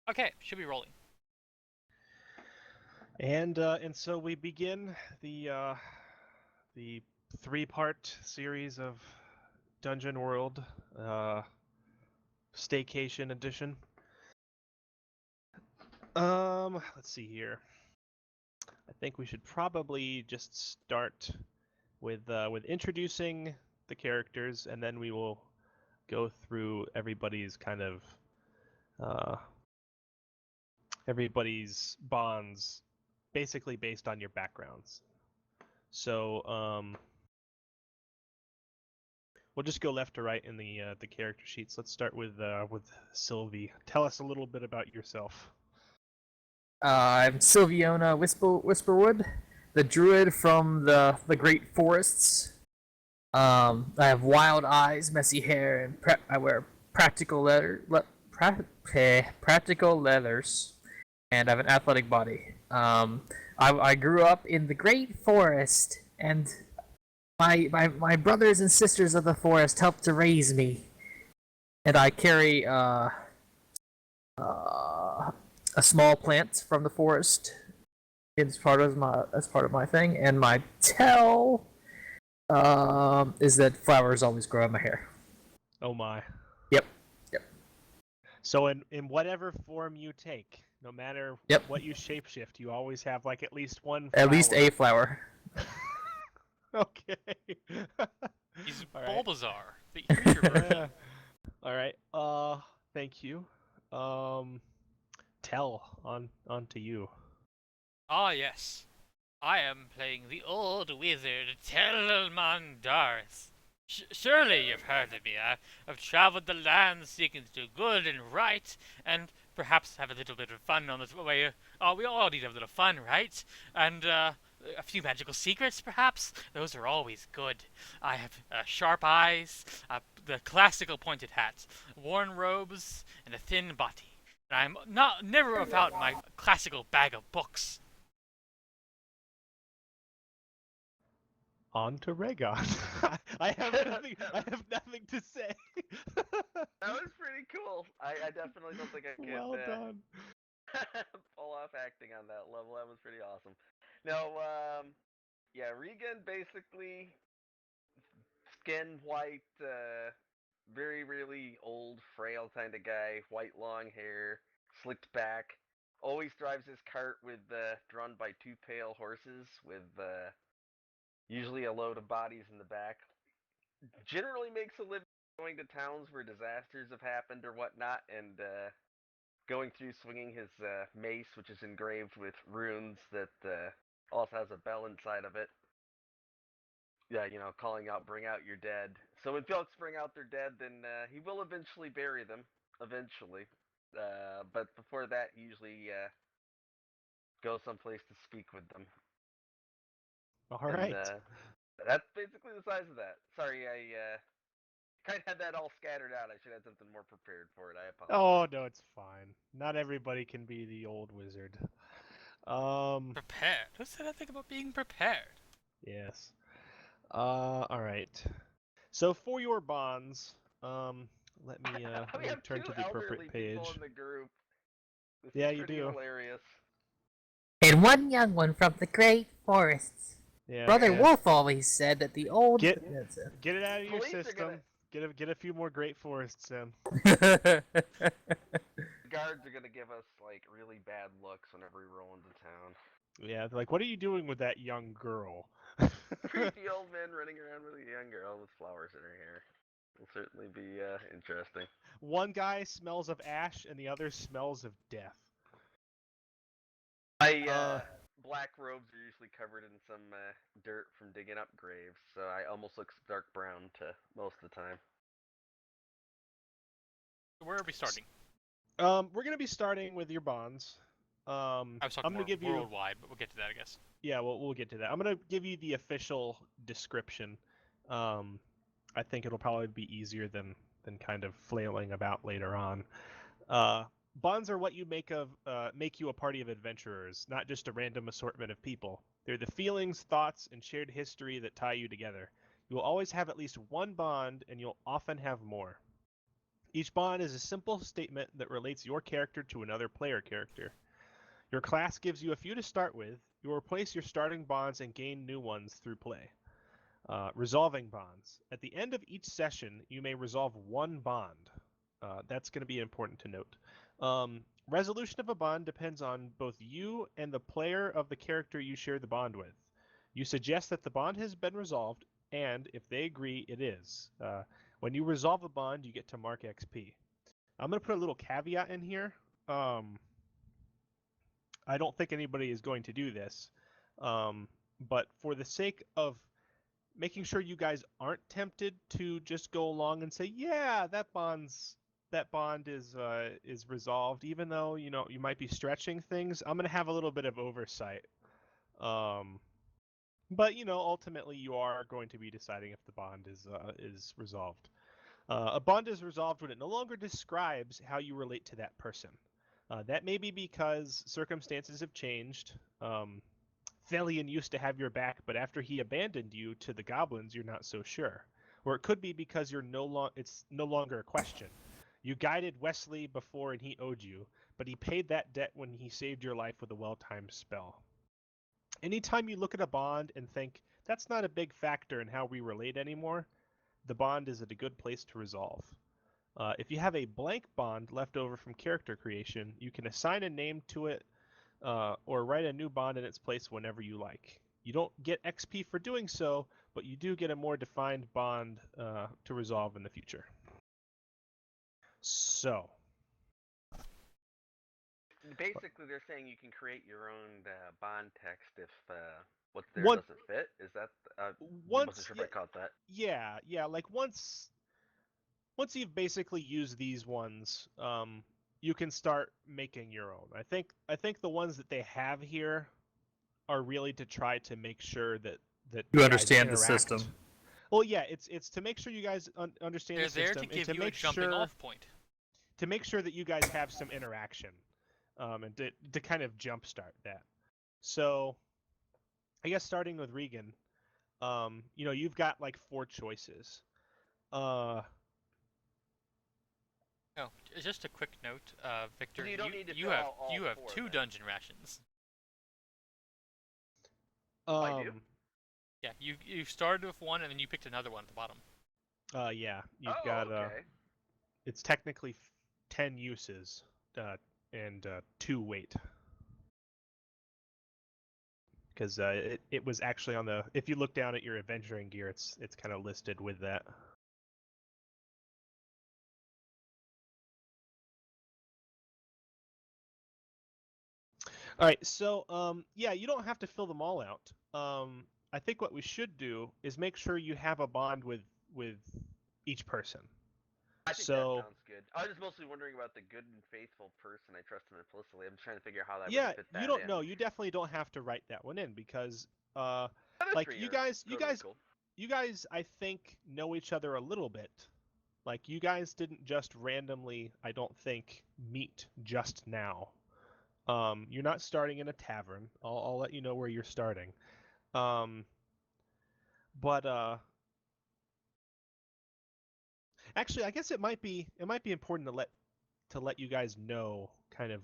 Okay, should be rolling. And so we begin the three-part series of Dungeon World Staycation Edition. Let's see here. I think we should probably just start with introducing the characters, and then we will go through uh, everybody's bonds, basically based on your backgrounds. So we'll just go left to right in the character sheets. Let's start with Sylvie. Tell us a little bit about yourself. I'm Sylviona Whisperwood, the druid from the Great Forests. I have wild eyes, messy hair, and I wear practical leathers, and I have an athletic body. I grew up in the Great Forest, and my brothers and sisters of the forest helped to raise me, and I carry a small plant from the forest. It's part of my thing, and my tell is that flowers always grow in my hair. Oh my. Yep. So in whatever form you take, no matter Yep. what you shapeshift, you always have like at least one At least a flower. Okay. He's All right. Bulbasaur, the creature version. Yeah. All right. Thank you. Tell on to you. Ah, yes. I am playing the old wizard Telman Darth. Surely you've heard of me. I've traveled the land seeking to do good and right, and perhaps have a little bit of fun on the way. Oh, we all need to have a little fun, right? And a few magical secrets, perhaps. Those are always good. I have sharp eyes, the classical pointed hat, worn robes, and a thin body. And I'm never without my classical bag of books. On to Rhaegon. I have nothing to say. That was pretty cool. I definitely don't think I could Well done. pull off acting on that level. That was pretty awesome. No, yeah, Regan basically skin white, very really old, frail kind of guy, white long hair, slicked back. Always drives his cart with drawn by two pale horses with usually a load of bodies in the back. Generally makes a living going to towns where disasters have happened or whatnot, and going through swinging his mace, which is engraved with runes that also has a bell inside of it. Yeah, calling out, bring out your dead. So when folks bring out their dead, then he will eventually bury them. Eventually. But before that, he usually go someplace to speak with them. All And right. that's basically the size of that. Sorry, I kind of had that all scattered out. I should have something more prepared for it. I Oh apologize. no, it's fine. Not everybody can be the old wizard. Um. Prepared? Who said anything about being prepared? Yes. All right. So for your bonds, let me We have turn two to the elderly appropriate people page. in the group. This is Yeah, you pretty do. hilarious. And one young one from the Great Forests. Yeah, Brother yeah. Wolf always said that the old. Get get it out of your Police are gonna. system. Get a few more great forests in. The guards are gonna give us like really bad looks whenever we roll into town. Yeah, like what are you doing with that young girl? Creepy old man running around with a young girl with flowers in her hair. Will certainly be interesting. One guy smells of ash and the other smells of death. My Uh, black robes are usually covered in some dirt from digging up graves, so I almost look dark brown to most of the time. Where are we starting? we're gonna be starting with your bonds. I was I'm talking gonna more give you. worldwide, but we'll get to that, I guess. Yeah, we'll get to that. I'm gonna give you the official description. Um, I think it'll probably be easier than kind of flailing about later on. Uh, bonds are what you make you a party of adventurers, not just a random assortment of people. They're the feelings, thoughts, and shared history that tie you together. You will always have at least one bond, and you'll often have more. Each bond is a simple statement that relates your character to another player character. Your class gives you a few to start with. You will replace your starting bonds and gain new ones through play. Resolving bonds. At the end of each session, you may resolve one bond. That's going to be important to note. Resolution of a bond depends on both you and the player of the character you share the bond with. You suggest that the bond has been resolved, and if they agree, it is. When you resolve a bond, you get to mark XP. I'm going to put a little caveat in here. I don't think anybody is going to do this, but for the sake of making sure you guys aren't tempted to just go along and say, yeah, that bond is resolved, even though you might be stretching things. I'm going to have a little bit of oversight. But ultimately you are going to be deciding if the bond is resolved. A bond is resolved when it no longer describes how you relate to that person. That may be because circumstances have changed. Thelian used to have your back, but after he abandoned you to the goblins, you're not so sure. Or it could be because it's no longer a question. You guided Wesley before and he owed you, but he paid that debt when he saved your life with a well-timed spell. Anytime you look at a bond and think, that's not a big factor in how we relate anymore, the bond is at a good place to resolve. If you have a blank bond left over from character creation, you can assign a name to it or write a new bond in its place whenever you like. You don't get XP for doing so, but you do get a more defined bond to resolve in the future. So. Basically, they're saying you can create your own bond text if what's there One- doesn't fit. Is that? Once, wasn't sure if I caught that. Yeah. Like once you've basically used these ones, you can start making your own. I think the ones that they have here are really to try to make sure that You guys understand the interact. system. Well, yeah, it's to make sure you guys understand They're the there system to give and you a jumping off point. to make sure that you guys have some interaction, and to kind of jumpstart that. So, I guess starting with Regan, you've got like 4 choices. Oh, just a quick note, Victor. You don't need to you fill have out all you have 4 2 then. dungeon rations. I do? Yeah, you started with one and then you picked another one at the bottom. Yeah, you've Oh, got okay. it's technically 10 uses, and 2 weight. Because it was actually on the. If you look down at your adventuring gear, it's kind of listed with that. All right, so yeah, you don't have to fill them all out. I think what we should do is make sure you have a bond with each person. I think that sounds good. I was just mostly wondering about the good and faithful person I trust him implicitly. I'm just trying to figure out how that Yeah, would fit that you don't in. know. You definitely don't have to write that one in because Other like 3 you are guys totally cool. you guys I think know each other a little bit. Like you guys didn't just randomly, I don't think, meet just now. You're not starting in a tavern. I'll let you know where you're starting. But actually, I guess it might be important to let you guys know kind of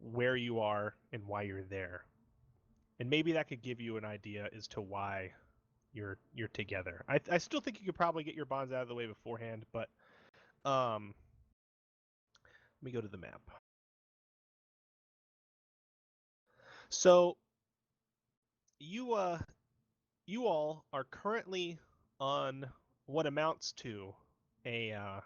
where you are and why you're there, and maybe that could give you an idea as to why you're together. I still think you could probably get your bonds out of the way beforehand, but let me go to the map. So you all are currently on what amounts to a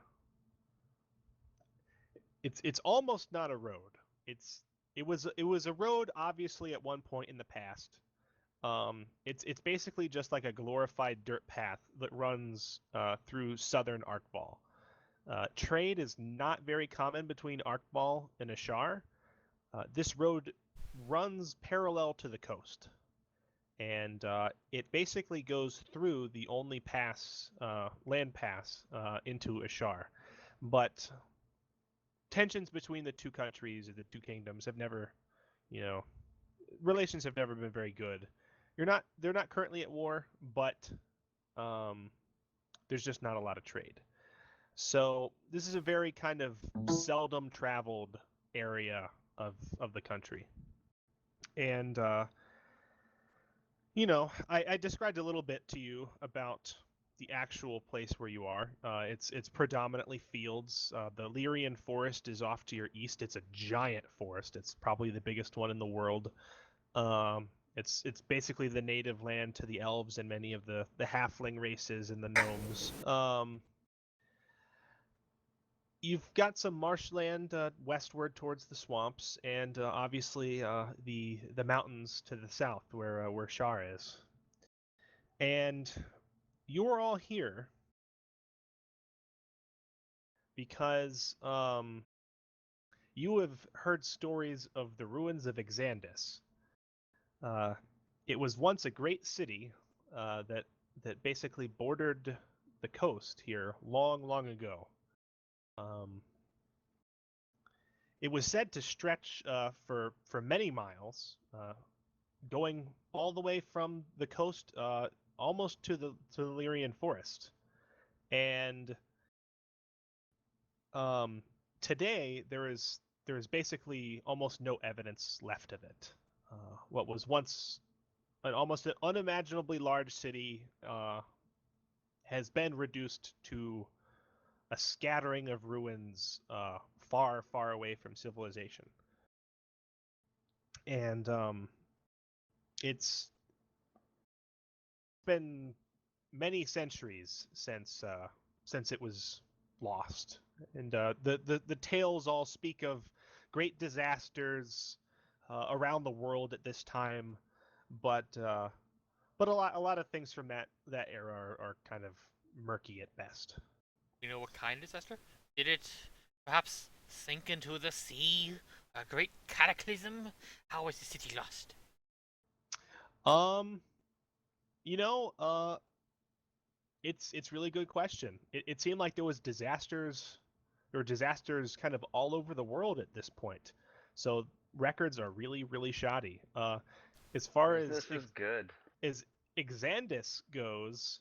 it's almost not a road. It was a road obviously at one point in the past. It's basically just like a glorified dirt path that runs through southern Arkball. Trade is not very common between Arkball and Ashar. This road runs parallel to the coast, and it basically goes through the only land pass into Ashar. But tensions between the 2 countries or the 2 kingdoms have never, relations have never been very good. They're not currently at war, but there's just not a lot of trade. So this is a very kind of seldom traveled area of the country. And I described a little bit to you about the actual place where you are. It's predominantly fields. The Lyrian Forest is off to your east. It's a giant forest. It's probably the biggest one in the world. It's basically the native land to the elves and many of the halfling races and the gnomes. You've got some marshland westward towards the swamps, and obviously the mountains to the south where Shar is. And you're all here because you have heard stories of the ruins of Exandis. It was once a great city that basically bordered the coast here long, long ago. It was said to stretch for many miles, going all the way from the coast almost to the Lyrian Forest. And today there is basically almost no evidence left of it. What was once almost an unimaginably large city has been reduced to a scattering of ruins far, far away from civilization. And it's been many centuries since it was lost, and the tales all speak of great disasters around the world at this time, but a lot of things from that era are kind of murky at best. You know what kind of disaster? Did it perhaps sink into the sea? A great cataclysm? How was the city lost? Um, you know, it's really good question. It seemed like there was disasters kind of all over the world at this point. So records are really, really shoddy. As far This is good. as Exandis goes,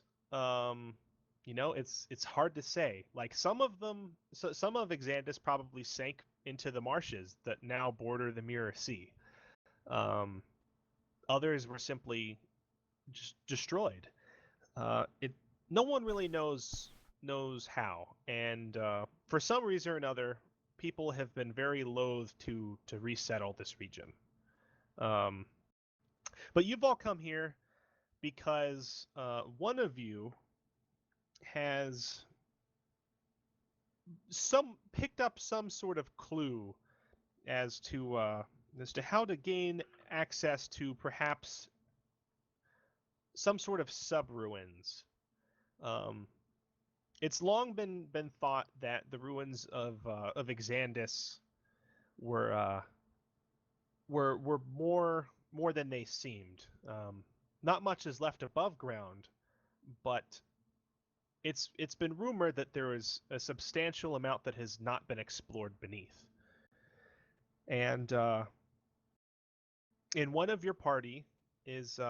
it's hard to say. Like some of Exandis probably sank into the marshes that now border the Mirror Sea. Others were simply just destroyed. No one really knows how, and for some reason or another, people have been very loath to resettle this region. But you've all come here because one of you has picked up some sort of clue as to how to gain access to perhaps some sort of sub ruins. It's long been thought that the ruins of Exandis were more than they seemed. Not much is left above ground, but it's been rumored that there is a substantial amount that has not been explored beneath. And in one of your party is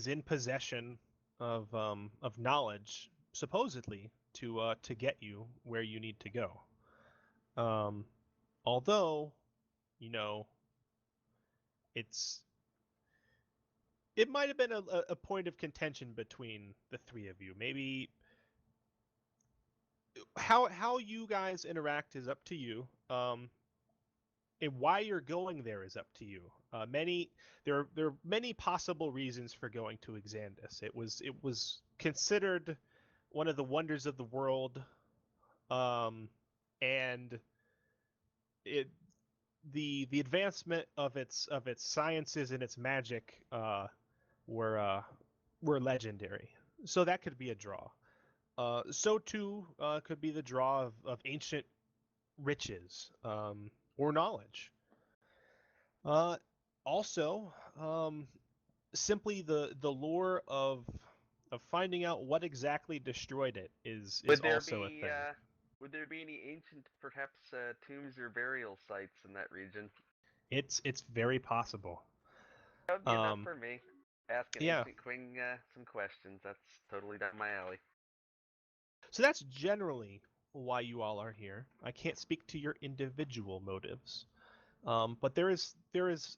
in possession of knowledge, supposedly to get you where you need to go. Although, it might have been a point of contention between the three of you. Maybe how you guys interact is up to you. And why you're going there is up to you. There are many possible reasons for going to Exandis. It was considered one of the wonders of the world, and the advancement of its sciences and its magic were legendary. So that could be a draw. So too could be the draw of ancient riches or knowledge. Also, simply the lure of finding out what exactly destroyed it is also a thing. Would there be any ancient, perhaps, tombs or burial sites in that region? It's very possible. That would be enough for me. Asking yeah. Ancient Queen some questions. That's totally down my alley. So that's generally why you all are here. I can't speak to your individual motives, but there is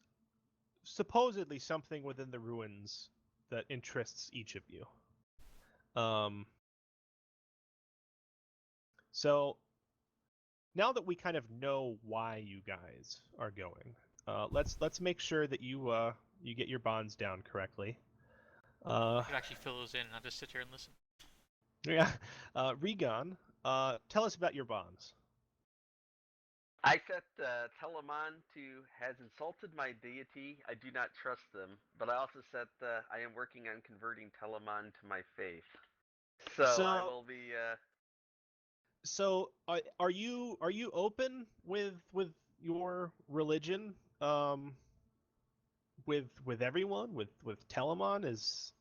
supposedly something within the ruins that interests each of you. Um, so now that we kind of know why you guys are going, let's make sure that you get your bonds down correctly. I could actually fill those in and I'll just sit here and listen. Yeah, Regan, tell us about your bonds. I set Telemon to has insulted my deity. I do not trust them, but I also set I am working on converting Telemon to my faith. So I will be. So are you open with your religion? With everyone, with Telemon, is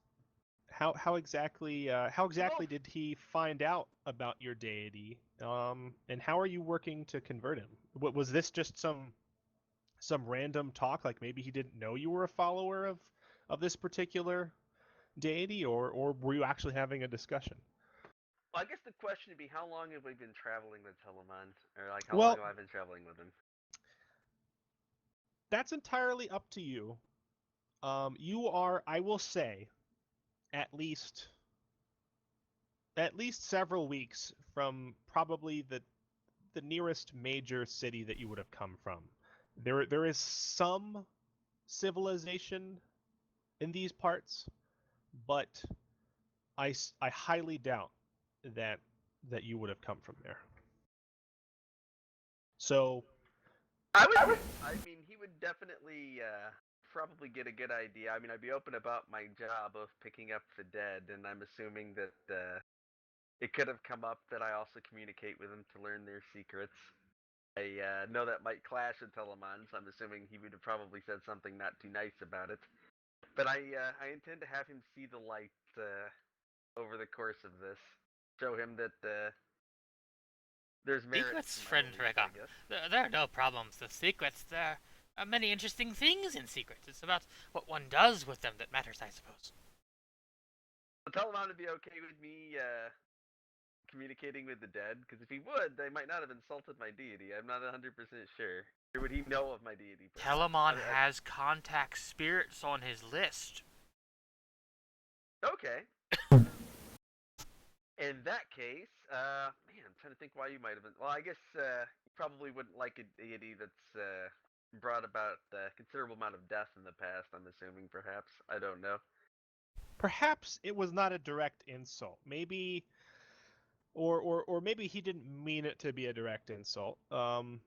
how exactly did he find out about your deity? And how are you working to convert him? Was this just some random talk? Like maybe he didn't know you were a follower of this particular deity, or were you actually having a discussion? Well, I guess the question would be, how long have we been traveling with Telemon, or like how Well, long have I been traveling with him? that's entirely up to you. You are, I will say, at least several weeks from probably the nearest major city that you would have come from. There is some civilization in these parts, but I highly doubt that you would have come from there. So I would. I mean, he would definitely probably get a good idea. I mean, I'd be open about my job of picking up the dead, and I'm assuming that it could have come up that I also communicate with them to learn their secrets. I know that might clash with Telemon, so I'm assuming he would have probably said something not too nice about it. But I intend to have him see the light over the course of this. Show him that there's merit Secrets, to my friend beliefs, I Regan. guess. There are no problems with secrets. There are many interesting things in secrets. It's about what one does with them that matters, I suppose. But Telemon would be okay with me communicating with the dead, because if he would, they might not have insulted my deity. I'm not 100% sure. Or would he know of my deity? Telemon has contact spirits on his list. Okay. In that case, man, I'm trying to think why you might have been. Well, I guess you probably wouldn't like a deity that's brought about a considerable amount of death in the past. I'm assuming, perhaps. I don't know. perhaps it was not a direct insult. Maybe or maybe he didn't mean it to be a direct insult. Maybe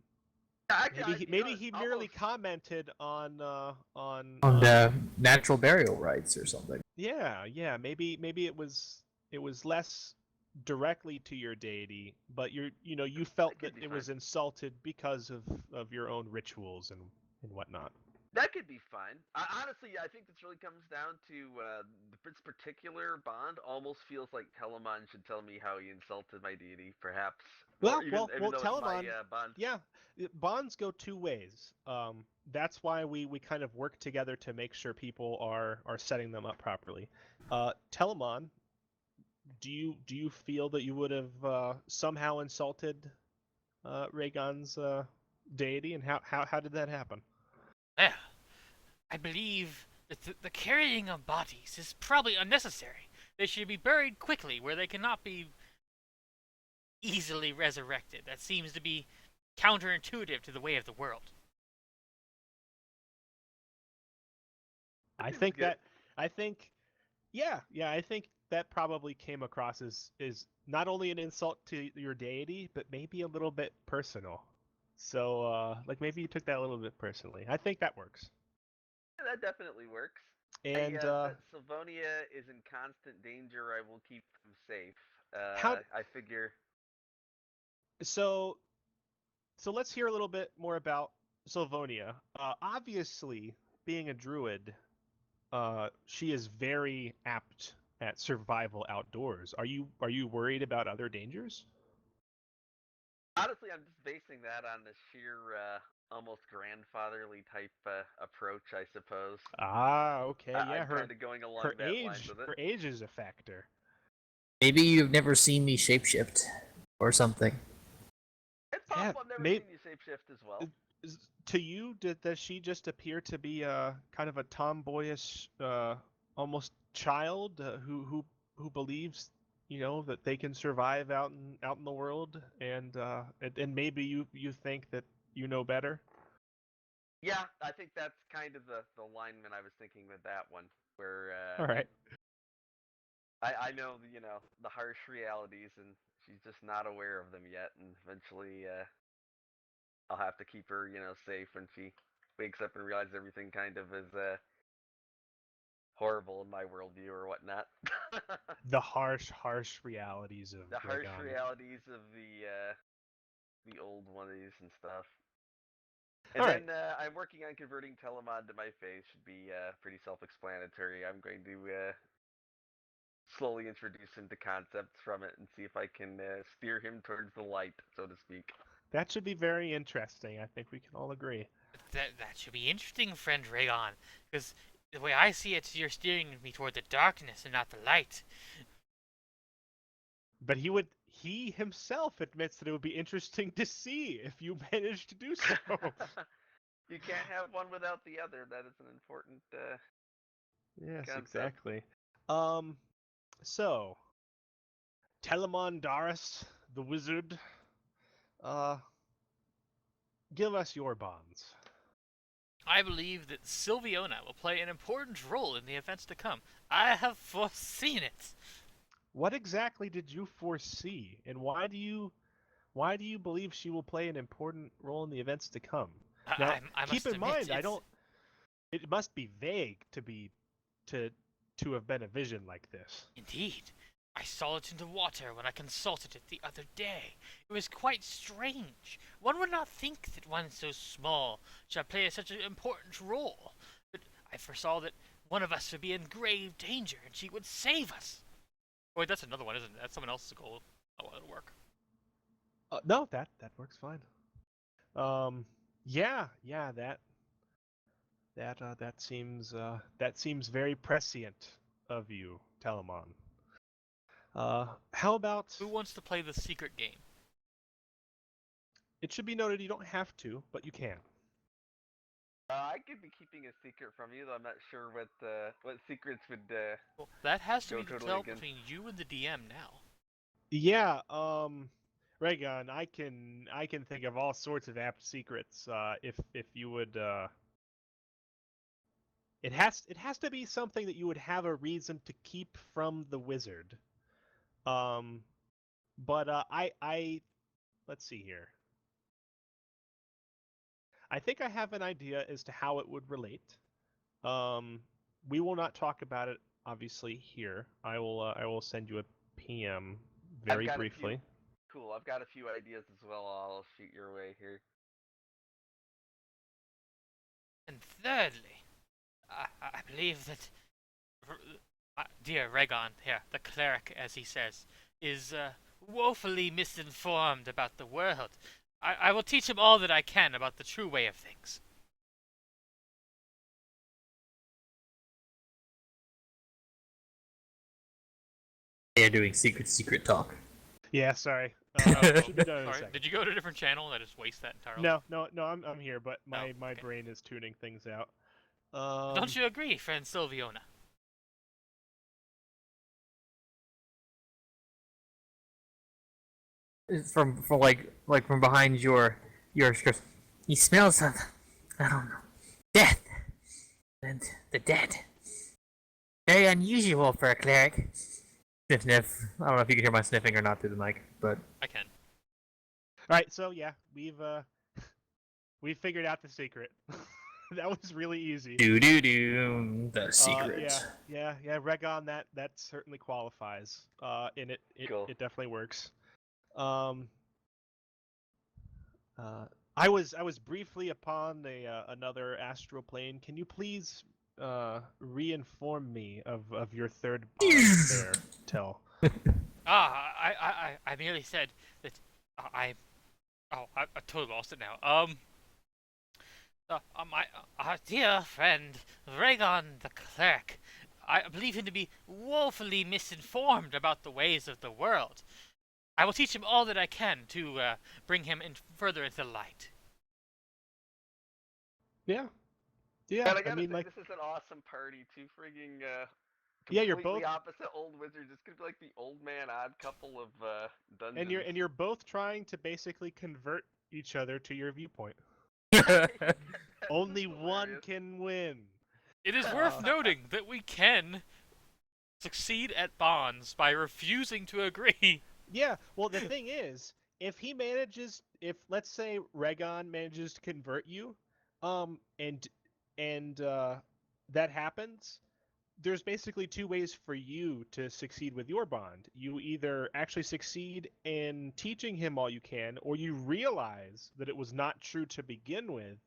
he merely commented on the natural burial rites or something. yeah, maybe it was less directly to your deity, but you felt that it was insulted because of your own rituals and whatnot. That could be fine. Honestly, I think this really comes down to this particular bond. Almost feels like Telemon should tell me how he insulted my deity, perhaps. Well, even though Telemon, it's my bond. yeah, bonds go two ways. That's why we kind of work together to make sure people are setting them up properly. Telemon, do you feel that you would have somehow insulted Rhaegon's deity, and how did that happen? Yeah. I believe that the carrying of bodies is probably unnecessary. They should be buried quickly where they cannot be easily resurrected. That seems to be counterintuitive to the way of the world. I think that probably came across as not only an insult to your deity, but maybe a little bit personal. So, like maybe you took that a little bit personally. I think that works. Yeah, that definitely works. And that Sylvonia is in constant danger. I will keep them safe. I figure. So let's hear a little bit more about Sylvonia. Obviously, being a druid, she is very apt at survival outdoors. Are you worried about other dangers? Honestly, I'm just basing that on the sheer, almost grandfatherly type approach, I suppose. Ah, okay, yeah. I'm kind of going along that line with it. Her age is a factor. Maybe you've never seen me shapeshift. or something. It's Yeah, possible. I've never may- seen you shapeshift as well. To you, does she just appear to be kind of a tomboyish, almost child who believes, that they can survive out in the world, and maybe you think that you know better? Yeah, I think that's kind of the alignment I was thinking with that one, where All right. I know the harsh realities, and she's just not aware of them yet, and eventually I'll have to keep her safe when she wakes up and realizes everything kind of is horrible in my worldview or whatnot. The harsh realities of The harsh Rhaegon. realities of the old ones and stuff. All And right. then I'm working on converting Telemon to my face. Should be pretty self-explanatory. I'm going to slowly introduce him to concepts from it and see if I can steer him towards the light, so to speak. That should be very interesting. I think we can all agree. That should be interesting, friend Rhaegon, because the way I see it, you're steering me toward the darkness and not the light. But he himself admits that it would be interesting to see if you managed to do so. You can't have one without the other. That is an important Yes, concept. exactly. So Telemon Daris, the wizard, give us your bonds. I believe that Sylviona will play an important role in the events to come. I have foreseen it. What exactly did you foresee, and why do you believe she will play an important role in the events to come? Now, I keep must in admit, mind, it's... it must be vague to have been a vision like this. Indeed. I saw it in the water when I consulted it the other day. It was quite strange. One would not think that one so small should play such an important role. But I foresaw that one of us would be in grave danger and she would save us. Oh, wait, that's another one, isn't it? That's someone else's goal. Oh, it'll work. No, that works fine. Yeah, that seems very prescient of you, Telemon. How about? Who wants to play the secret game? It should be noted you don't have to, but you can. I could be keeping a secret from you, though I'm not sure what secrets would. Well, that has to Go be the totally tell against- between you and the DM now. Yeah, Rhaegon, I can think of all sorts of apt secrets. If you would, it has to be something that you would have a reason to keep from the wizard. But I let's see here. I think I have an idea as to how it would relate. We will not talk about it obviously here. I will send you a PM very got a few. briefly. Cool. I've got a few ideas as well. I'll shoot your way here. And thirdly, I believe that dear Rhaegon, here, the cleric, as he says, is woefully misinformed about the world. I will teach him all that I can about the true way of things. They are doing secret talk. Yeah, sorry. Oh, Should be done in a sorry, second. did you go to a different channel and I just waste that entirely? No, I'm here, but my Oh, okay. brain is tuning things out. Don't you agree, friend Sylviona? It's from from behind your script. He smells of, I don't know, death and the dead. Very unusual for a cleric. Sniff sniff. I don't know if you can hear my sniffing or not through the mic, but I can. All right, so yeah, we've figured out the secret. That was really easy. do the secret. Yeah, Rhaegon, that certainly qualifies. And Cool. it definitely works. I was briefly upon another astral plane. Can you please re-inform me of your third bond there, Tel? I merely said that I totally lost it now. My dear friend Rhaegon the cleric, I believe him to be woefully misinformed about the ways of the world. I will teach him all that I can to bring him further into the light. Yeah. Yeah. And I I gotta mean, say, like, this is an awesome party. Two frigging yeah, you're completely both, opposite old wizards. It's gonna be like the old man odd couple of and dungeons. you're both trying to basically convert each other to your viewpoint. That's Only just one hilarious. can win. It is Uh, worth noting that we can succeed at bonds by refusing to agree. Yeah. Well, the thing is, if let's say Regon manages to convert you, and that happens, there's basically two ways for you to succeed with your bond. You either actually succeed in teaching him all you can, or you realize that it was not true to begin with,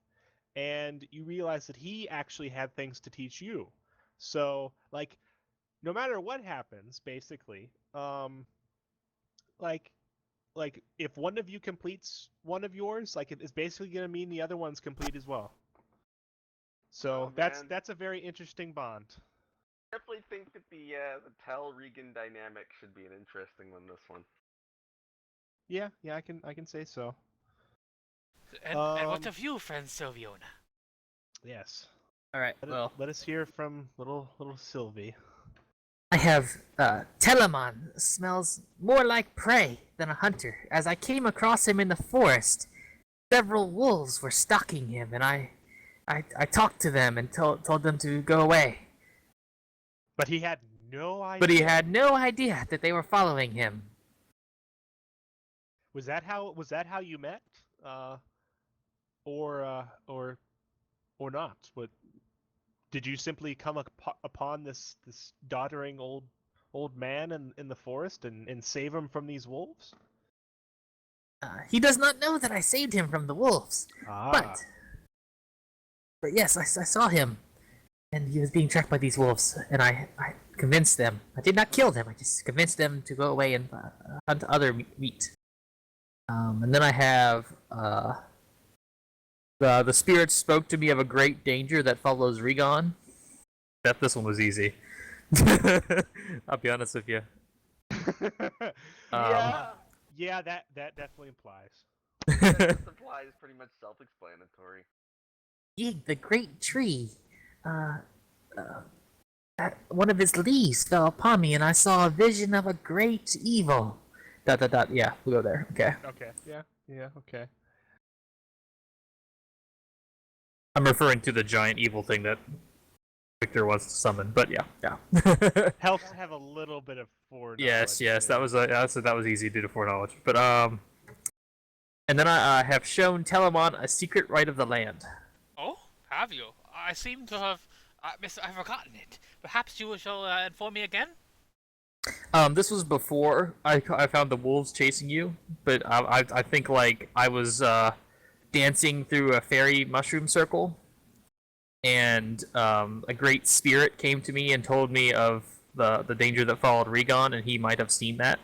and you realize that he actually had things to teach you. So, like, no matter what happens, basically, like, if one of you completes one of yours, like, it's basically going to mean the other one's complete as well. So Oh, that's man. that's a very interesting bond. Definitely think that the Tell Regan dynamic should be an interesting one. This one. Yeah, I can say so. And what Um, of you, friend Sylviona? yes. All right. Let, Well, let us hear from little Sylvie. I have Telemon smells more like prey than a hunter. As I came across him in the forest, several wolves were stalking him, and I talked to them and told them to go away. But he had no idea. But he had no idea that they were following him. Was that how you met? Or not? What did you simply come upon this doddering old man in the forest and save him from these wolves? He does not know that I saved him from the wolves. Ah. But yes, I saw him, and he was being tracked by these wolves, and I convinced them. I did not kill them. I just convinced them to go away and hunt other meat. And then I have the spirits spoke to me of a great danger that follows Regon. Bet this one was easy. I'll be honest with you. Yeah. Yeah, that definitely implies. That supply is pretty much self-explanatory. Yig, the great tree. One of its leaves fell upon me, and I saw a vision of a great evil. ... Yeah, we'll go there. Okay. Okay. Yeah. Okay. I'm referring to the giant evil thing that Victor wants to summon, but yeah. Helps have a little bit of foreknowledge. Yes, yeah. that was easy due to foreknowledge. But and then I have shown Telemon a secret right of the land. Oh, have you? I seem to have I've forgotten it. Perhaps you shall inform me again? This was before I found the wolves chasing you, but I think like I was dancing through a fairy mushroom circle, and a great spirit came to me and told me of the danger that followed Regon, and he might have seen that.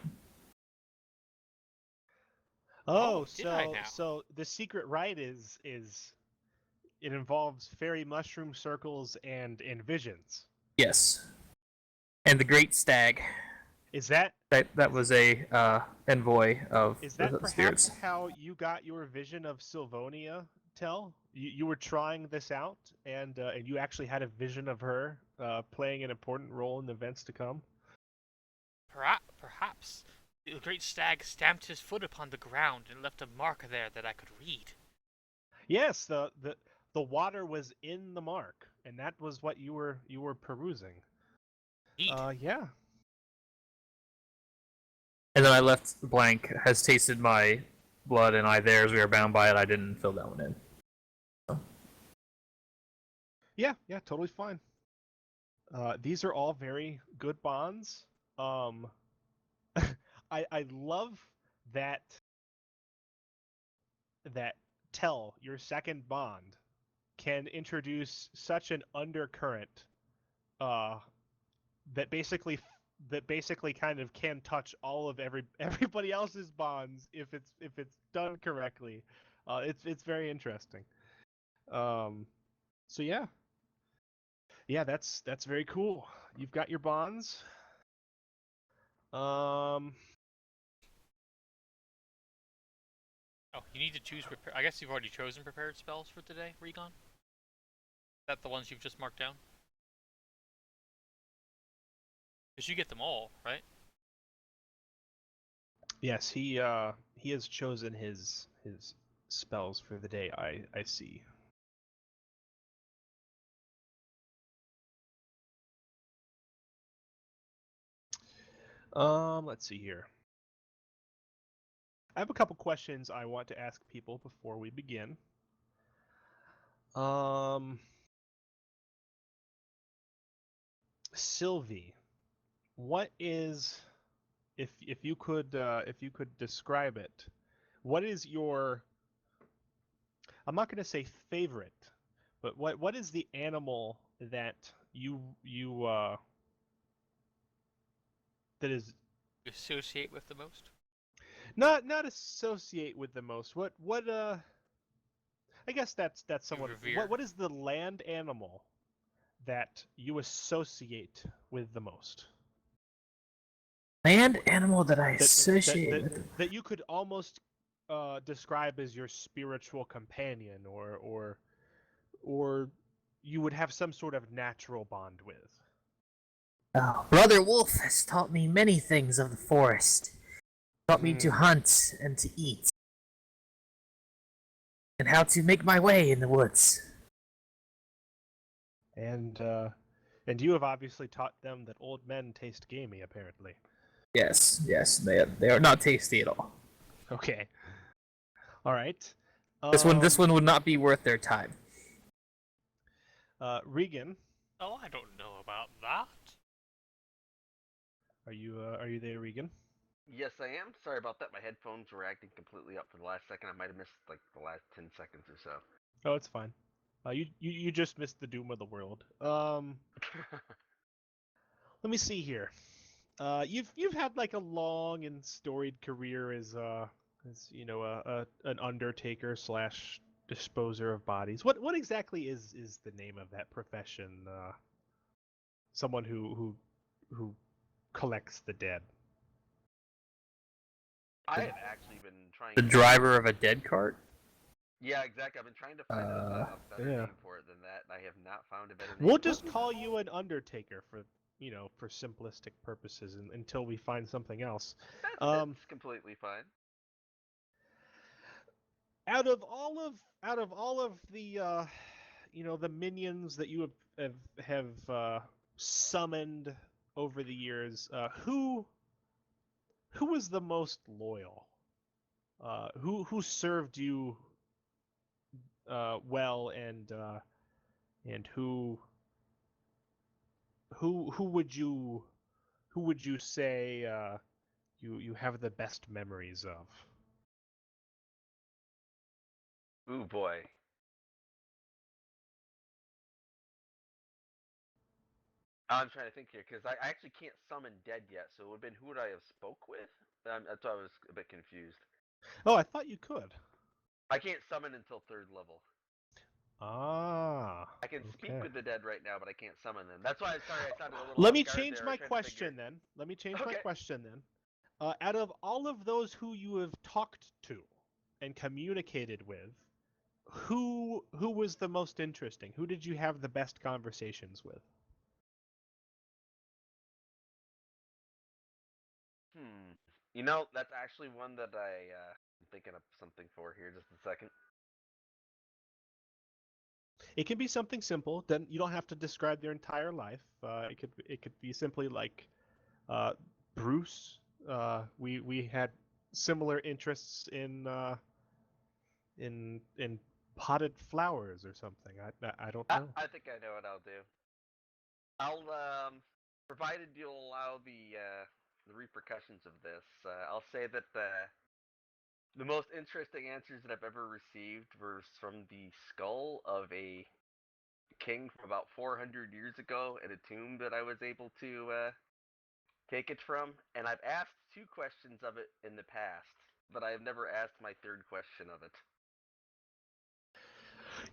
Oh, did I now? so the secret rite is it involves fairy mushroom circles and visions. Yes, and the great stag. Is that That was a envoy of is that the perhaps spirits. how you got your vision of Sylvonia? Tell you were trying this out, and you actually had a vision of her playing an important role in the events to come. Perhaps the great stag stamped his foot upon the ground and left a mark there that I could read. Yes, the water was in the mark, and that was what you were perusing. Indeed. Yeah. And then I left blank. Has tasted my blood, and I theirs. We are bound by it. I didn't fill that one in. Yeah, totally fine. These are all very good bonds. I love that Tell, your second bond, can introduce such an undercurrent that basically kind of can touch all of everybody else's bonds if it's done correctly. It's very interesting. So yeah, that's very cool. You've got your bonds. Oh, you need to choose prepare. I guess you've already chosen prepared spells for today, Regon. Is that the ones you've just marked down? Because you get them all, right? Yes, he has chosen his spells for the day. I see. Let's see here. I have a couple questions I want to ask people before we begin. Sylvie, what is, if you could describe it, what is your, I'm not going to say favorite, but what is the animal that you that is You associate with the most. not associate with the most? What I guess that's You somewhat. revere. What is the land animal that you associate with the most? Land animal that I That associate with. that you could almost describe as your spiritual companion, or you would have some sort of natural bond with. Oh, Brother Wolf has taught me many things of the forest. Taught me to hunt and to eat. And how to make my way in the woods. And you have obviously taught them that old men taste gamey, apparently. Yes, they are not tasty at all. Okay. All right. This one would not be worth their time. Regan, Oh, I don't know about that. are you there, Regan? Yes, I am. Sorry about that. My headphones were acting completely up for the last second. I might have missed like the last 10 seconds or so. Oh, it's fine. You just missed the doom of the world. Let me see here. You've had like a long and storied career as you know an undertaker slash disposer of bodies. What exactly is the name of that profession? Someone who collects the dead. I have actually been trying The to driver of a dead cart? Yeah, exactly. I've been trying to find a better yeah. name for it than that, and I have not found a better name. We'll for just it. call you an undertaker for for simplistic purposes until we find something else. That's completely fine. Out of all of the the minions that you have summoned over the years, who was the most loyal? Who served you well, and who would you say you have the best memories of? Ooh boy. I'm trying to think here because I actually can't summon dead yet, so it would have been who would I have spoke with? That's why I was a bit confused. Oh, I thought you could. I can't summon until 3rd level. Ah, I can speak okay. with the dead right now, but I can't summon them. That's why I sounded a little Let off me guard change there. I my was trying to figure. question then. Let me change my Okay. question then. Out of all of those who you have talked to and communicated with, who was the most interesting? Who did you have the best conversations with? You know, that's actually one that I'm thinking of something for here. Just a second. It can be something simple. Then you don't have to describe their entire life. It could be simply like Bruce. We had similar interests in potted flowers or something. I don't know. I think I know what I'll do. I'll provided you'll allow the repercussions of this. I'll say that the most interesting answers that I've ever received were from the skull of a king from about 400 years ago at a tomb that I was able to take it from, and I've asked 2 questions of it in the past, but I have never asked my 3rd question of it.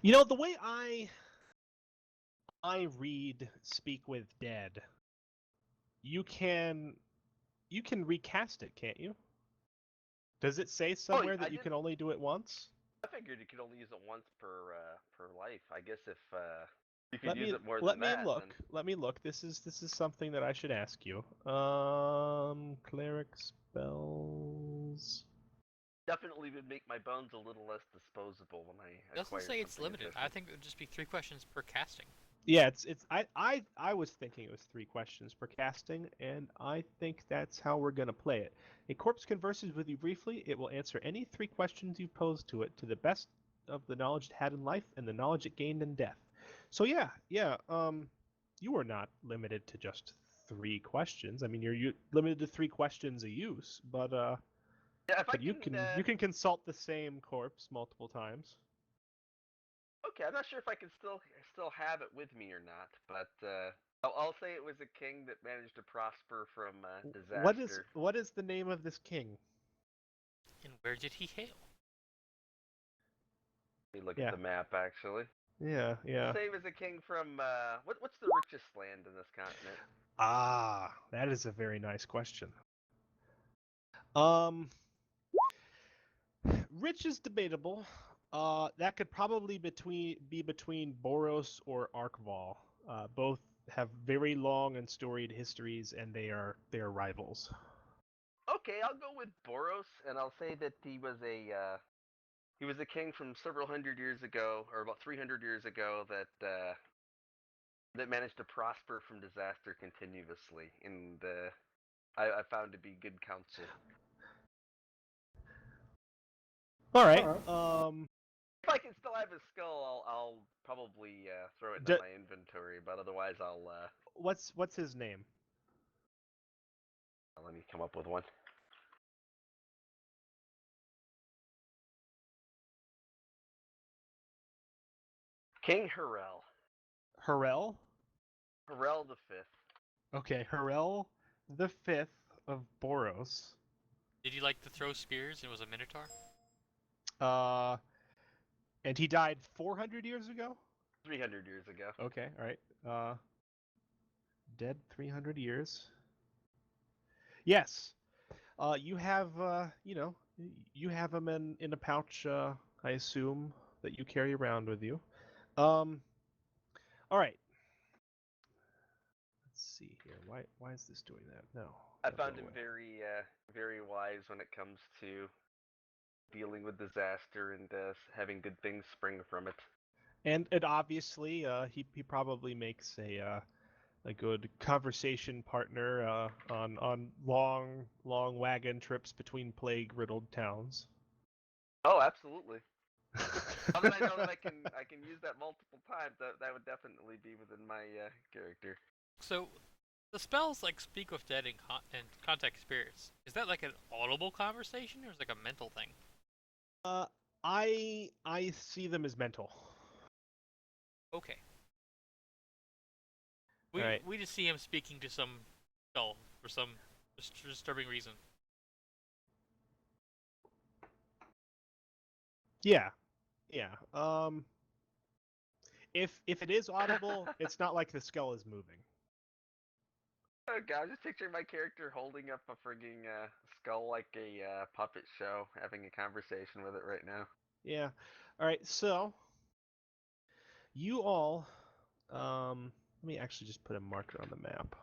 You know, the way I read Speak with Dead, you can recast it, can't you? Does it say somewhere I that you didn't- can only do it once? I figured you could only use it once per life. I guess if you could Let use me it more let than me that, look. then Let me look. This is something that I should ask you. Cleric spells. definitely would make my bones a little less disposable when I It doesn't acquire say it's something limited. I efficient. think it would just be 3 questions per casting. Yeah, it's I was thinking it was 3 questions per casting, and I think that's how we're gonna play it. A corpse converses with you briefly. It will answer any 3 questions you pose to it to the best of the knowledge it had in life and the knowledge it gained in death. So yeah, you are not limited to just 3 questions. I mean, you're limited to 3 questions a use, but Yeah, if I you can, can you can consult the same corpse multiple times. okay, I'm not sure if I can still have it with me or not, but I'll say it was a king that managed to prosper from disaster. What is the name of this king? And where did he hail? Let me look Yeah. at the map actually. Yeah, yeah. Say he was a king from what's the richest land in this continent? Ah, that is a very nice question. Um, Rich is debatable. That could probably be between Boros or Arkval. Both have very long and storied histories, and they are rivals. Okay, I'll go with Boros, and I'll say that he was a king from several hundred years ago, or about 300 years ago, that managed to prosper from disaster continuously, and I found to be good counsel. All right. If I can still have his skull, I'll probably throw it D- in my inventory, but otherwise I'll what's his name? let me come up with one. King Harel. Harel? Harel the Fifth. Okay, Harel the Fifth of Boros. Did he like to throw spears and was a minotaur? And he died 400 years ago? 300 years ago. Okay, all right. Dead 300 years. Yes. You have, you have him in a pouch, I assume, that you carry around with you. All right. Let's see here. Why is this doing that? No. I no, found go him away. very wise when it comes to dealing with disaster and having good things spring from it. And obviously, he probably makes a good conversation partner on long wagon trips between plague-riddled towns. Oh, absolutely. Now that I know that I can use that multiple times, that would definitely be within my character. So, the spells like speak with dead and contact spirits. Is that like an audible conversation or is it like a mental thing? I see them as mental. Okay. Alright. We just see him speaking to some spell for some disturbing reason. Yeah. Yeah. If it is audible, it's not like the skull is moving. Oh god, I'm just picturing my character holding up a frigging skull like a puppet show, having a conversation with it right now. Yeah. All right. So you all, let me actually just put a marker on the map.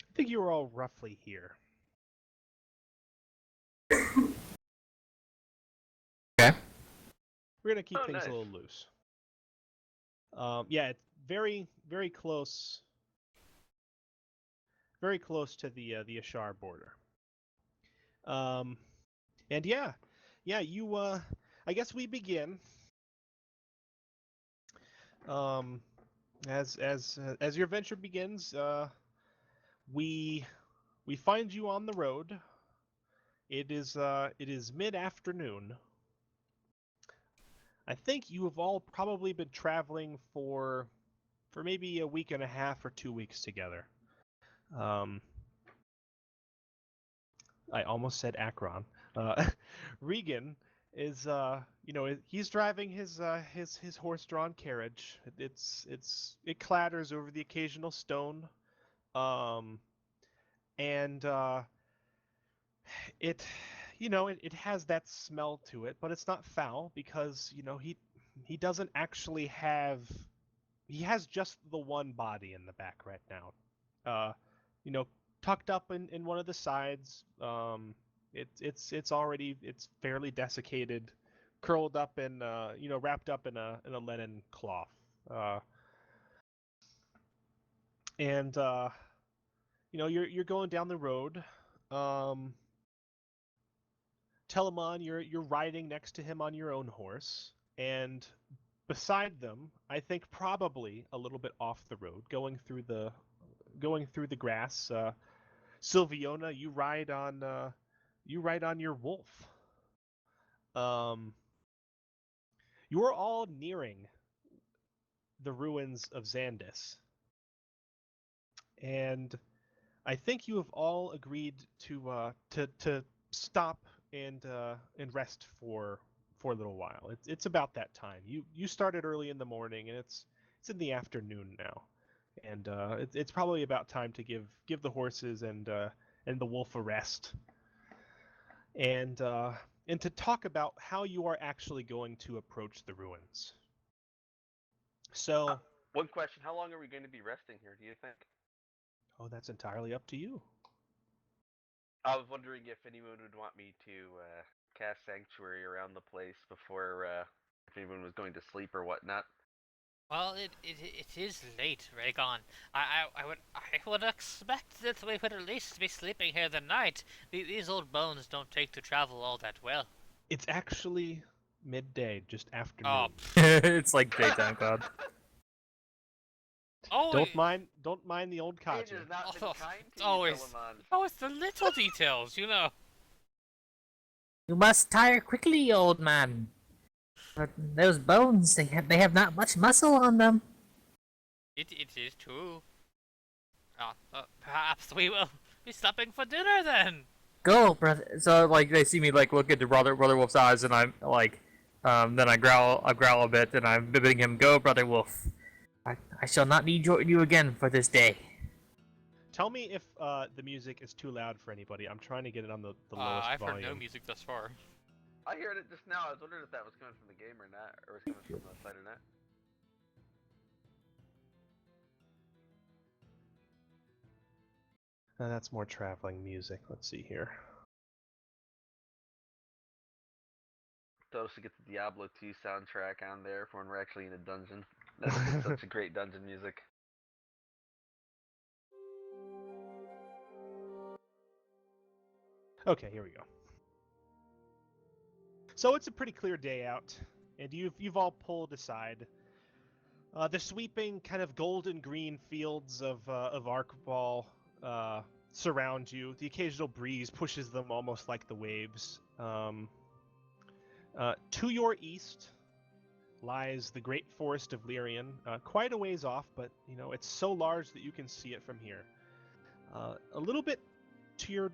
I think you were all roughly here. Okay. We're gonna keep Oh, things nice. a little loose. Yeah, it's very close. Very close to the Ashar border. And yeah, you I guess we begin. As your venture begins, we find you on the road. It is mid-afternoon. I think you have all probably been traveling for maybe a week and a half or 2 weeks together. I almost said Akron. Regan is he's driving his horse-drawn carriage. It clatters over the occasional stone, and it it has that smell to it, but it's not foul because he doesn't actually have he has just the one body in the back right now. You know, tucked up in one of the sides. It's fairly desiccated, curled up in wrapped up in a linen cloth. And you're going down the road. Telemon, you're riding next to him on your own horse, and beside them, I think probably a little bit off the road, going through the grass. Sylviona, you ride on your wolf. You are all nearing the ruins of Xandis, and I think you have all agreed to stop and rest for a little while. It's about that time. You started early in the morning, and it's in the afternoon now, and it's probably about time to give the horses and the wolf a rest, and to talk about how you are actually going to approach the ruins. So, One question: how long are we going to be resting here? Do you think? oh, that's entirely up to you. I was wondering if anyone would want me to cast sanctuary around the place before if anyone was going to sleep or whatnot. Well, it is late, Raygon. I would expect that we would at least be sleeping here the night. These old bones don't take to travel all that well. It's actually midday, just afternoon. Oh, It's like daytime cloud. oh, Don't mind the old Age Kaji. has not been Oh, kind it's to you, always- Telemon. oh, it's the little details, you know. You must tire quickly, old man. But those bones, they have not much muscle on them. It is true. Perhaps we will be stopping for dinner then. Go, brother. So like they see me like look into brother Wolf's eyes, and I'm like, then I growl a bit, and I'm bidding him, "Go, brother Wolf. I shall not need you again for this day." Tell me if the music is too loud for anybody. I'm trying to get it on the lowest I've volume. heard no music thus far. I heard it just now. I was wondering if that was coming from the game or not, or was coming from the site or not. That's more traveling music. Let's see here. Told us to get the Diablo 2 soundtrack on there for when we're actually in a dungeon. That's such a great dungeon music. Okay, here we go. So it's a pretty clear day out, and you've all pulled aside. The sweeping kind of golden green fields of Arkball surround you. The occasional breeze pushes them almost like the waves. To your east lies the great forest of Lyrian, quite a ways off, but it's so large that you can see it from here. A little bit to your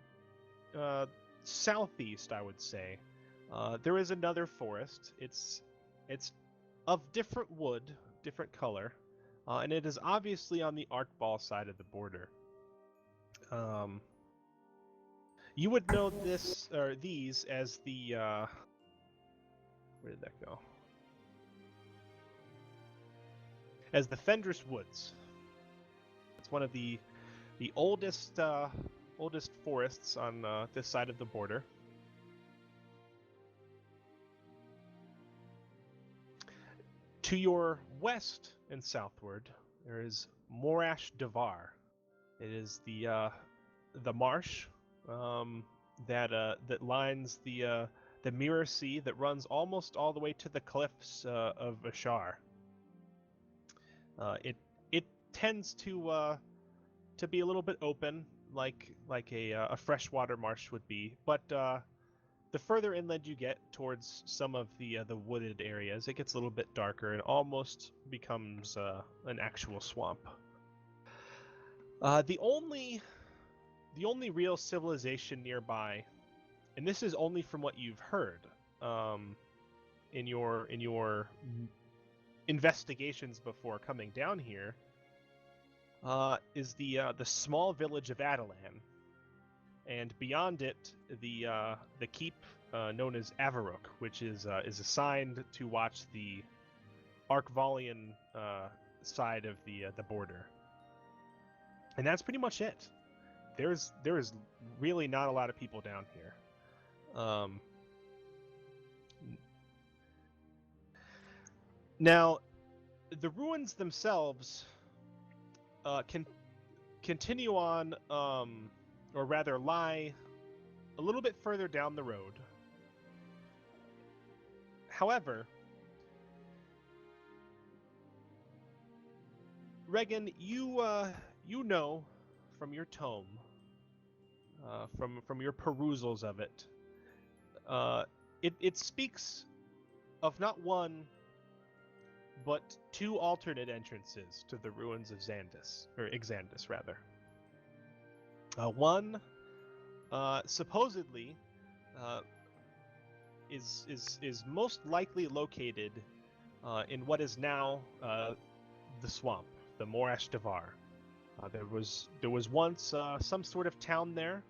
southeast, I would say, there is another forest. It's of different wood, different color, and it is obviously on the Arkball side of the border. You would know these as the where did that go? As the Fendris Woods. It's one of the oldest forests on this side of the border. To your west and southward, there is Morash Devar. It is the marsh that lines the Mirror Sea that runs almost all the way to the cliffs of Ashar. It tends to to be a little bit open, like a freshwater marsh would be. But the further inland you get towards some of the wooded areas, it gets a little bit darker and almost becomes an actual swamp. The only real civilization nearby, and this is only from what you've heard in your investigations before coming down here, is the small village of Adelan, and beyond it, the keep known as Avarok, which is assigned to watch the Arkvalian side of the border, and that's pretty much it. There is really not a lot of people down here. Now, the ruins themselves can continue on, or rather lie a little bit further down the road. However, Regan, you know from your tome, from your perusals of it, it speaks of not one, but two alternate entrances to the ruins of Xandis, or Exandis rather. One, supposedly, is most likely located in what is now the swamp, the Morash Devar. There was once some sort of town there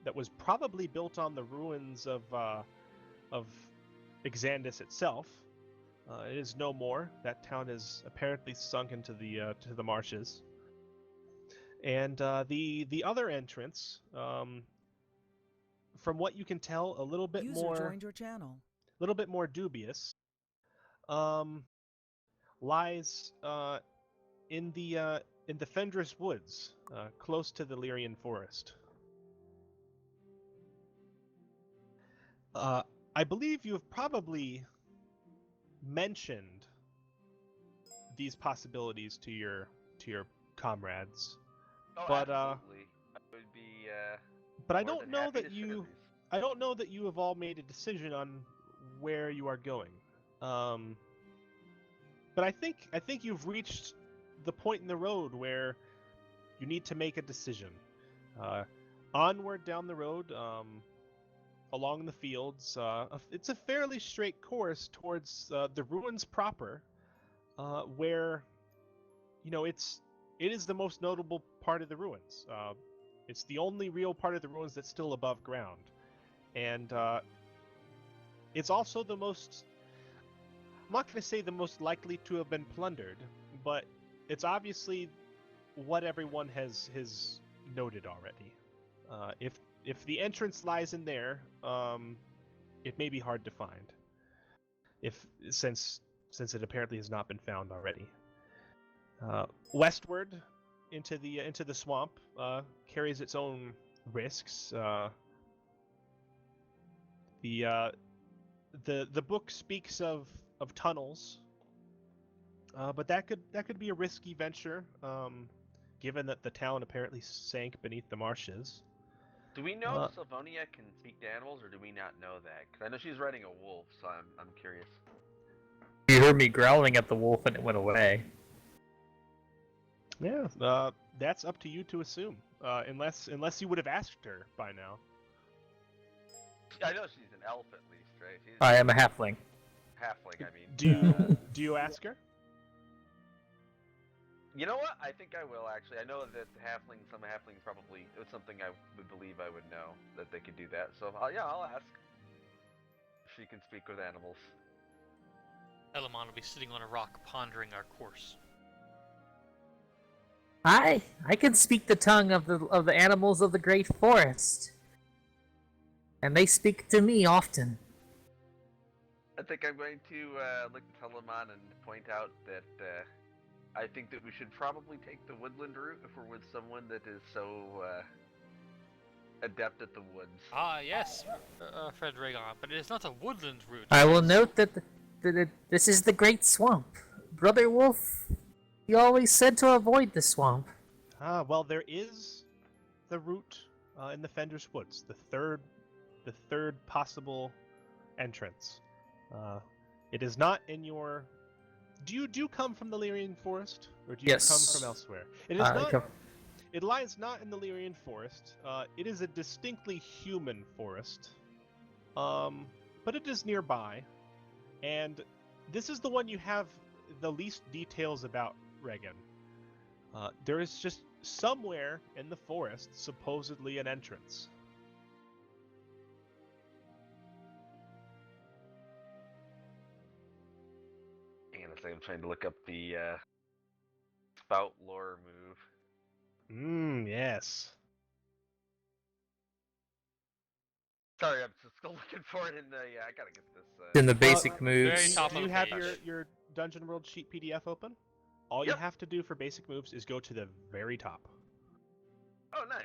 that was probably built on the ruins of Exandis itself. It is no more. That town is apparently sunk into the marshes. And the other entrance, from what you can tell, a little bit User joined your channel. little bit more dubious, lies in the Fendris Woods, close to the Lyrian Forest. I believe you've probably mentioned these possibilities to your comrades, Oh, but absolutely. I would be. but I more don't than know happy that to share you these. I don't know that you have all made a decision on where you are going. But I think you've reached the point in the road where you need to make a decision. Onward down the road, along the fields, it's a fairly straight course towards the ruins proper, where it is the most notable part of the ruins. It's the only real part of the ruins that's still above ground, and it's also the most. I'm not going to say the most likely to have been plundered, but it's obviously what everyone has noted already. If the entrance lies in there, it may be hard to find. Since it apparently has not been found already. Westward into the swamp carries its own risks. The book speaks of tunnels, but that could be a risky venture, given that the town apparently sank beneath the marshes. Do we know if Sylvonia can speak to animals, or do we not know that? Because I know she's riding a wolf, so I'm curious. You heard me growling at the wolf and it went away. Yeah, that's up to you to assume, unless you would have asked her by now. I know she's an elf at least, right? She's I am a halfling. halfling, I mean. Do you ask her? You know what? I think I will actually. I know that some halflings probably. It's something I would believe I would know that they could do that. So I'll ask. If she can speak with animals. Elamon will be sitting on a rock pondering our course. I can speak the tongue of the animals of the great forest, and they speak to me often. I think I'm going to look at Telemon and point out that I think that we should probably take the woodland route if we're with someone that is so adept at the woods. Ah, yes, Fredregon, but it is not a woodland route. I will note that this is the Great Swamp. Brother Wolf, you always said to avoid the swamp. Well, there is the route in the Fender's Woods, the third possible entrance. It is not in your. Do you come from the Lyrian Forest, or do you come Yes. from elsewhere? It is I not. come- It lies not in the Lyrian Forest. It is a distinctly human forest, but it is nearby, and this is the one you have the least details about, Regan. There is just somewhere in the forest supposedly an entrance. Hang on a second, I'm trying to look up the spout lore move. Yes. Sorry, I'm just still looking for it in the. Yeah, I gotta get this. in the basic very moves. top Do of you the have page. your Dungeon World sheet PDF open? All Yep. you have to do for basic moves is go to the very top. Oh, nice.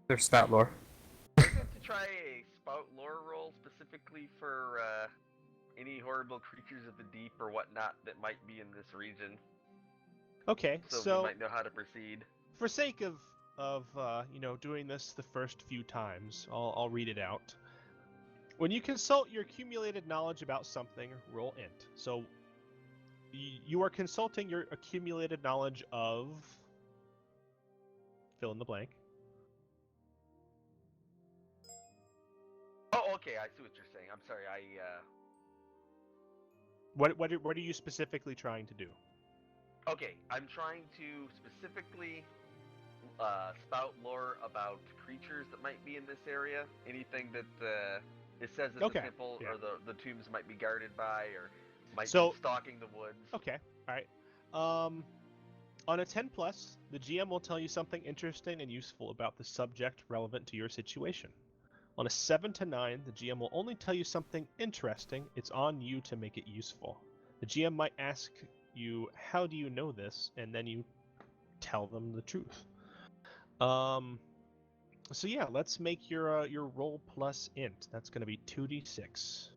There's spout lore. I was going to try a spout lore roll specifically for any horrible creatures of the deep or whatnot that might be in this region, Okay, so, so we might know how to proceed. for sake of doing this the first few times, I'll read it out. When you consult your accumulated knowledge about something, roll int. So you are consulting your accumulated knowledge of fill in the blank. Oh, okay, I see what you're saying. I'm sorry, What are you specifically trying to do? Okay, I'm trying to specifically spout lore about creatures that might be in this area. Anything that it says that Okay, the temple yeah. or the tombs might be guarded by or might So- be stalking the woods. Okay, all right. On a 10 plus, the GM will tell you something interesting and useful about the subject relevant to your situation. On a 7 to 9, the GM will only tell you something interesting. It's on you to make it useful. The GM might ask you, "How do you know this?" and then you tell them the truth. So yeah, let's make your roll plus int. That's going to be 2d6.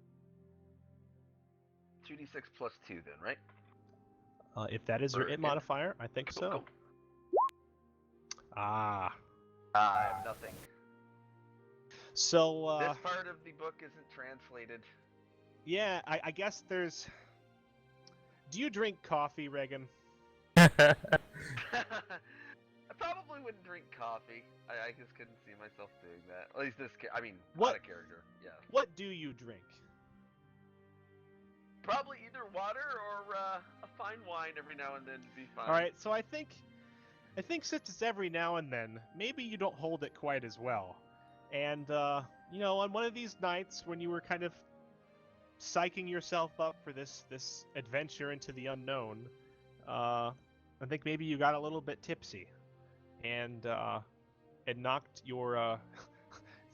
2d6 plus 2 then, right? If that is your Or int int? modifier, I think so. Cool. Ah. I have nothing. So This part of the book isn't translated. yeah, I guess there's. Do you drink coffee, Regan? I probably wouldn't drink coffee. I just couldn't see myself doing that. At least this, I mean, What- out of character. Yeah. What do you drink? Probably either water or a fine wine every now and then to be fine. All right, so I think since it's every now and then, maybe you don't hold it quite as well. And on one of these nights when you were kind of psyching yourself up for this adventure into the unknown, I think maybe you got a little bit tipsy, and it knocked your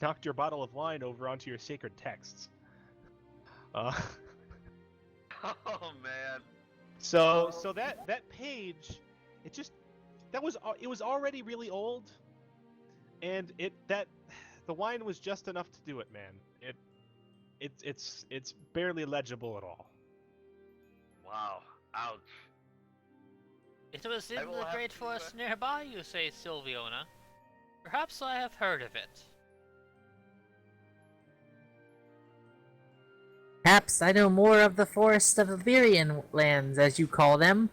knocked your bottle of wine over onto your sacred texts. Oh man. So that page, it was already really old, and the wine was just enough to do it, man. It's barely legible at all. Wow. Ouch. It was I in will the have great to, forest nearby, you say, Sylviona. Perhaps I have heard of it. Perhaps I know more of the forest of Illyrian lands, as you call them.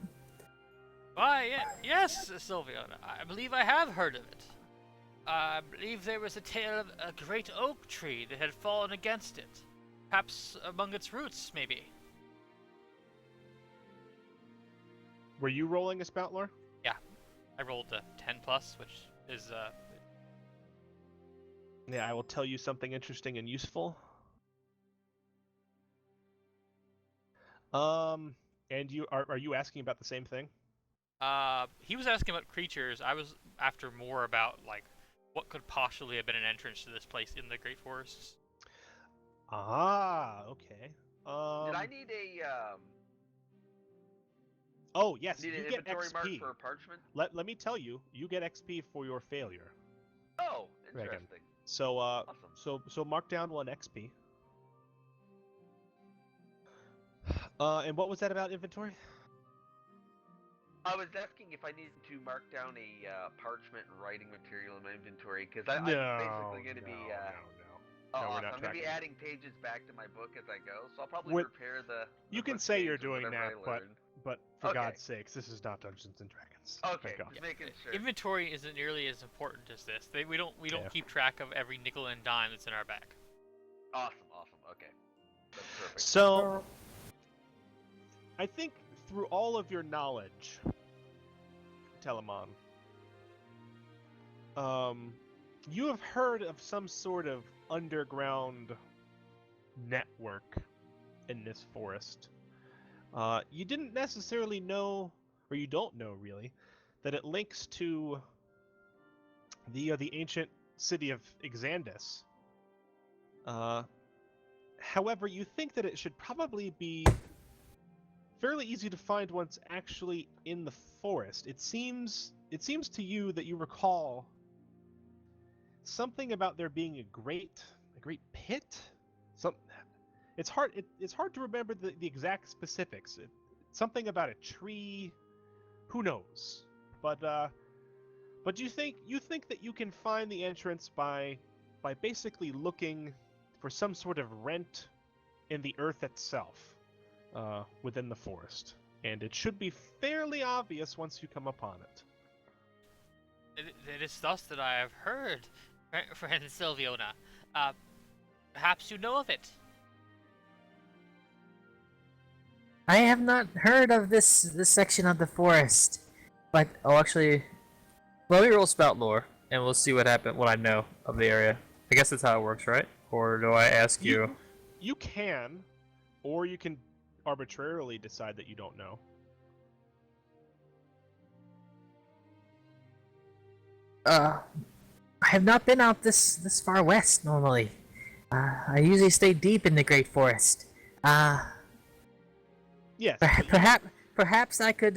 Why, yes, Sylviona. I believe I have heard of it. I believe there was a tale of a great oak tree that had fallen against it. Perhaps among its roots, maybe. Were you rolling a spout lore? I rolled a 10 plus, which is Yeah, I will tell you something interesting and useful. And are you asking about the same thing? he was asking about creatures. I was after more about like what could possibly have been an entrance to this place in the Great Forests. Ah, okay. Did I need a Oh yes, need you an get inventory mark XP. for a parchment? Let me tell you, you get XP for your failure. Oh, Regan. interesting. So Awesome. so mark down 1 XP. And what was that about inventory? I was asking if I needed to mark down a parchment and writing material in my inventory because I'm No, basically going to be. Oh, No, we're awesome. not I'm going to be tracking. adding pages back to my book as I go, so I'll probably With- repair the. You can book say you're page with doing whatever that, I learn. but for Okay. God's sakes, this is not Dungeons and Dragons. Okay, Thank God. just making sure. Inventory isn't nearly as important as this. We don't Yeah. keep track of every nickel and dime that's in our bag. Awesome. Okay. That's perfect. So, I think through all of your knowledge, Telemon, you have heard of some sort of underground network in this forest. You didn't necessarily know, or you don't know really, that it links to the ancient city of Exandus. However, you think that it should probably be fairly easy to find once actually in the forest. It seems to you that you recall something about there being a great pit. It's hard to remember the exact specifics. Something about a tree. Who knows? But you think that you can find the entrance by basically looking for some sort of rent in the earth itself, within the forest, and it should be fairly obvious once you come upon it. It is thus that I have heard, friend Sylviona. Perhaps you know of it. I have not heard of this section of the forest, but actually, let me roll spout lore, and we'll see what I know of the area. I guess that's how it works, right? Or do I ask you? You can, or you can arbitrarily decide that you don't know. I have not been out this far west normally. I usually stay deep in the Great Forest. Yes. Perhaps I could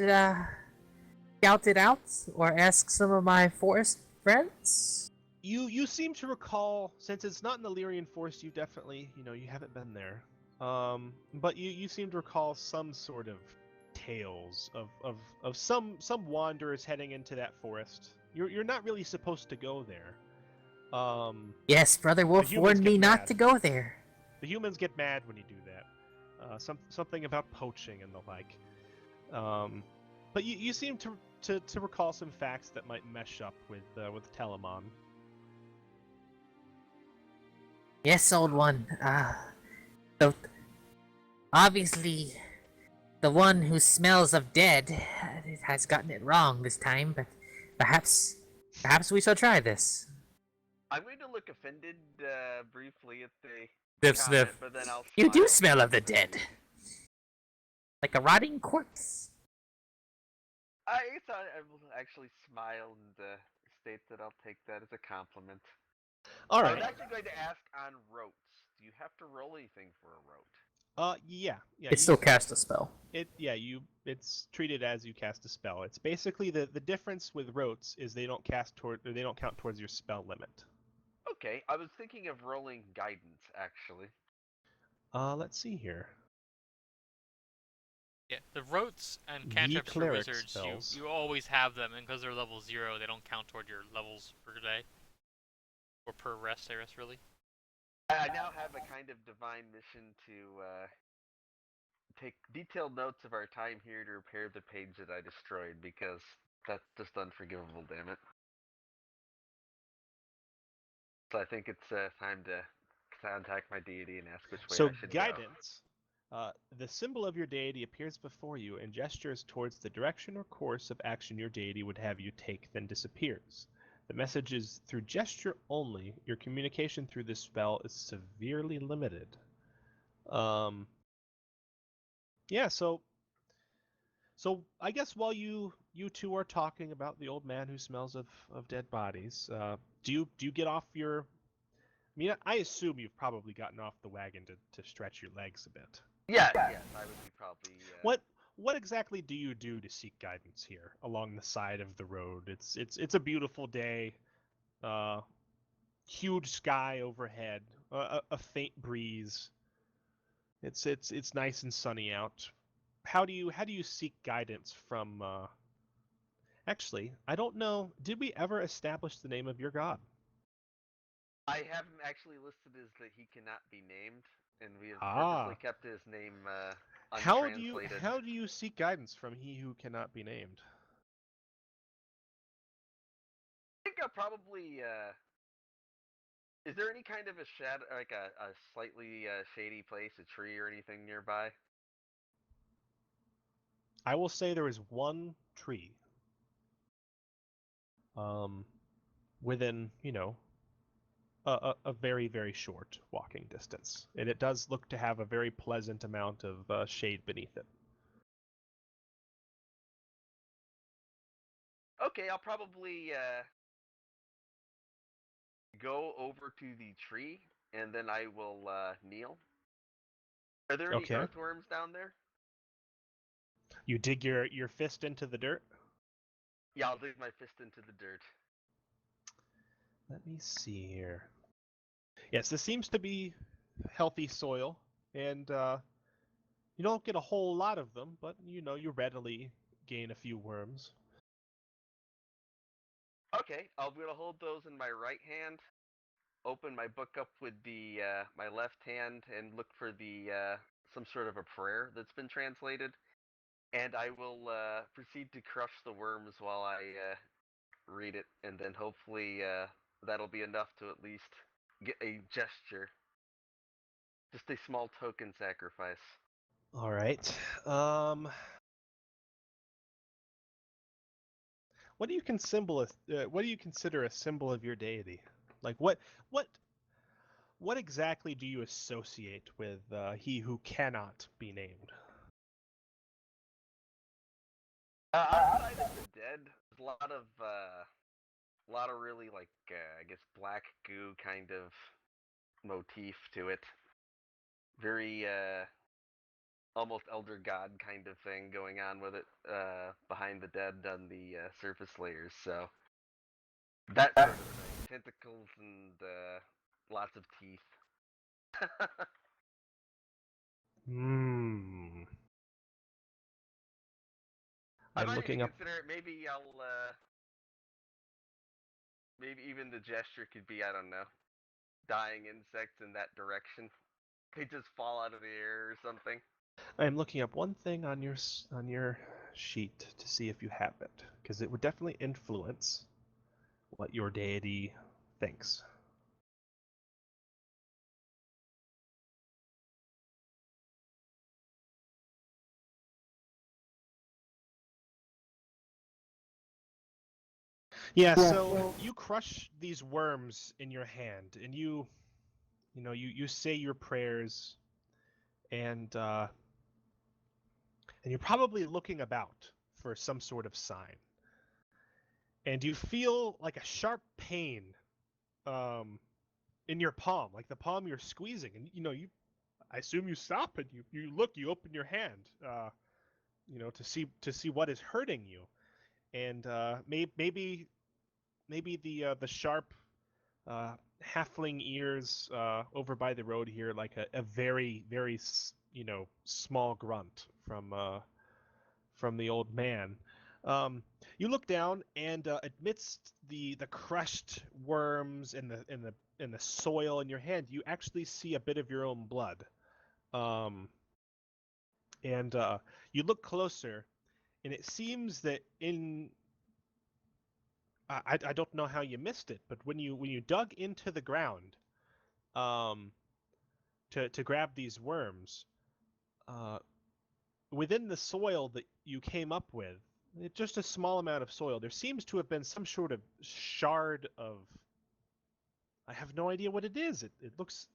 scout it out or ask some of my forest friends. You seem to recall, since it's not in the Lyrian Forest, you definitely, you haven't been there. But you seem to recall some sort of tales of some wanderers heading into that forest. You're not really supposed to go there. Yes, Brother Wolf humans warned get me not mad. to go there. The humans get mad when you do that. Something about poaching and the like. But you seem to recall some facts that might mesh up with Telemon. Yes, old one. So obviously, the one who smells of dead has gotten it wrong this time. But perhaps we shall try this. I'm going to look offended briefly at the Sniff, comment, sniff. but then I'll You do smile. smell of the dead, like a rotting corpse. I thought I will actually smile and state that I'll take that as a compliment. All I was right. actually going to ask on rotes. Do you have to roll anything for a rote? Yeah. It still cast a spell. It's treated as you cast a spell. It's basically the difference with rotes is they don't count towards your spell limit. Okay, I was thinking of rolling guidance actually. Let's see here. Yeah, the rotes and Ye cantrips for cleric wizards, spells. you always have them, and because they're level 0, they don't count toward your levels per day. Or per rest, I guess, really. I now have a kind of divine mission to take detailed notes of our time here to repair the page that I destroyed, because that's just unforgivable, damn it. So I think it's time to contact my deity and ask which way So I should guidance. The symbol of your deity appears before you and gestures towards the direction or course of action your deity would have you take, then disappears. The message is through gesture only. Your communication through this spell is severely limited. Yeah, so I guess while you two are talking about the old man who smells of dead bodies, do you get off your? I mean, I assume you've probably gotten off the wagon to stretch your legs a bit. Yes, I would be probably. What exactly do you do to seek guidance here along the side of the road? It's a beautiful day, huge sky overhead, a faint breeze. It's nice and sunny out. How do you seek guidance from Actually, I don't know. Did we ever establish the name of your god? I have him actually listed as that he cannot be named, and we have purposely Ah. kept his name How do you untranslated. seek guidance from he who cannot be named? I think I'll probably. Is there any kind of a shed, like a slightly shady place, a tree or anything nearby? I will say there is one tree. Within, a very, very short walking distance. And it does look to have a very pleasant amount of shade beneath it. Okay, I'll probably go over to the tree, and then I will kneel. Are there any Okay. earthworms down there? You dig your fist into the dirt? Yeah, I'll dig my fist into the dirt. Let me see here. Yes, this seems to be healthy soil, and you don't get a whole lot of them, but you readily gain a few worms. Okay, I'll be able to hold those in my right hand, open my book up with the my left hand, and look for the some sort of a prayer that's been translated, and I will proceed to crush the worms while I read it, and then hopefully that'll be enough to at least get a gesture, just a small token sacrifice. All right. What do you what do you consider a symbol of your deity? Like what exactly do you associate with he who cannot be named? Outside of the dead, there's a lot of really like I guess black goo kind of motif to it. Very almost elder god kind of thing going on with it behind the dead on the surface layers. So that sort of thing, tentacles and lots of teeth. Hmm. I I'm might even looking up. consider it. Maybe I'll maybe even the gesture could be, I don't know, dying insects in that direction. They just fall out of the air or something. I'm looking up one thing on on your sheet to see if you have it, because it would definitely influence what your deity thinks. Yeah, so you crush these worms in your hand, and you say your prayers, and you're probably looking about for some sort of sign, and you feel like a sharp pain um, in your palm, like the palm you're squeezing, and I assume you stop and you look, you open your hand, to see what is hurting you, and maybe the sharp halfling ears over by the road here, like a very very small grunt from the old man. You look down, and amidst the crushed worms and the soil in your hand, you actually see a bit of your own blood. And you look closer, and it seems that I don't know how you missed it, but when you dug into the ground, um, to grab these worms, uh, within the soil that you came up with, just a small amount of soil, there seems to have been some sort of shard of. I have no idea what it is. It looks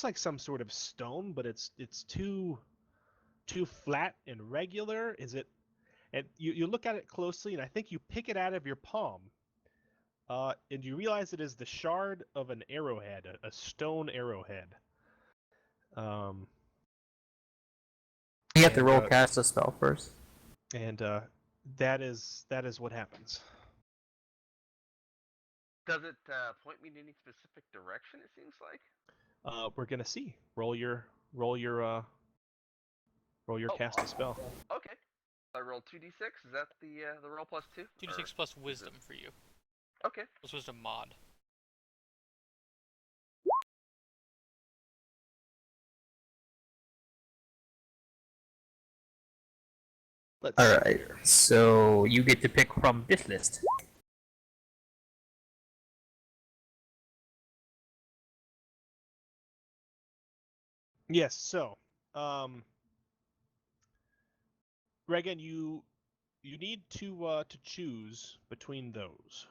like some sort of stone, but it's too flat and regular. Is it? And you look at it closely, and I think you pick it out of your palm, and you realize it is the shard of an arrowhead, a stone arrowhead. Um, You have to and roll cast a spell first. and that is what happens. Does it point me in any specific direction? It seems like. We're gonna see. Roll your Oh, cast a awesome. spell. Okay. I rolled roll 2d6. Is that the roll plus 2? 2d6 plus wisdom for you. Okay. Plus wisdom mod. Alright, so you get to pick from this list. Yes. So, Regan, you need to choose between those.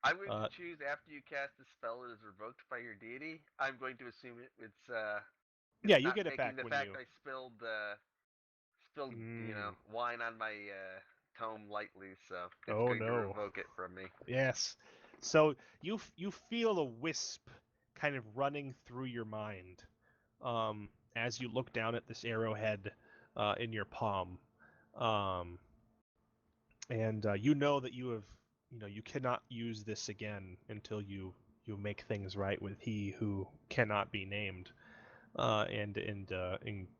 I'm going to choose after you cast a spell that is revoked by your deity. I'm going to assume it's Yeah, you not get it taking back the when fact you. I spilled wine on my tome lightly, so it's Oh, going to no. revoke it from me. Yes. So you feel a wisp kind of running through your mind, as you look down at this arrowhead in your palm, and you know that you cannot use this again until you make things right with he who cannot be named, and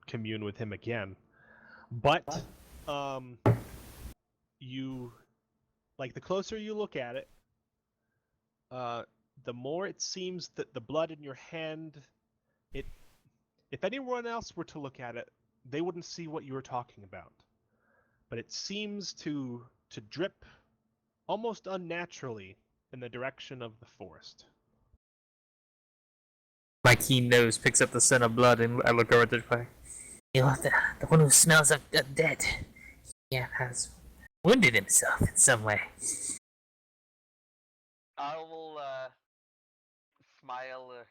commune with him again. But you like the closer you look at it, the more it seems that the blood in your hand, if anyone else were to look at it, they wouldn't see what you were talking about. But it seems to drip almost unnaturally in the direction of the forest. My keen nose picks up the scent of blood, and I look over at the fire. You know, the one who smells of dead. Yeah, has wounded himself in some way. I will smile or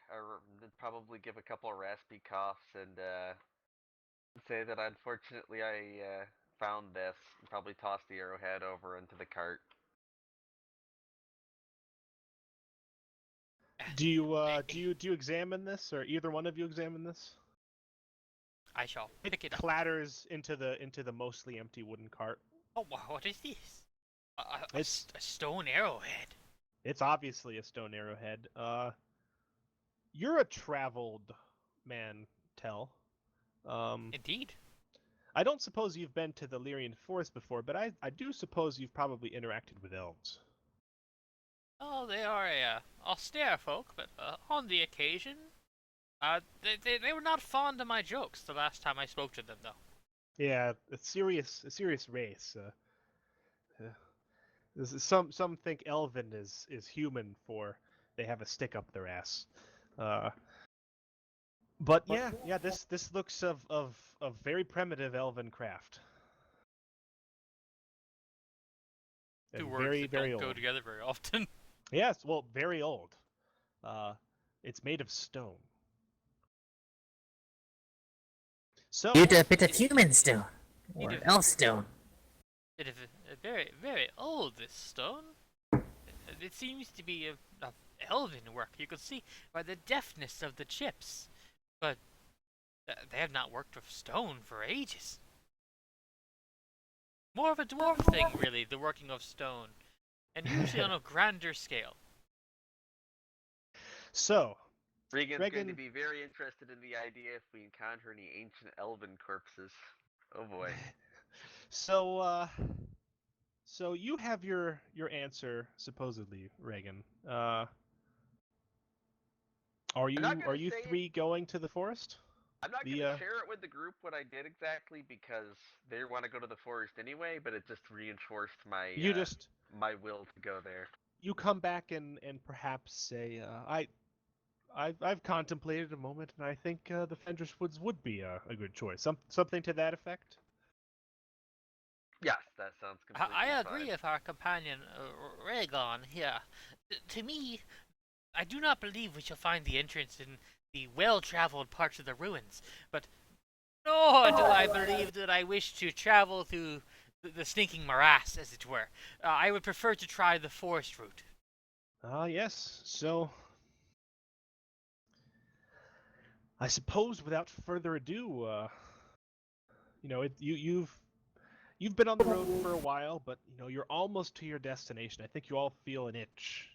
probably give a couple of raspy coughs and say that unfortunately I found this and probably toss the arrowhead over into the cart. Do you examine this, or either one of you examine this? I shall pick it up. Clatters into the mostly empty wooden cart. Oh, what is this? It's A stone arrowhead. It's obviously a stone arrowhead. You're a traveled man, Tell. Indeed. I don't suppose you've been to the Lyrian Forest before, but I do suppose you've probably interacted with elves. Oh, they are a austere folk, but on the occasion, they were not fond of my jokes the last time I spoke to them, though. Yeah, a serious race. Some think Elven is human, for they have a stick up their ass. But yeah, this looks of very primitive Elven craft. Two And words very that very don't go old. together very often. Yes, well, very old. It's made of stone. So You'd a bit of human stone, or Need a- elf stone. It is very, very old, this stone. It seems to be of elven work. You can see by the deftness of the chips. But they have not worked with stone for ages. More of a dwarf thing, really, the working of stone. And usually on a grander scale. Regan's going to Regan- be very interested in the idea if we encounter any ancient elven corpses. Oh boy. So you have your answer supposedly, Reagan. Are you say three going to the forest? I'm not going to share it with the group what I did exactly because they want to go to the forest anyway, but it just reinforced my my will to go there. You come back and perhaps say, I've contemplated a moment, and I think the Fenris Woods would be a good choice. Something to that effect. Yes, that sounds completely I fine. agree with our companion Rhaegon here. To me, I do not believe we shall find the entrance in the well-traveled parts of the ruins, but nor do I believe that I wish to travel through the stinking morass, as it were. I would prefer to try the forest route. Yes. So, I suppose without further ado, you've been on the road for a while, but you're almost to your destination. I think you all feel an itch.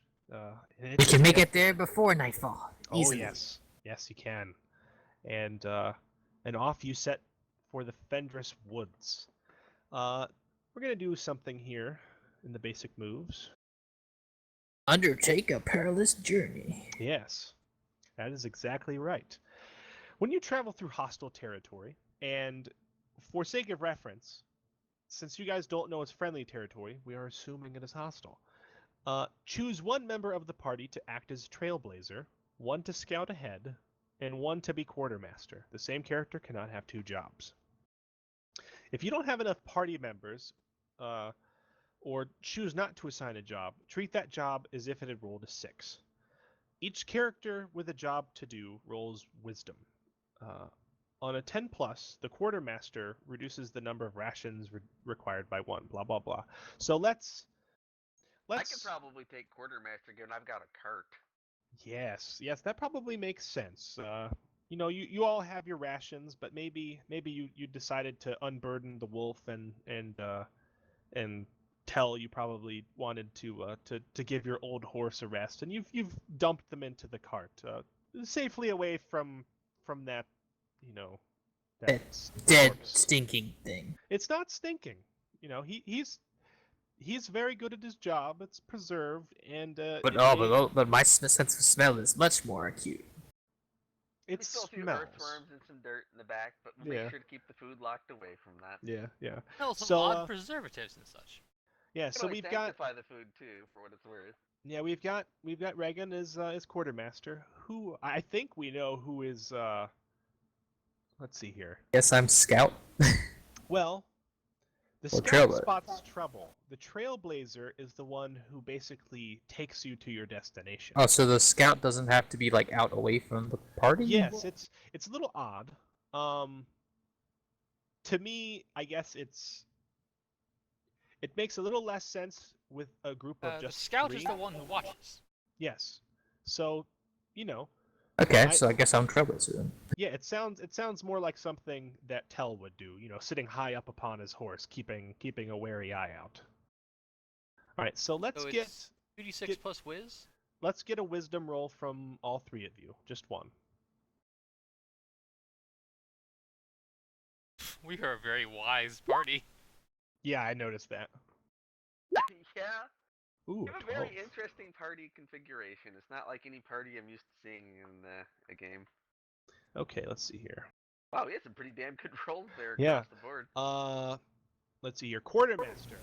We can make it there before nightfall. Easily. Oh yes, you can. And off you set for the Fenris Woods. we're gonna do something here in the basic moves. Undertake a perilous journey. Yes, that is exactly right. When you travel through hostile territory, and for sake of reference, since you guys don't know it's friendly territory, we are assuming it is hostile. Choose one member of the party to act as trailblazer, one to scout ahead, and one to be quartermaster. The same character cannot have two jobs. If you don't have enough party members, or choose not to assign a job, treat that job as if it had rolled a 6. Each character with a job to do rolls wisdom. On a 10 plus, the quartermaster reduces the number of rations required by 1. Blah blah blah. So let's. I could probably take quartermaster given I've got a cart. Yes, that probably makes sense. You all have your rations, but maybe you decided to unburden the wolf and tell you probably wanted to give your old horse a rest, and you've dumped them into the cart, safely away from that, that Dead, corpse. stinking thing. It's not stinking. He's very good at his job. It's preserved, and But my sense of smell is much more acute. We it still see smells. earthworms and some dirt in the back, but we'll Yeah. make sure to keep the food locked away from that. Yeah. Hell, some So, odd preservatives and such. Yeah. You can So always we've got sanctify the food too, for what it's worth. we've got Regan as quartermaster, who I think we know who is. Let's see here. Yes, I'm scout. Well, the Or scout trailblazer. spots trouble. The trailblazer is the one who basically takes you to your destination. Oh, so the scout doesn't have to be like out away from the party? Yes, it's a little odd. To me, I guess it makes a little less sense with a group of The just scout 3. is the one who watches. Yes. So, Okay, so I guess I'm trailblazer then. yeah, it sounds more like something that Tell would do, sitting high up upon his horse, keeping a wary eye out. All right, so let's So get it's 2d6 get- plus whiz. let's get a wisdom roll from all 3 of you, just one. We are a very wise party. Yeah, I noticed that. Yeah, Ooh, we have a 12. very interesting party configuration. It's not like any party I'm used to seeing in a game. Okay, let's see here. Wow, we had some pretty damn good rolls there Yeah. across the board. Let's see here. Quartermaster.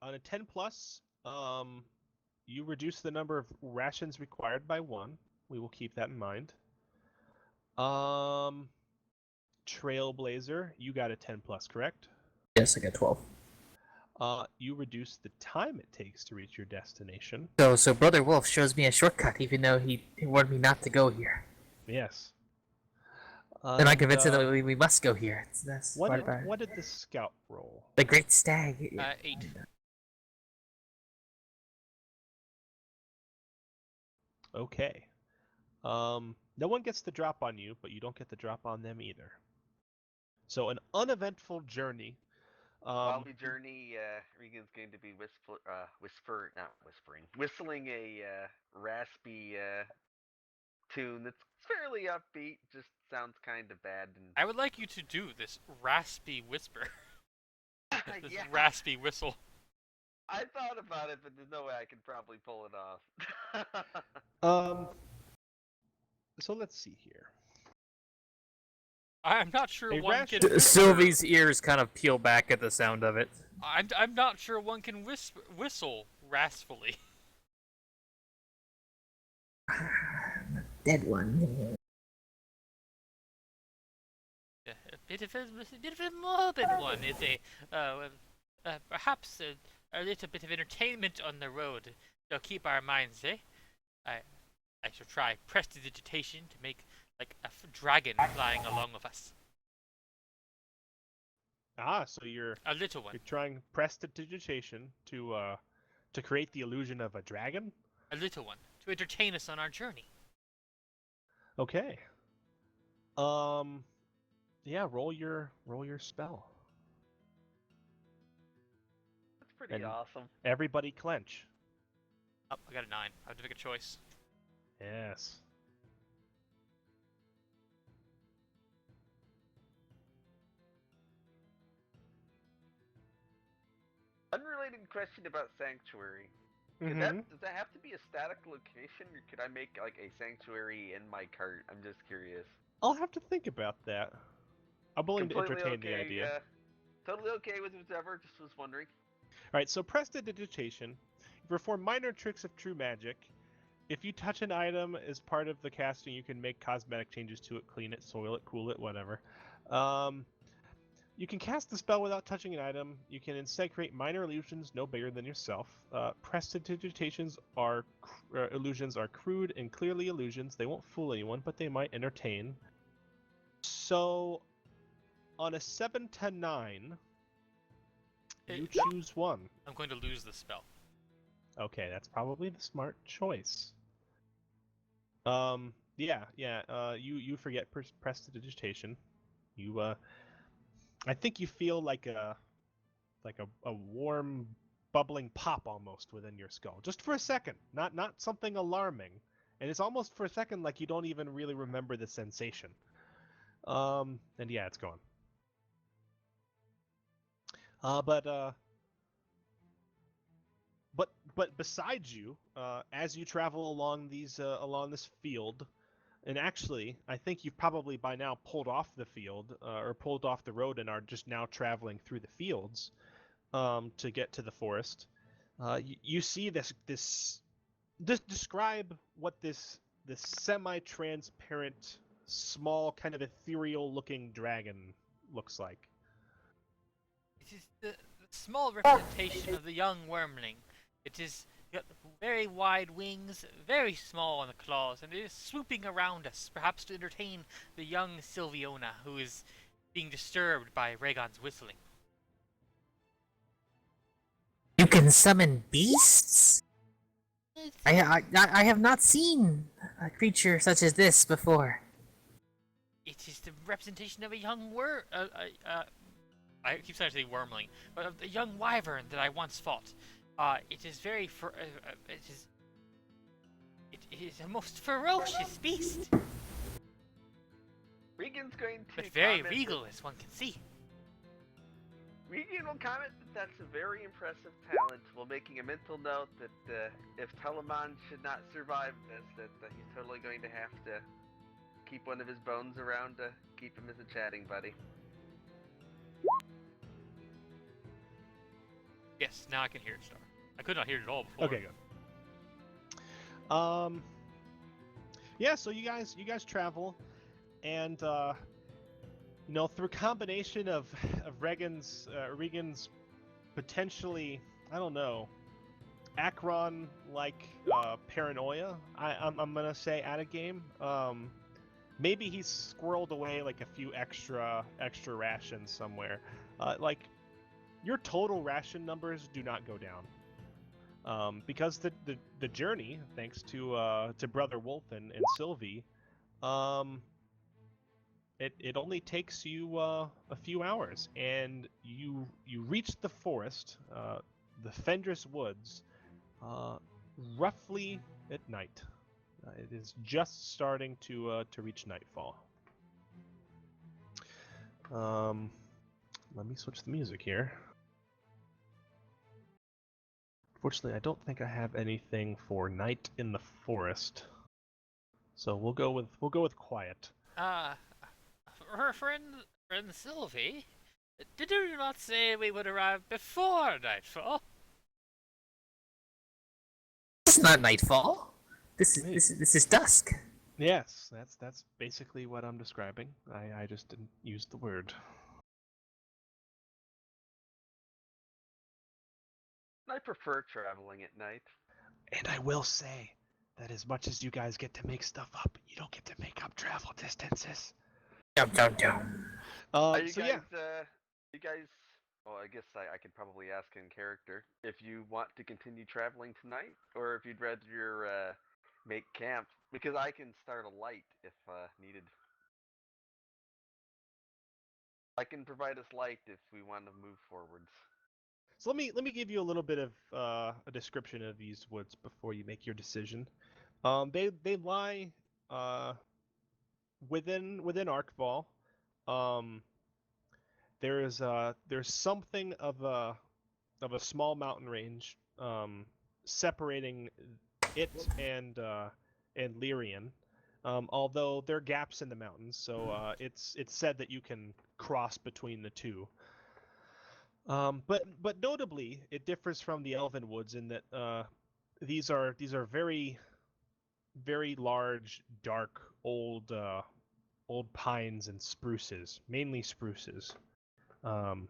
On a 10 plus, you reduce the number of rations required by 1. We will keep that in mind. Trailblazer, you got a 10 plus, correct? Yes, I got 12. You reduce the time it takes to reach your destination. So Brother Wolf shows me a shortcut, even though he warned me not to go here. Yes. Then I convince him that we must go here. That's what part did, of our- what did the scout roll? The Great Stag. 8. Okay. No one gets the drop on you, but you don't get the drop on them either. So an uneventful journey. While we journey, Regan's going to be whistling a raspy tune that's fairly upbeat. Just sounds kind of bad. And I would like you to do this raspy whisper. This yeah, raspy whistle. I thought about it, but there's no way I could probably pull it off. So let's see here. I'm not sure A one can. ration- Sylvie's ears kind of peel back at the sound of it. I'm not sure one can whistle raspfully. Dead one. A bit of a morbid one is perhaps a little bit of entertainment on the road. To keep our minds, eh? I shall try prestidigitation to make like a dragon flying along with us. So you're A little one. trying prestidigitation to create the illusion of a dragon? A little one. To entertain us on our journey. Okay. Yeah, roll your spell. That's pretty And- awesome. Everybody clench. Oh, I got a 9. I have to make a choice. Yes. unrelated question about sanctuary. Mm-hmm. Does that have to be a static location, or could I make like a sanctuary in my cart? I'm just curious. I'll have to think about that. I'm willing to Completely entertain the okay. idea. Totally okay with whichever. Just was wondering. All right, so prestidigitation. You perform minor tricks of true magic. If you touch an item as part of the casting, you can make cosmetic changes to it, clean it, soil it, cool it, whatever. You can cast the spell without touching an item. You can instead create minor illusions no bigger than yourself. Prestidigitations are illusions are crude and clearly illusions. They won't fool anyone, but they might entertain. So, on a 7 to 9, you choose one. I'm going to lose the spell. Okay, that's probably the smart choice. You forget prestidigitation. I think you feel like a warm, bubbling pop almost within your skull, just for a second. Not something alarming, and it's almost for a second like you don't even really remember the sensation. And yeah, it's gone. But besides you, as you travel along along this field, and actually, I think you've probably by now pulled off the field or pulled off the road and are just now traveling through the fields to get to the forest. You see this. Describe what this semi-transparent, small, kind of ethereal-looking dragon looks like. It is the small representation of the young wormling. It is got very wide wings, very small on the claws, and it is swooping around us, perhaps to entertain the young Sylviona, who is being disturbed by Rhaegon's whistling. You can summon beasts? I have not seen a creature such as this before. It is the representation of a young I keep saying wormling, but of a young wyvern that I once fought. It is very it is a most ferocious beast, Regan's going to but very comment regal, as one can see. Regan will comment that that's a very impressive talent, while making a mental note that if Telemon should not survive this, that he's totally going to have to keep one of his bones around to keep him as a chatting buddy. Yes, now I can hear it, Star. I could not hear it at all before. Okay, good. Yeah, so you guys travel, and through a combination of Regan's potentially, I don't know, Akron-like paranoia, I'm gonna say at a game. Maybe he's squirreled away like a few extra rations somewhere. Your total ration numbers do not go down. Because the journey, thanks to Brother Wolf and Sylvie, it only takes you a few hours, and you reach the forest, the Fendris Woods, roughly at night. It is just starting to reach nightfall. Let me switch the music here. Unfortunately, I don't think I have anything for night in the forest, so we'll go with quiet. Her friend Sylvie, did you not say we would arrive before nightfall? It's not nightfall. This is dusk. Yes, that's basically what I'm describing. I just didn't use the word. I prefer traveling at night. And I will say that as much as you guys get to make stuff up, you don't get to make up travel distances. Dum. You guys. Well, I guess I could probably ask in character if you want to continue traveling tonight, or if you'd rather make camp, because I can start a light if needed. I can provide us light if we want to move forwards. So let me give you a little bit of a description of these woods before you make your decision. They lie within Arkball. There's something of small mountain range, separating it and Lyrian. Although there are gaps in the mountains, so it's said that you can cross between the two. But notably, it differs from the Elven Woods in that these are very large, dark, old pines and spruces, mainly spruces. And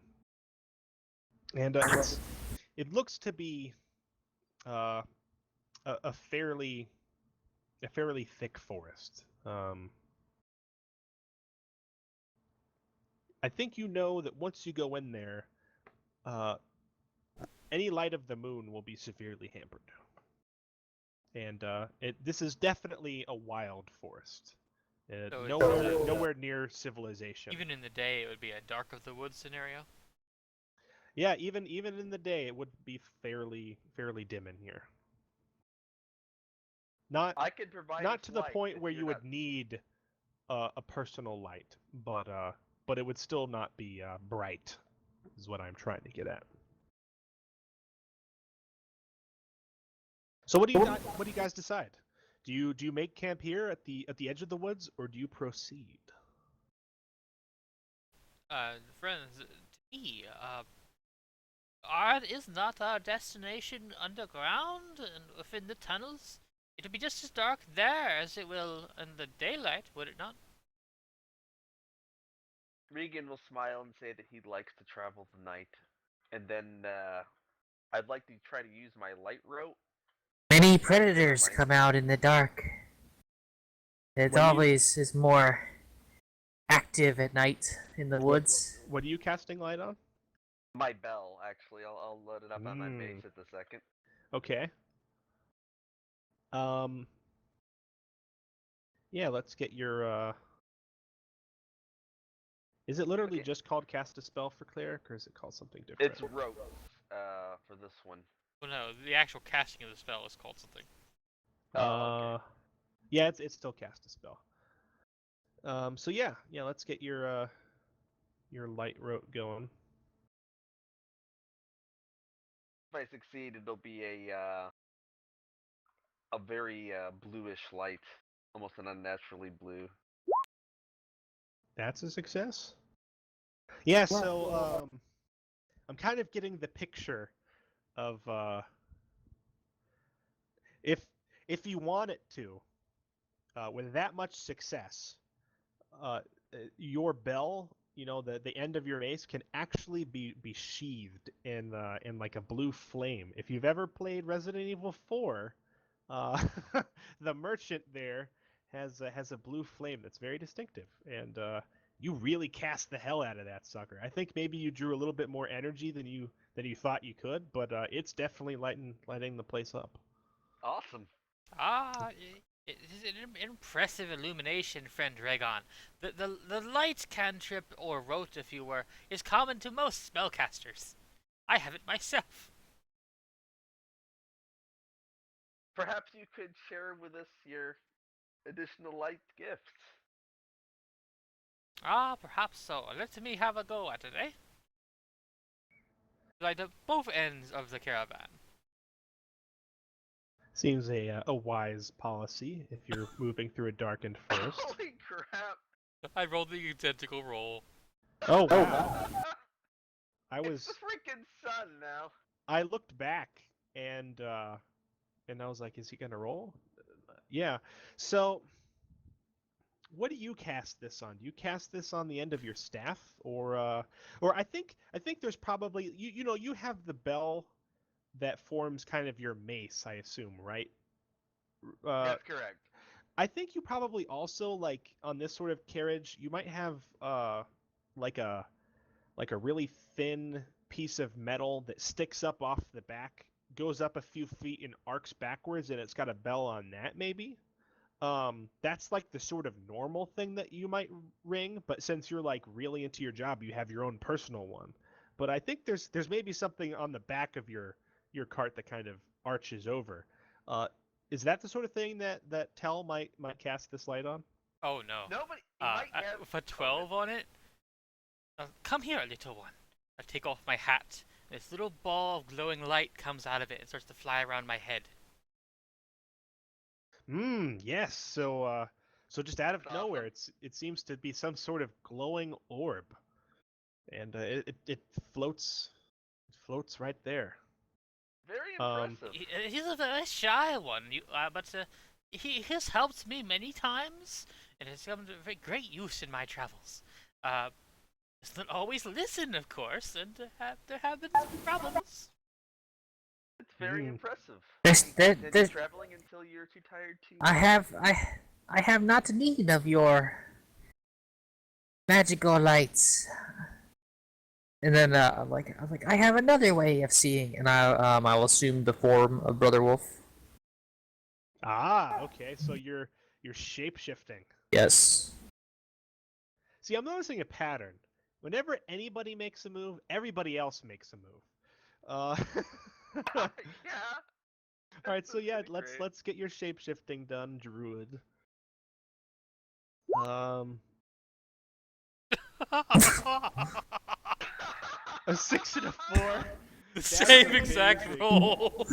it looks to be a fairly thick forest. I think you know that once you go in there, any light of the moon will be severely hampered. And this is definitely a wild forest. So it's Nowhere near civilization. Even in the day, it would be a Dark of the Woods scenario. Yeah, even in the day, it would be fairly dim in here. I could provide Not us to the light point if where you're you not- would need a personal light, but it would still not be bright, is what I'm trying to get at. So what do you guys decide? Do you make camp here at the edge of the woods, or do you proceed? Friends, to me, is not our destination underground and within the tunnels? It'll be just as dark there as it will in the daylight, would it not? Regan will smile and say that he likes to travel the night, and then I'd like to try to use my light rope. Many predators come out in the dark. It What do you- always is more active at night in the woods. What are you casting light on? My bell, actually. I'll load it up on my base at the second. Okay. Yeah, let's get your Is it literally Okay. just called cast a spell for cleric, or is it called something different? It's ropes for this one. Well, no, the actual casting of the spell is called something. Okay. Yeah, it's still cast a spell. So yeah, let's get your light rope going. If I succeed, it'll be a very bluish light, almost an unnaturally blue. That's a success. Yeah, so I'm kind of getting the picture of if you want it to, with that much success, your bell, the end of your mace can actually be sheathed in like a blue flame. If you've ever played Resident Evil 4, the merchant there has a blue flame that's very distinctive, and you really cast the hell out of that sucker. I think maybe you drew a little bit more energy than you thought you could, but it's definitely lighting the place up. Awesome. It is an impressive illumination, friend Dragon. The light cantrip, or rote if you were, is common to most spellcasters. I have it myself. Perhaps you could share with us your additional light gifts. Perhaps so. Let me have a go at it, eh? Light up both ends of the caravan. Seems a wise policy if you're moving through a darkened forest. Holy crap! I rolled the identical roll. Oh wow! It's the freaking sun now. I looked back and I was like, is he gonna roll? Yeah. So, what do you cast this on? Do you cast this on the end of your staff, or I think there's probably you have the bell that forms kind of your mace, I assume, right? That's correct. I think you probably also, like, on this sort of carriage, you might have like a really thin piece of metal that sticks up off the back, goes up a few feet and arcs backwards, and it's got a bell on that, maybe. That's like the sort of normal thing that you might ring, but since you're like really into your job, you have your own personal one. But I think there's maybe something on the back of your cart that kind of arches over. Is that the sort of thing that Tell might cast this light on? Oh no. Nobody might have With a 12 on it? Come here, little one. I take off my hat This little ball of glowing light comes out of it and starts to fly around my head. Yes. So just out of That's nowhere, awesome. it seems to be some sort of glowing orb, and it floats right there. Very Um, impressive. He's a very shy one, but he has helped me many times and has come to very great use in my travels. Doesn't always listen, of course, and there have been some problems. It's very mm, impressive. There's, You there, continue there's, traveling until you're too tired to. I have not need of your magical lights. And then I'm like, I have another way of seeing, and I will assume the form of Brother Wolf. okay. So you're shape shifting. Yes. See, I'm noticing a pattern. Whenever anybody makes a move, everybody else makes a move. All Yeah. right, so That's yeah, pretty let's great. let's get your shape shifting done, Druid. Um, a 6 and a 4. The That's same exact amazing. roll.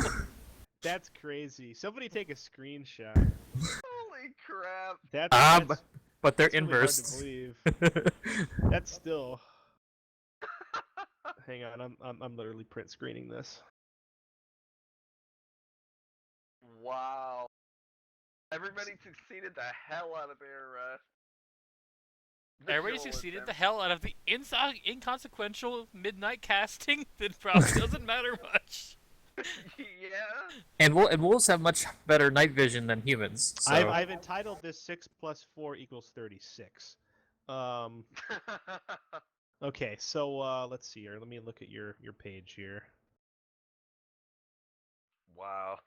That's crazy. Somebody take a screenshot. Holy crap! That's But they're that's really hard to inversed. believe. That's still. Hang on, I'm literally print screening this. Wow. Everybody succeeded the hell out of their Everybody visual succeeded the attempt. hell out of the inconsequential midnight casting that probably doesn't matter much. Yeah. And wolves have much better night vision than humans. So I've entitled this 6 plus 4 equals 36. Um, okay, so let's see here. Let me look at your page here. Wow.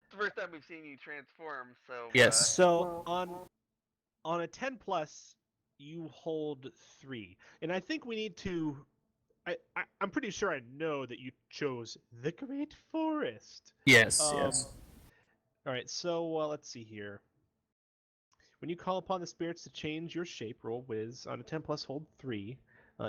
It's the first time we've seen you transform, so yes. So on a 10 plus, you hold 3, and I think we need to. I'm pretty sure I know that you chose the Great Forest. Yes. Um, Yes. All right, so let's see here. When you call upon the spirits to change your shape, roll Wiz. On a 10 plus, hold 3.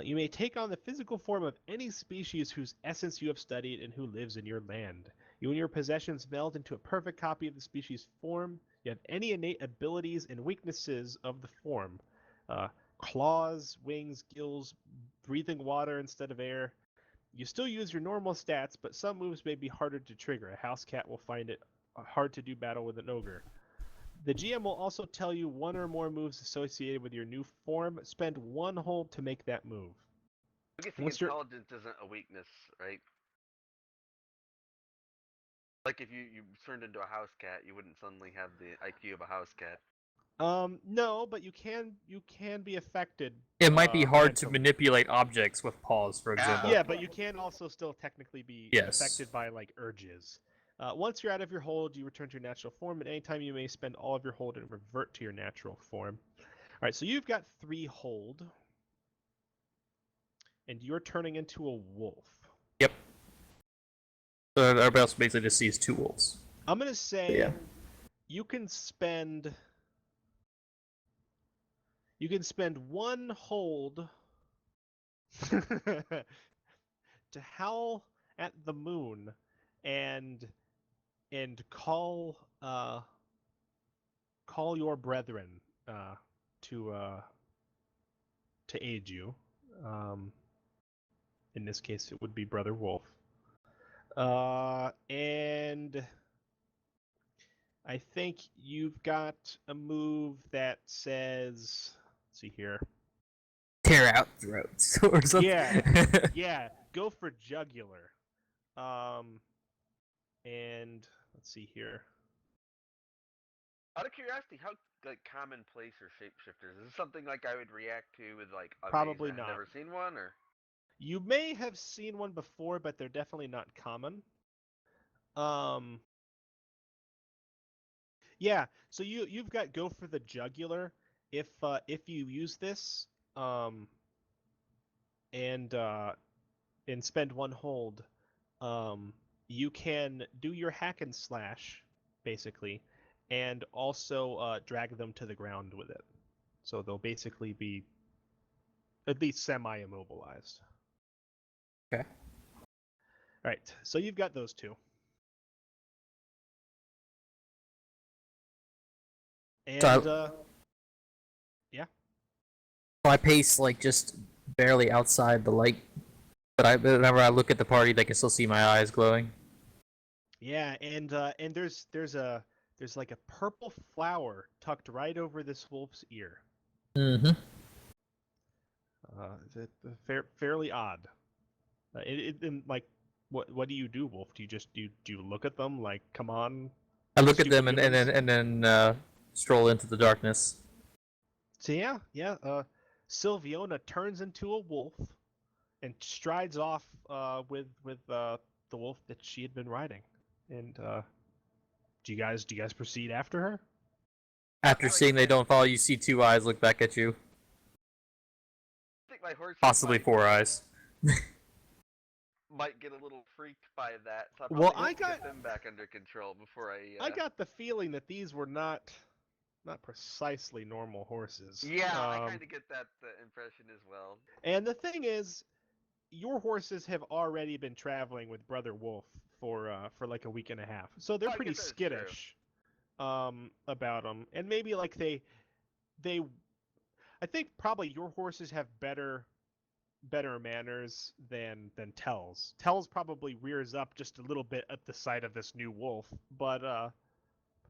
You may take on the physical form of any species whose essence you have studied and who lives in your land. You and your possessions meld into a perfect copy of the species form. You have any innate abilities and weaknesses of the form. Claws, wings, gills, breathing water instead of air. You still use your normal stats, but some moves may be harder to trigger. A house cat will find it hard to do battle with an ogre. The GM will also tell you one or more moves associated with your new form. Spend 1 hold to make that move. I'm guessing Once you're intelligence isn't a weakness, right? Like if you turned into a house cat, you wouldn't suddenly have the IQ of a house cat. no, but you can be affected. It might be hard to mentally. manipulate objects with paws, for example. Yeah, but you can also still technically be Yes. affected by like urges. Once you're out of your hold, you return to your natural form. At any time, you may spend all of your hold and revert to your natural form. All right, so you've got 3 hold, and you're turning into a wolf. Yep. So everybody else basically just sees two wolves. I'm gonna say Yeah. you can spend 1 hold to howl at the moon and call your brethren to aid you. In this case, it would be Brother Wolf. And I think you've got a move that says, let's see here. Tear out throats or something. Yeah, go for jugular. And let's see here. Out of curiosity, how like commonplace are shapeshifters? Is this something like I would react to with like Probably amazement? I've not. never seen one, or You may have seen one before, but they're definitely not common. Yeah, so you've got go for the jugular. If you use this and spend 1 hold, you can do your hack and slash basically, and also drag them to the ground with it. So they'll basically be at least semi-immobilized. Okay. All right, so you've got those two. And So I pace like just barely outside the light, but whenever I look at the party, they can still see my eyes glowing. yeah, and there's like a purple flower tucked right over this wolf's ear. Mm-hmm. Fairly odd. And like, what do you do, Wolf? Do you look at them like, come on? I look at stupid them and humans? then stroll into the darkness. So yeah. Sylviona turns into a wolf and strides off with the wolf that she had been riding. And do you guys proceed after her? After Like seeing they that. don't follow, you see two eyes look back at you, I think my horse possibly four eyes. might get a little freaked by that. So I Well, probably I need to got- get them back under control before I got the feeling that these were not precisely normal horses. Yeah, I kind of get that impression as well. And the thing is, your horses have already been traveling with Brother Wolf for like a week and a half, so they're I pretty guess that's true. skittish about them. And maybe like they, I think probably your horses have better manners than Tell's. Tell's probably rears up just a little bit at the sight of this new wolf, but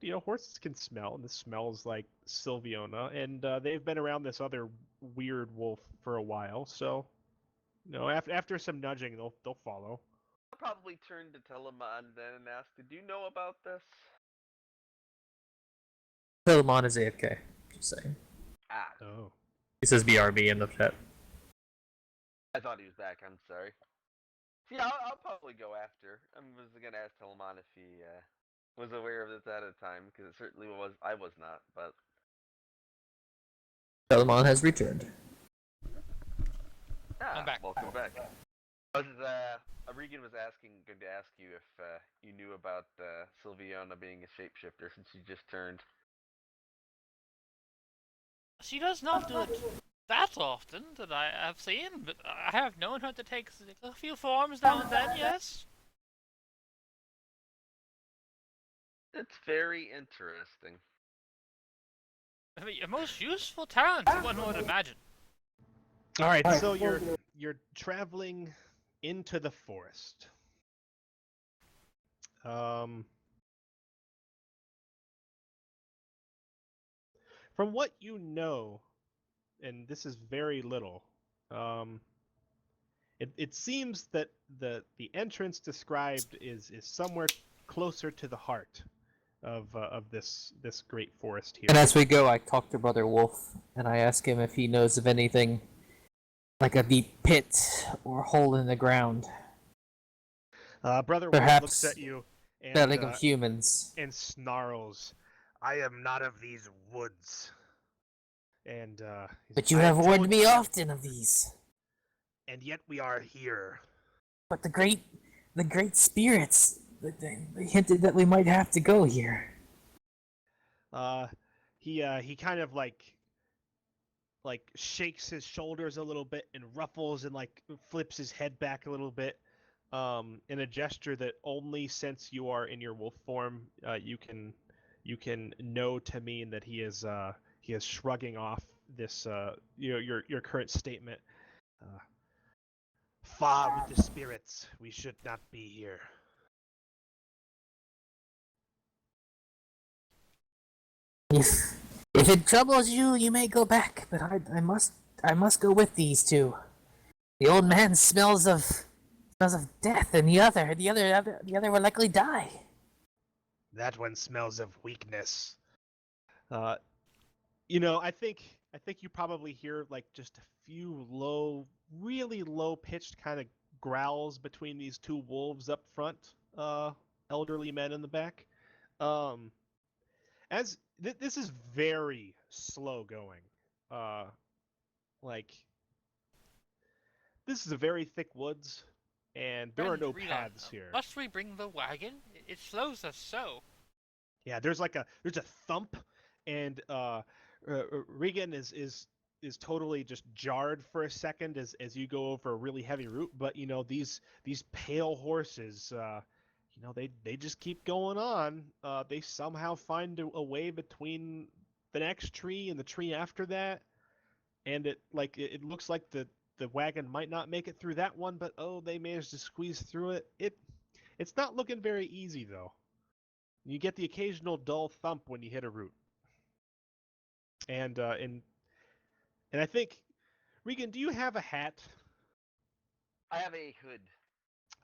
you know, horses can smell, and this smells like Sylviona, and they've been around this other weird wolf for a while, so you know, after some nudging, they'll follow. I'll probably turn to Telemon then and ask, "Do you know about this?" Telemon is AFK. Just saying. Ah, Oh. He says BRB in the chat. I thought he was back. I'm sorry. Yeah, I'll probably go after. I was gonna ask Telemon if he was aware of this at a time, because it certainly was. I was not, but Telemon has returned. I'm back. Welcome back. Regan was going to ask you if you knew about Sylviona being a shapeshifter since she just turned. She does not do it that often that I have seen, but I have known her to take a few forms now and then, yes? It's very interesting. I mean, a most useful talent, one would imagine. All right, so you're traveling into the forest. From what you know, and this is very little, it seems that the entrance described is somewhere closer to the heart of this great forest here. And as we go, I talk to Brother Wolf, and I ask him if he knows of anything like a deep pit or hole in the ground. Brother Wolf Perhaps looks at you That like and, of humans. and snarls, "I am not of these woods." And But you "I have warned told me you, often of these. and yet we are here. But the great spirits, they hinted that we might have to go here. He kind of like shakes his shoulders a little bit and ruffles and like flips his head back a little bit, in a gesture that only since you are in your wolf form, you can know to mean that he is shrugging off this your current statement. Far with the spirits, we should not be here. If it troubles you, you may go back, but I must go with these two. The old man smells of death, and the other will likely die. That one smells of weakness. You know, I think you probably hear like just a few low, really low pitched kind of growls between these two wolves up front, elderly men in the back. This is very slow going. Like this is a very thick woods, and there are no Friend, paths here. Must we bring the wagon? It slows us so. Yeah, there's a thump, and Regan is is totally just jarred for a second as you go over a really heavy route, but these pale horses, they just keep going on. They somehow find a way between the next tree and the tree after that, and it looks like the wagon might not make it through that one, but oh, they managed to squeeze through it. It's not looking very easy though. You get the occasional dull thump when you hit a root. And I think, Regan, do you have a hat? I have a hood.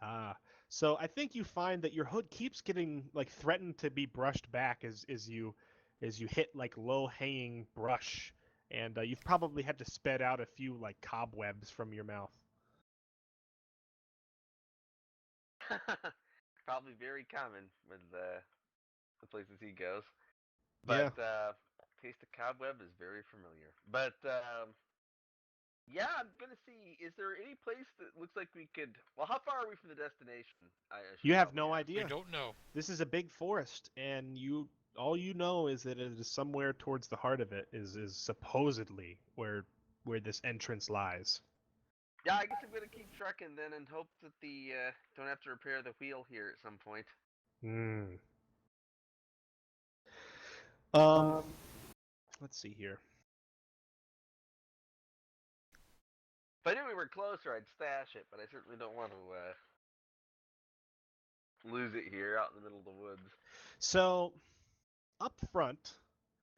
Ah, so I think you find that your hood keeps getting threatened to be brushed back as you hit low hanging brush, and you've probably had to sped out a few cobwebs from your mouth. Probably very common with the places he goes. Yeah. But taste of cobweb is very familiar. But yeah, I'm gonna see. Is there any place that looks like we could? Well, how far are we from the destination? I should You have probably no ask. We idea. don't know. This is a big forest, and all you know is that it is somewhere towards the heart of it is supposedly where this entrance lies. Yeah, I guess I'm gonna keep trucking then and hope that the don't have to repair the wheel here at some point. Hmm. Let's see here. If I knew we were closer, I'd stash it, but I certainly don't want to lose it here out in the middle of the woods. So, up front,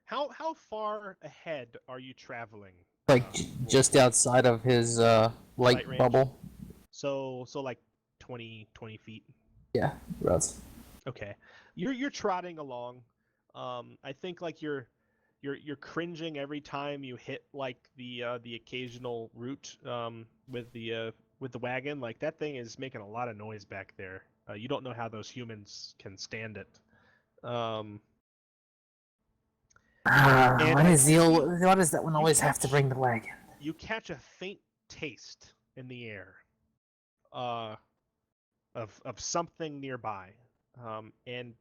how far ahead are you traveling? Like Wolf? just outside of his Sight light range? bubble. So like 20 feet. Yeah, Russ. Okay. You're trotting along. I think you're cringing every time you hit the occasional root with the wagon. Like that thing is making a lot of noise back there. You don't know how those humans can stand it. And Why does I why does that one always have to bring the wagon? You catch a faint taste in the air of something nearby, and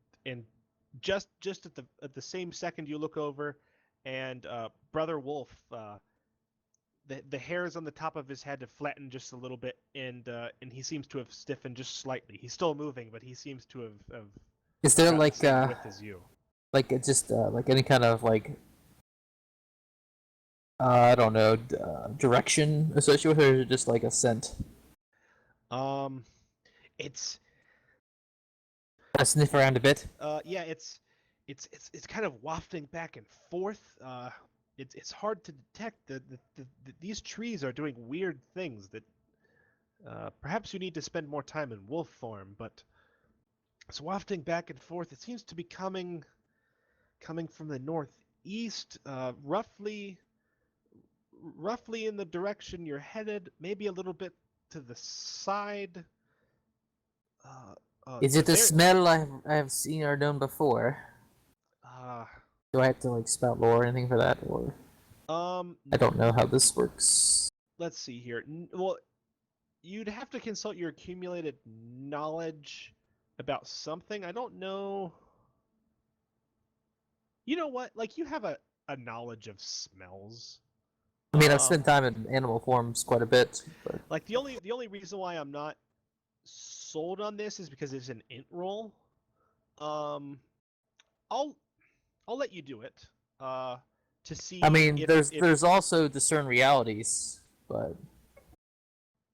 just at the same second you look over, and Brother Wolf, the hairs on the top of his head have flattened just a little bit, and he seems to have stiffened just slightly. He's still moving, but he seems to have Is there got like the same width as you. like just like any kind of I don't know, direction associated with it, or just like a scent? It's I sniff around a bit. yeah, it's kind of wafting back and forth. It's hard to detect. These trees are doing weird things that perhaps you need to spend more time in wolf form, but it's wafting back and forth. It seems to be coming from the northeast, roughly in the direction you're headed, maybe a little bit to the side. Is it a there- smell I've seen or known before? Do I have to like spout lore or anything for that, or I don't know how this works. Let's see here. Well, you'd have to consult your accumulated knowledge about something. I don't know. You know what? Like you have a knowledge of smells. I mean, I've spent time in animal forms quite a bit, but Like the only reason why I'm not sold on this is because it's an int roll. I'll let you do it. To see. I mean, if, there's also discern realities, but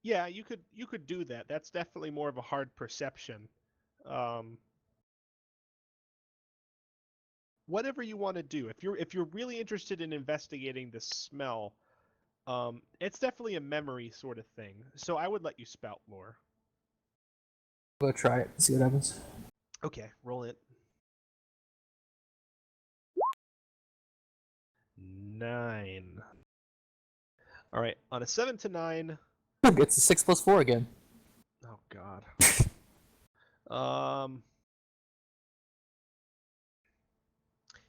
yeah, you could do that. That's definitely more of a hard perception. Whatever you want to do. If you're really interested in investigating the smell, it's definitely a memory sort of thing. So I would let you spout lore. go try it and see what happens. Okay, roll it. 9. All right, on a 7 to 9. Look, it's a 6 + 4 again. Oh God.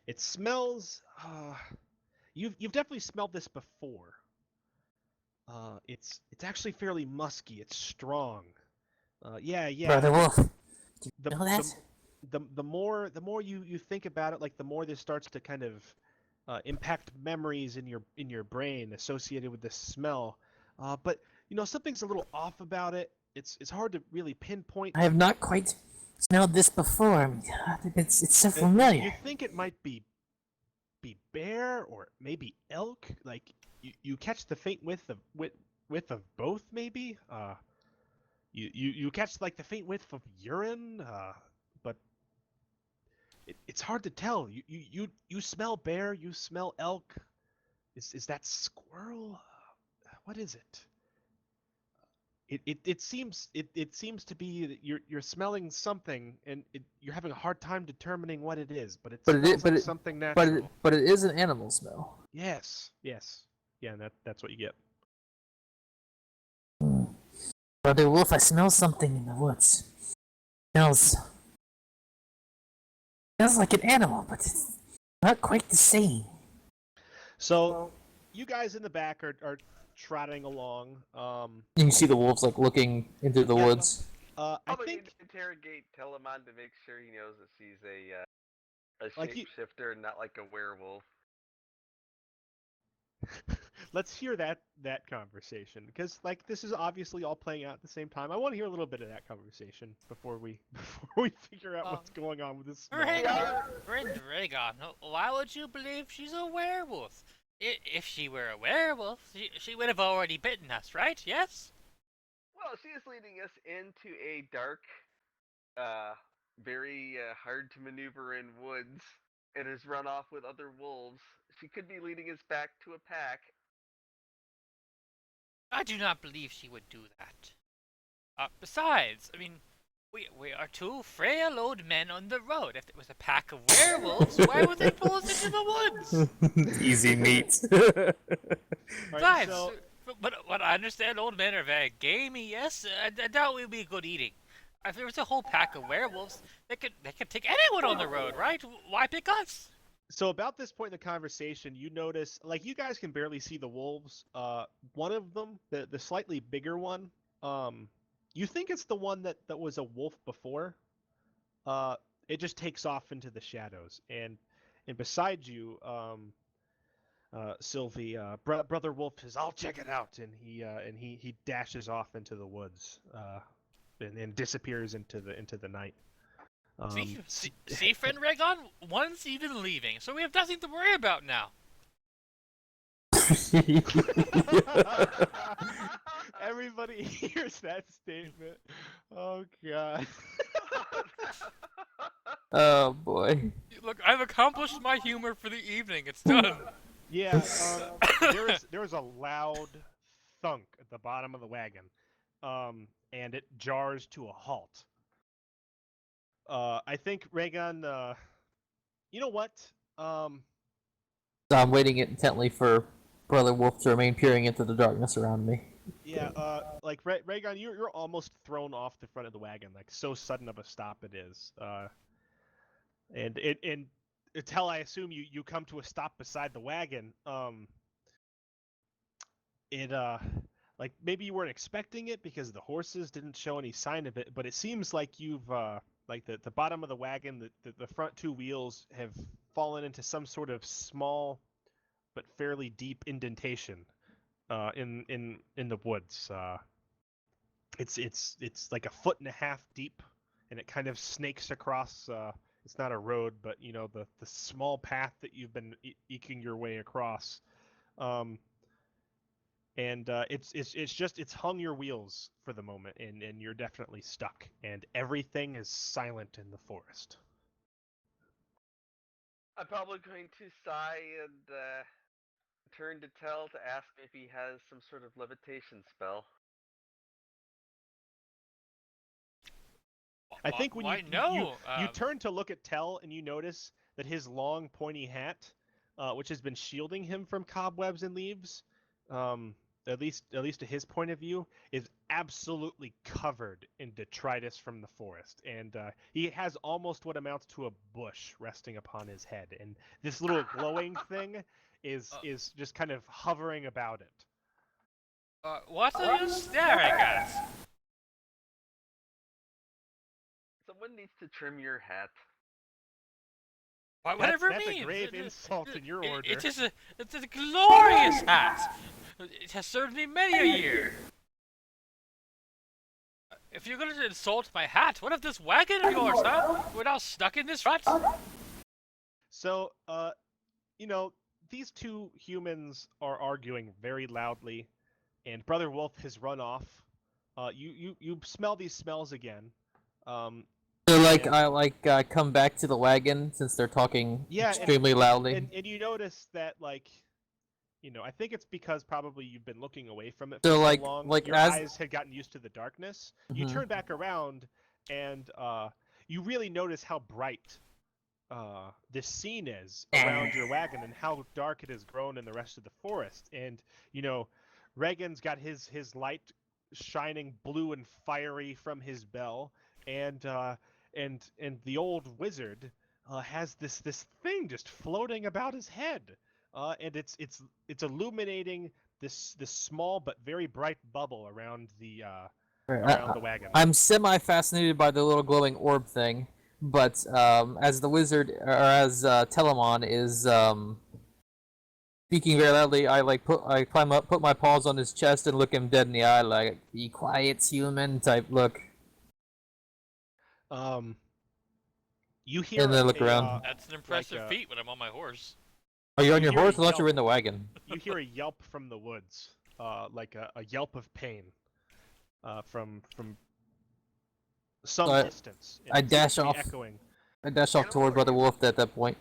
It smells. You've definitely smelled this before. It's actually fairly musky. It's strong. Yeah. Brother Wolf, do The, you know that? the more you think about it, like the more this starts to kind of impact memories in your brain associated with the smell. But something's a little off about it. It's hard to really pinpoint. I have not quite smelled this before. It's so You familiar. think it might be bear or maybe elk? Like you catch the faint whiff of both, maybe. You catch like the faint whiff of urine. But it's hard to tell. You smell bear. You smell elk. Is that squirrel? What is it? It seems to be that you're smelling something and you're having a hard time determining what it is, but it smells like something natural. But it is an animal smell. Yes, yeah, and that's what you get. Brother Wolf, I smell something in the woods. Smells like an animal, but it's not quite the same. So, you guys in the back are trotting along. You can see the wolves like looking into the Yeah. woods. I Probably think need to interrogate Telemon to make sure he knows that she's a Like you- shapeshifter and not like a werewolf. let's hear that conversation because like this is obviously all playing out at the same time. I want to hear a little bit of that conversation before we figure out what's going on with this smell. Friend Rhaegon, why would you believe she's a werewolf? If she were a werewolf, she would have already bitten us, right? Yes? Well, she is leading us into a dark, very hard to maneuver in woods, and has run off with other wolves. She could be leading us back to a pack. I do not believe she would do that. Besides, I mean, we are two frail old men on the road. If it was a pack of werewolves, why would they pull us into the woods? Easy meat. Alright, Besides, so but I understand old men are very gamey. Yes, I doubt we'd be good eating. If there was a whole pack of werewolves, they could take anyone on the road, right? Why pick us? So about this point in the conversation, you notice, like, you guys can barely see the wolves. One of them, the slightly bigger one, you think it's the one that was a wolf before. It just takes off into the shadows, and beside you, Sylvie, brother wolf says, "I'll check it out," and he dashes off into the woods, and disappears into the night. See, friend Rhaegon, one's even leaving, so we have nothing to worry about now. Everybody hears that statement. Oh god. Oh boy. Look, I've accomplished my humor for the evening. It's done. Yeah, there was a loud thunk at the bottom of the wagon, and it jars to a halt. I think Rhaegon, you know what? So I'm waiting intently for Brother Wolf to remain peering into the darkness around me. Yeah, like Rhaegon, you're almost thrown off the front of the wagon, like so sudden of a stop it is. And until I assume you come to a stop beside the wagon, like maybe you weren't expecting it because the horses didn't show any sign of it, but it seems like you've like the bottom of the wagon, the front two wheels have fallen into some sort of small but fairly deep indentation in the woods. It's like 1.5 feet deep, and it kind of snakes across. It's not a road, but the small path that you've been eking your way across. And it's hung your wheels for the moment, and you're definitely stuck, and everything is silent in the forest. I'm probably going to sigh and turn to Tell to ask if he has some sort of levitation spell. I think when Why you no? you turn to look at Tell, and you notice that his long pointy hat, which has been shielding him from cobwebs and leaves, at least to his point of view, is absolutely covered in detritus from the forest, and he has almost what amounts to a bush resting upon his head, and this little glowing thing is just kind of hovering about it. What are you staring at? Someone needs to trim your hat. Whatever that's it a means. grave insult in your order. It's a glorious hat. It has served me many a year. If you're going to insult my hat, what of this wagon of yours, huh? We're now stuck in this rut. So, you know, these two humans are arguing very loudly, and Brother Wolf has run off. You smell these smells again. So like And- I come back to the wagon since they're talking Yeah, extremely loudly. and you notice that, like, you know, I think it's because probably you've been looking away from it for So, so like- long. like Your as- eyes had gotten used to the darkness. You Mhm. turn back around, and you really notice how bright this scene is around your wagon, and how dark it has grown in the rest of the forest. And you know, Regan's got his light shining blue and fiery from his bell, and the old wizard has this thing just floating about his head, and it's illuminating this small but very bright bubble around the around the wagon. I'm semi-fascinated by the little glowing orb thing, but as the wizard, or as Telemon is speaking very loudly, I climb up, put my paws on his chest, and look him dead in the eye, like, "Be quiet, human," type look. You hear And then look around. That's an impressive a- feat when I'm on my horse. Are you on You your hear a horse? I thought you yelp. were in the wagon. you hear a yelp from the woods, like a yelp of pain, from some So distance. and I it seems dash to be off. Echoing. I dash off toward Brother Wolf at that point.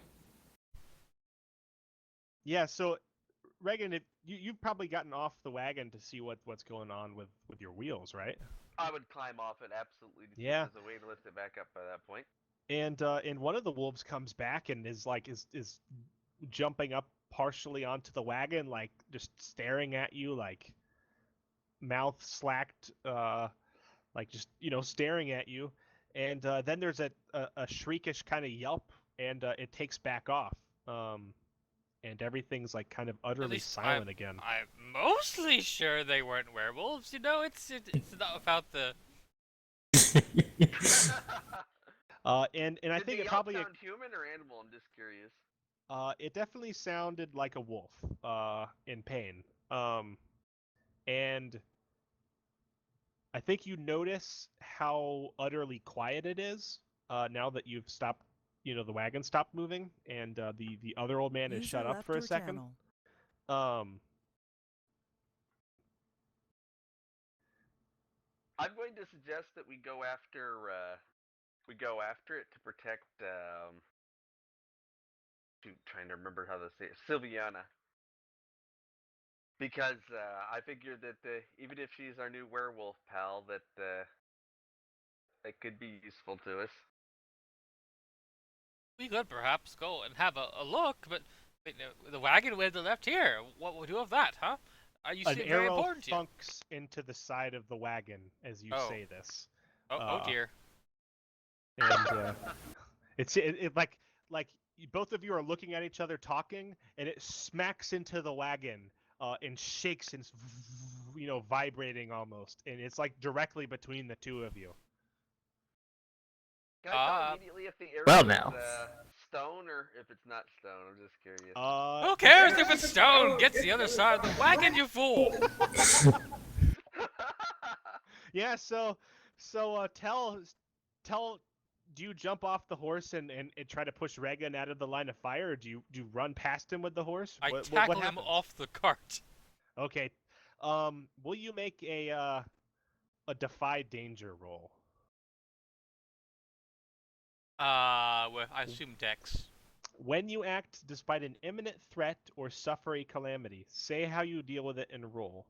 Yeah. So, Regan, you've probably gotten off the wagon to see what's going on with your wheels, right? I would climb off it absolutely. To see if Yeah. There's a way to lift it back up by that point. And one of the wolves comes back and is jumping up partially onto the wagon, like just staring at you, like mouth slacked, like just staring at you. And then there's a shriekish kind of yelp, and it takes back off. And everything's like kind of utterly least silent again. I'm mostly sure they weren't werewolves. You know, it's not about the. And I Did think the it yelp probably sound human or animal? I'm just curious. it definitely sounded like a wolf in pain. And I think you notice how utterly quiet it is now that you've stopped, the wagon stopped moving, and the other old man is User shut up left for a your second. channel. I'm going to suggest that we go after it to protect. Trying to remember how to say it, Sylviana. Because I figure that even if she's our new werewolf pal, that it could be useful to us. We could perhaps go and have a look, but wait, no, the wagon we had left here. What would we do of that, huh? You An seem very arrow important to you. thunks into the side of the wagon as you Oh. say this. Oh dear. And it like both of you are looking at each other talking, and it smacks into the wagon and shakes, and vibrating almost, and it's like directly between the two of you. Can I tell immediately if the area well is now. Stone or if it's not stone? I'm just curious. Who cares if it's stone? Get to the other side of the wagon, you fool! Yeah, so tell do you jump off the horse and try to push Regan out of the line of fire, or do you run past him with the horse? I What tackle him happens? off the cart. Okay. Will you make a defy danger roll? Well, I assume Dex. When you act despite an imminent threat or suffer a calamity, say how you deal with it and roll.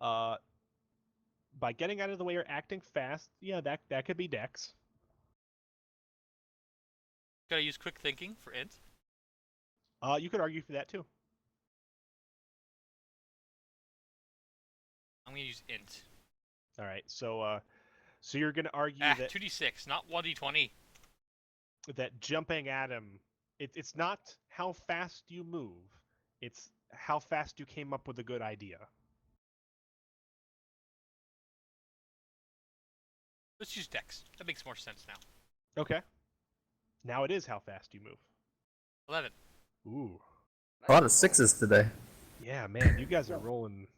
By getting out of the way or acting fast, yeah, that could be Dex. Gotta use quick thinking for int. You could argue for that too. I'm gonna use int. All right, so you're gonna argue that 2d6, not 1d20. that jumping at him, it's not how fast you move, it's how fast you came up with a good idea. Let's use Dex. That makes more sense now. Okay. Now it is how fast you move. 11. Ooh. A lot of Nice. sixes today. Yeah, man, you guys are rolling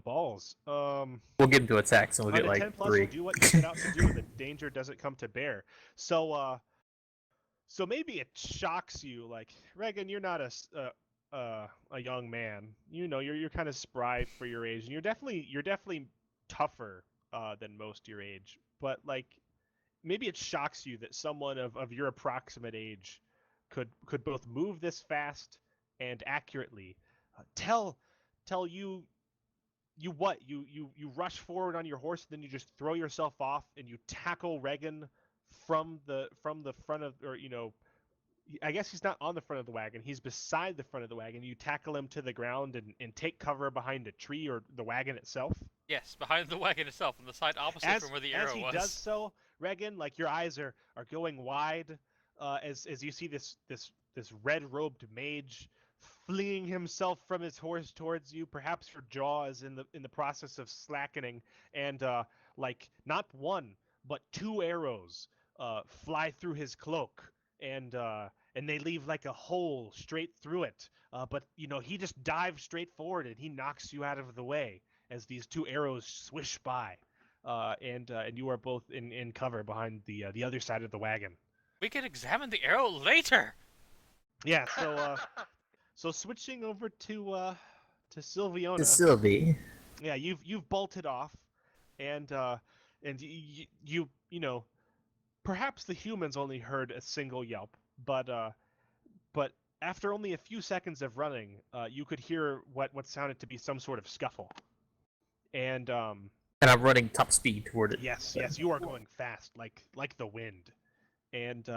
balls. We'll get into attacks and we'll On get a like 10 plus, 3. you do what you set out to do. The danger doesn't come to bear. So maybe it shocks you, like Regan, you're not a young man. You know, you're kind of spry for your age, and you're definitely tougher than most your age. But like, maybe it shocks you that someone of your approximate age could both move this fast and accurately. Tell you rush forward on your horse, then you just throw yourself off and you tackle Regan from the front of, or I guess he's not on the front of the wagon. He's beside the front of the wagon. You tackle him to the ground and take cover behind a tree or the wagon itself. Yes, behind the wagon itself, on the side opposite from where the arrow As he was. does so, Regan, like your eyes are going wide as you see this red-robed mage flinging himself from his horse towards you. Perhaps your jaw is in the process of slackening, and like not one but 2 arrows fly through his cloak, and they leave like a hole straight through it. But he just dives straight forward and he knocks you out of the way as these 2 arrows swish by. And you are both in cover behind the other side of the wagon. We can examine the arrow later. Yeah. So switching over to Sylviona. To Sylvie. Yeah, you've bolted off, and you know, perhaps the humans only heard a single yelp, but after only a few seconds of running, you could hear what sounded to be some sort of scuffle, and And I'm running top speed toward it. yes, you are going fast, like the wind, and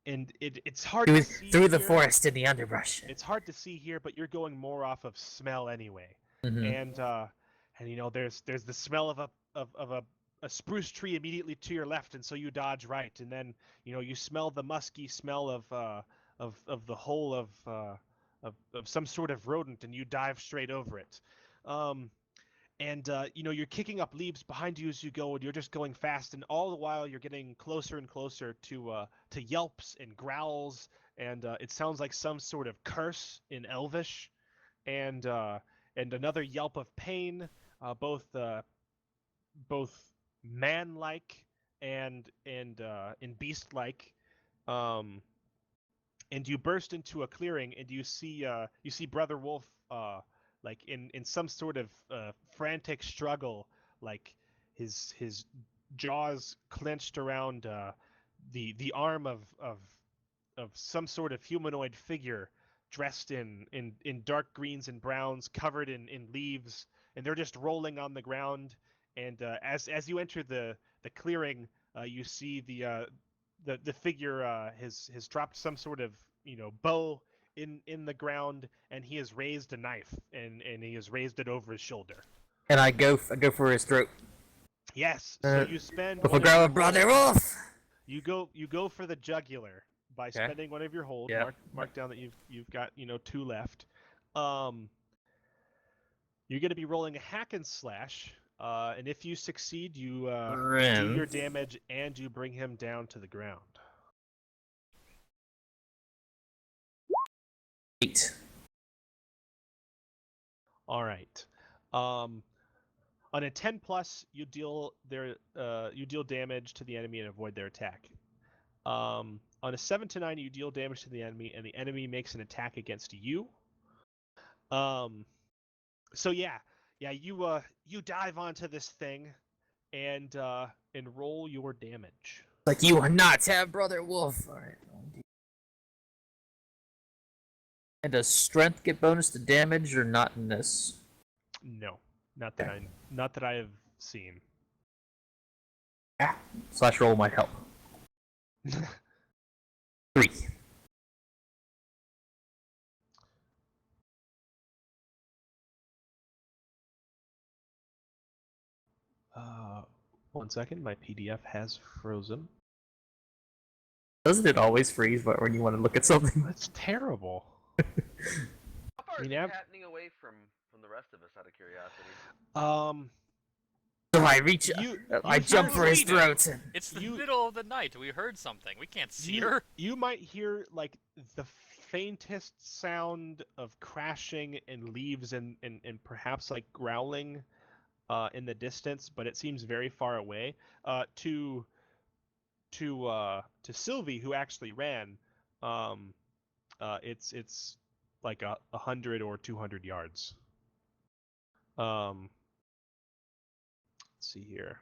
it's hard to see Through the here. forest in the underbrush. It's hard to see here, but you're going more off of smell anyway. Mhm. And there's the smell of a spruce tree immediately to your left, and so you dodge right, and then you smell the musky smell of the hole of some sort of rodent, and you dive straight over it. And you're kicking up leaves behind you as you go, and you're just going fast, and all the while you're getting closer and closer to yelps and growls, and it sounds like some sort of curse in Elvish, and another yelp of pain, both man-like and beast-like. And you burst into a clearing, and you see Brother Wolf like in some sort of frantic struggle, like his jaws clenched around the arm of some sort of humanoid figure dressed in dark greens and browns, covered in leaves, and they're just rolling on the ground. And as you enter the clearing, you see the figure has dropped some sort of bow in the ground, and he has raised a knife, and he has raised it over his shoulder. And I go for his throat. Yes. So you spend With one a of grab your of Brother holds. Wolf. You go for the jugular by spending one of your holds. Yeah. Mark down that you've got 2 left. You're going to be rolling a hack and slash, and if you succeed, you do your damage and you bring him down to the ground. 8. All right. On a 10 plus, you deal damage to the enemy and avoid their attack. On a 7 to 9, you deal damage to the enemy, and the enemy makes an attack against you. So yeah, you dive onto this thing, and roll your damage. Like you are not have Brother Wolf. All right. And does strength get bonus to damage or not in this? No, not that I have seen. Slash roll might help. 3. One second, my PDF has frozen. Doesn't it always freeze when you want to look at something? That's terrible. How far I mean, is he happening away from the rest of us, out of curiosity? So I reach, I you jump hear for his Sweden. throat. It's the You- middle of the night. We heard something. We can't see you, her. you might hear like the faintest sound of crashing and leaves and perhaps like growling in the distance, but it seems very far away. To Sylvie, who actually ran, it's like 100 or 200 yards. Let's see here.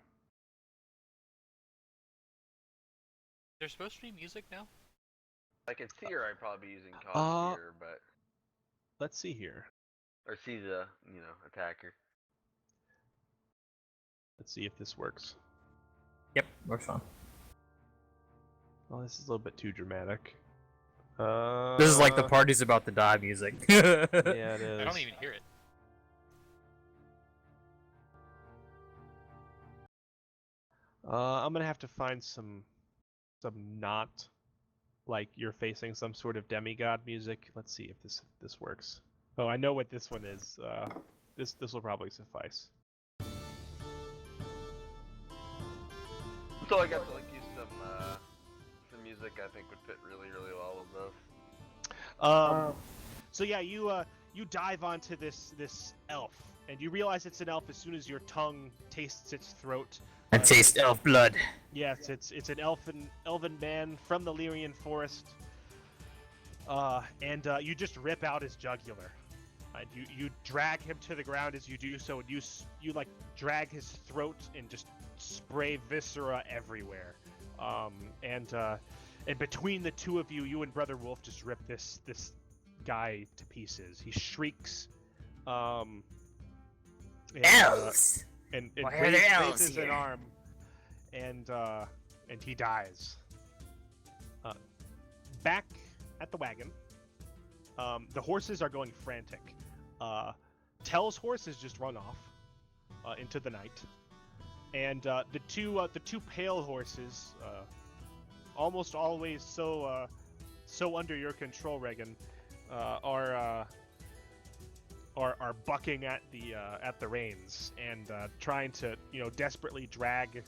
There's supposed to be music now. I can see her. I'd probably be using cause here, but Let's see here. or see the attacker. Let's see if this works. Yep, works fine. Oh, this is a little bit too dramatic. This is like the party's about to die music. Yeah, it is. I don't even hear it. I'm gonna have to find some not like you're facing some sort of demigod music. Let's see if this works. Oh, I know what this one is. This will probably suffice. So I got to like use some music. I think would fit really well with this. So yeah, you dive onto this elf, and you realize it's an elf as soon as your tongue tastes its throat. And taste elf blood. Yes, it's an elven man from the Lyrian forest, and you just rip out his jugular. You drag him to the ground as you do so, and you like drag his throat and just spray viscera everywhere. And between the two of you, you and Brother Wolf just rip this guy to pieces. He shrieks. Elves! And Why are there elves raises an here? arm, and he dies. Back at the wagon, the horses are going frantic. Tell's horse has just run off into the night, and the two pale horses, almost always so under your control, Regan, are bucking at the reins and trying to desperately drag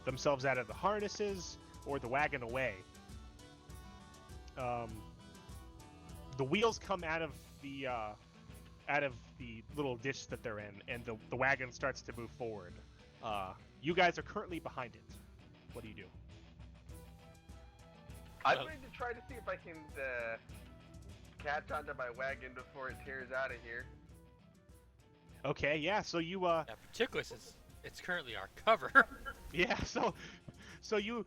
themselves out of the harnesses or the wagon away. The wheels come out of the little ditch that they're in, and the wagon starts to move forward. You guys are currently behind it. What do you do? I'm going to try to see if I can catch onto my wagon before it tears out of here. Okay, yeah. So you Yeah, particularly since it's currently our cover. yeah. So you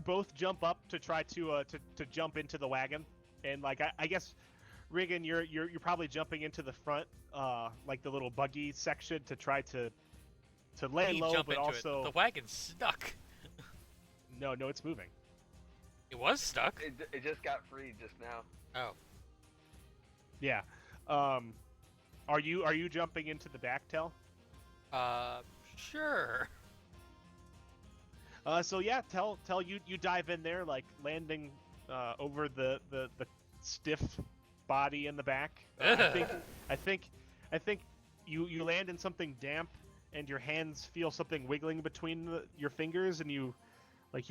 both jump up to try to jump into the wagon, and like I guess, Regan, you're probably jumping into the front, like the little buggy section to try to lay We low, jump but into also it. The wagon's stuck. no, it's moving. It was stuck. It just got freed just now. Oh. Yeah. Are you jumping into the back, Tell? Sure. So yeah, Tell you dive in there, like landing over the stiff body in the back. I think you land in something damp, and your hands feel something wiggling between your fingers, and you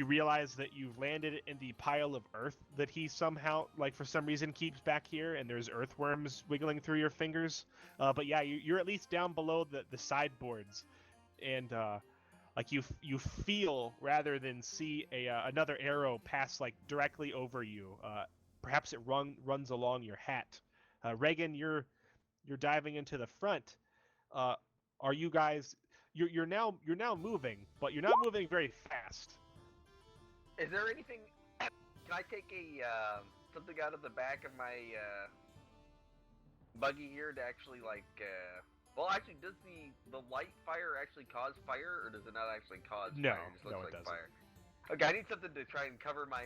realize that you've landed in the pile of earth that he somehow, like for some reason, keeps back here, and there's earthworms wiggling through your fingers. But yeah, you're at least down below the sideboards, and like you feel rather than see another arrow pass like directly over you. Perhaps it runs along your hat. Regan, you're diving into the front. Are you guys? You're now moving, but you're not moving very fast. Is there anything? Can I take something out of the back of my buggy here to actually like? Well, actually, does the light fire actually cause fire, or does it not actually cause No, fire? It just looks no, it like doesn't. fire. Okay, I need something to try and cover my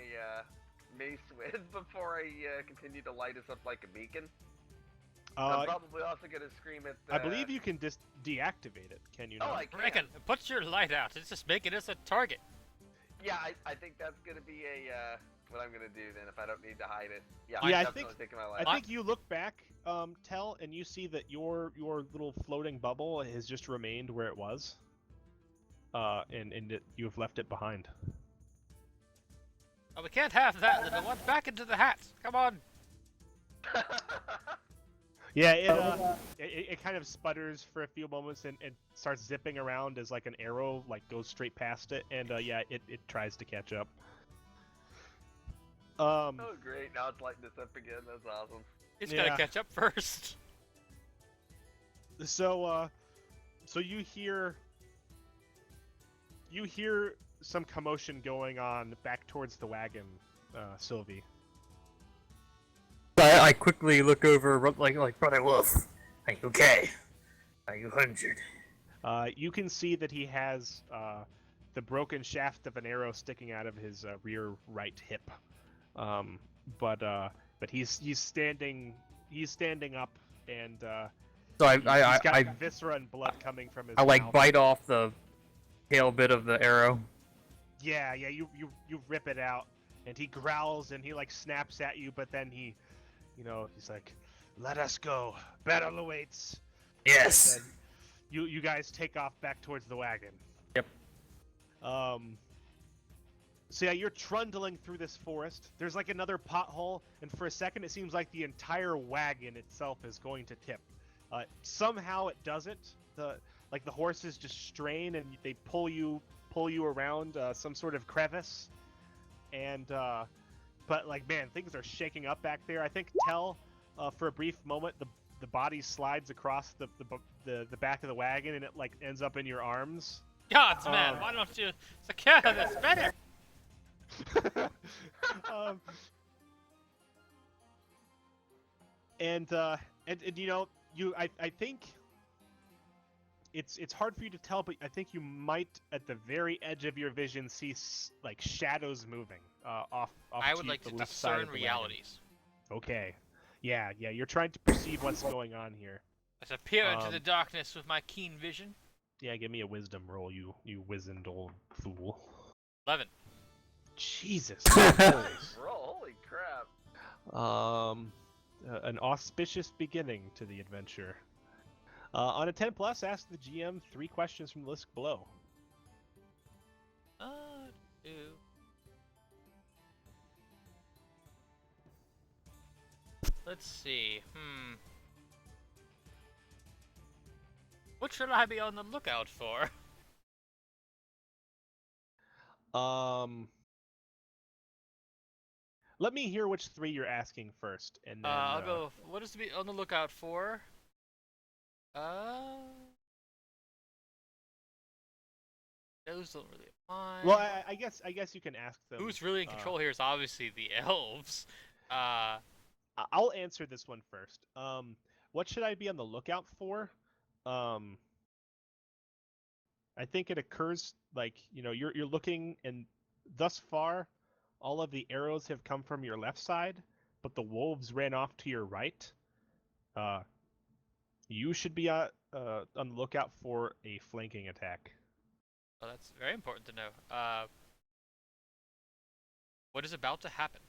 mace with before I continue to light us up like a beacon. I'm probably also gonna scream at. I believe you can just deactivate it. Can you Oh, not? I can. Reckon, put your light out. It's just making us a target. Yeah, I think that's gonna be a what I'm gonna do then if I don't need to hide it. Yeah, Yeah, I'm I think- definitely taking my life. I think you look back, Tell, and you see that your little floating bubble has just remained where it was. And you have left it behind. Oh, we can't have that, little one. Back into the hat. Come on. Yeah, it kind of sputters for a few moments and starts zipping around as like an arrow like goes straight past it, and yeah, it tries to catch up. Oh great, now it's lighting this up again. That's awesome. He's Yeah. gotta catch up first. So you hear some commotion going on back towards the wagon, Sylvie. I quickly look over, like Brother Wolf. Are you okay? Are you injured? You can see that he has the broken shaft of an arrow sticking out of his rear right hip. But he's standing up, and So he's got I viscera and blood coming from his like mouth. bite off the tail bit of the arrow. Yeah, you rip it out, and he growls and he like snaps at you, but then he, he's like, "Let us go. Battle awaits." Yes. And then you guys take off back towards the wagon. Yep. So yeah, you're trundling through this forest. There's like another pothole, and for a second it seems like the entire wagon itself is going to tip. Somehow it doesn't. The horses just strain and they pull you around some sort of crevice. And but like, man, things are shaking up back there. I think Tell, for a brief moment, the body slides across the back of the wagon and it like ends up in your arms. Gods, man, why don't you secure this better? And I think it's hard for you to tell, but I think you might at the very edge of your vision see like shadows moving off. I would like the to left side discern of the wagon. realities. Okay. Yeah, you're trying to perceive what's going on here. Let's appear into the darkness with my keen vision. Yeah, give me a wisdom roll, you wizened old fool. 11. Jesus. Bro, holy crap. An auspicious beginning to the adventure. On a 10 plus, ask the GM 3 questions from the list below. Ew. Let's see. What should I be on the lookout for? Let me hear which 3 you're asking first, and then I'll go. What is to be on the lookout for? Those don't really apply. Well, I guess you can ask them. Who's really in control here is obviously the elves. I'll answer this one first. What should I be on the lookout for? I think it occurs like, you're looking, and thus far, all of the arrows have come from your left side, but the wolves ran off to your right. You should be on the lookout for a flanking attack. Oh, that's very important to know. What is about to happen?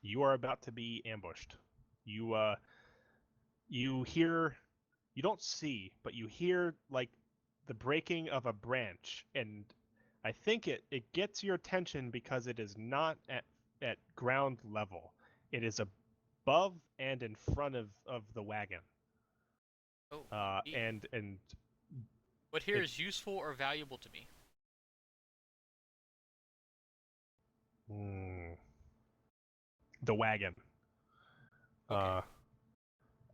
You are about to be ambushed. You hear, you don't see, but you hear like the breaking of a branch, and I think it gets your attention because it is not at ground level. It is above and in front of the wagon. Oh, and what here is useful or valuable to me? The wagon. Okay.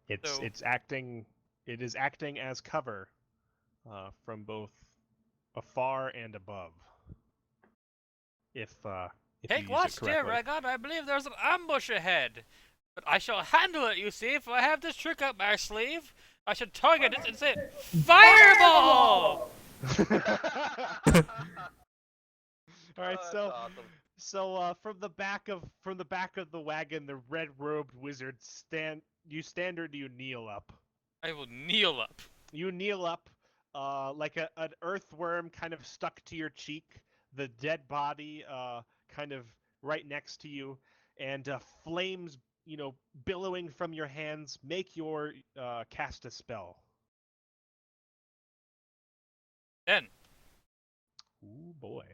It is acting as cover from both afar and above. If Take you use watch, it dear correctly. Ragon. I believe there's an ambush ahead. But I shall handle it, you see, if I have this trick up my sleeve. I should target it and say, Fireball! All right, Oh, so that's awesome. from the back of the wagon, the red-robed wizard stand or do you kneel up? I will kneel up. You kneel up, like an earthworm kind of stuck to your cheek. The dead body kind of right next to you, and flames, billowing from your hands. Make your cast a spell. 10. Ooh boy.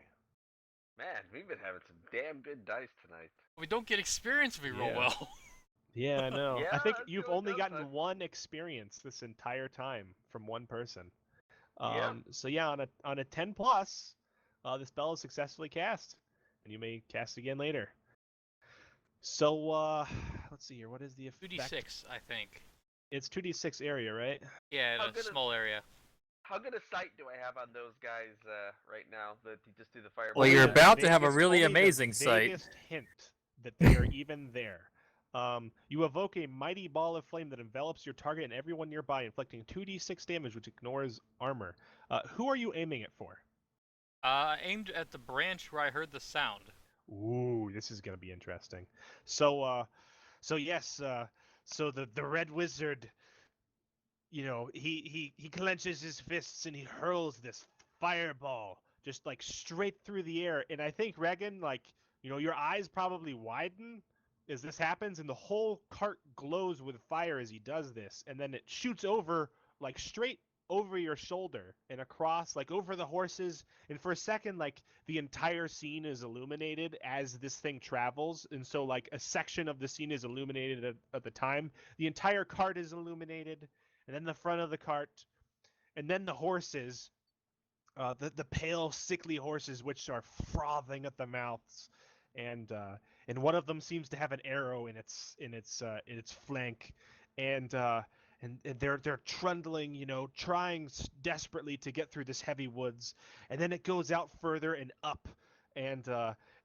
Man, we've been having some damn good dice tonight. We don't get experience if we roll Yeah. well. Yeah, I know. Yeah, I think that's the you've only only gotten downside. one experience this entire time from one person. Yeah. So yeah, on a 10 plus, the spell is successfully cast, and you may cast again later. So let's see here. What is the effect? 2d6, I think. It's 2d6 area, right? Yeah, How in a good is- small area. How good a sight do I have on those guys right now that you just do the fireball? Well, you're Only about the to have a vaguest- really only the amazing sight. vaguest hint that they are even there. You evoke a mighty ball of flame that envelops your target and everyone nearby, inflicting 2d6 damage, which ignores armor. Who are you aiming it for? Aimed at the branch where I heard the sound. Ooh, this is gonna be interesting. So yes, so the red wizard, he clenches his fists and he hurls this fireball just like straight through the air. And I think Regan, like, your eyes probably widen as this happens, and the whole cart glows with fire as he does this, and then it shoots over, like, straight over your shoulder and across, like, over the horses. And for a second, like, the entire scene is illuminated as this thing travels, and so, like, a section of the scene is illuminated at the time. The entire cart is illuminated, and then the front of the cart, and then the horses, the pale, sickly horses, which are frothing at the mouths, and one of them seems to have an arrow in its flank, and they're trundling, trying desperately to get through this heavy woods, and then it goes out further and up, and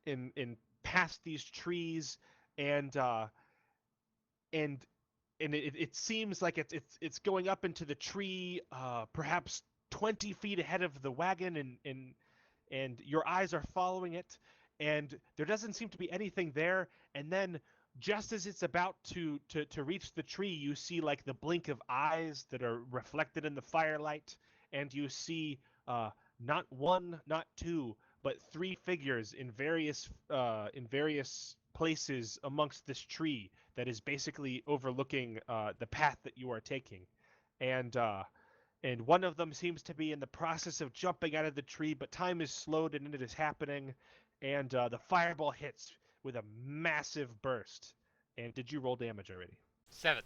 in past these trees, and and it seems like it's going up into the tree, perhaps 20 feet ahead of the wagon, and your eyes are following it, and there doesn't seem to be anything there. And then just as it's about to reach the tree, you see like the blink of eyes that are reflected in the firelight, and you see not one, not two, but three figures in various places amongst this tree that is basically overlooking the path that you are taking, and one of them seems to be in the process of jumping out of the tree, but time is slowed and it is happening, and the fireball hits with a massive burst. And did you roll damage already? 7.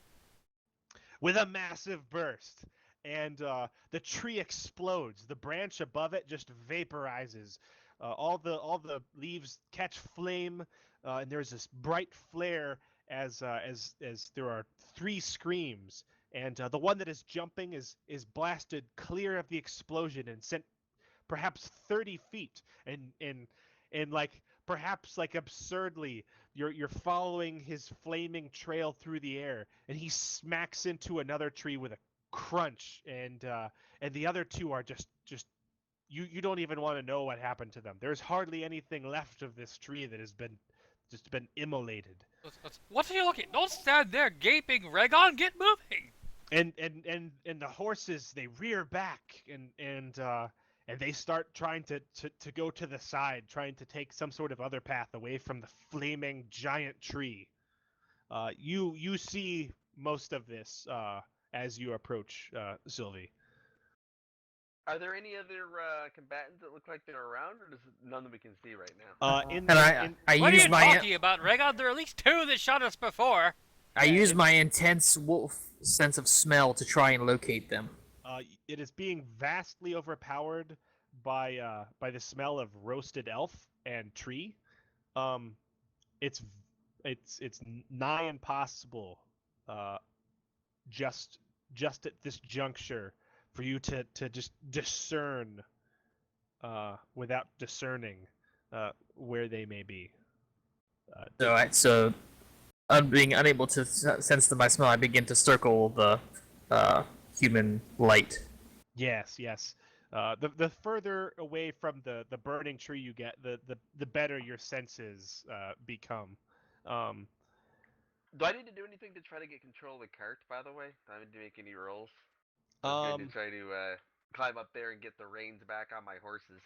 With a massive burst, and the tree explodes. The branch above it just vaporizes. All the leaves catch flame, and there's this bright flare as there are three screams, and the one that is jumping is blasted clear of the explosion and sent perhaps 30 feet, and like perhaps like absurdly you're following his flaming trail through the air, and he smacks into another tree with a crunch, and the other two are just you don't even want to know what happened to them. There's hardly anything left of this tree that has been immolated. What are you looking? Don't stand there gaping, Regon. Get moving. And the horses, they rear back, and they start trying to go to the side, trying to take some sort of other path away from the flaming giant tree. You see most of this as you approach, Sylvie. Are there any other combatants that look like they're around, or is it none that we can see right now? I What are use you my talking about, Regon? There are at least 2 that shot us before. I use my intense wolf sense of smell to try and locate them. It is being vastly overpowered by the smell of roasted elf and tree. It's nigh impossible, just at this juncture, for you to just discern without discerning where they may be. So being unable to sense them by smell, I begin to circle the human light. Yes. The further away from the burning tree you get, the better your senses become. Do I need to do anything to try to get control of the cart, by the way? Do I need to make any rolls? I'm going to try to climb up there and get the reins back on my horses.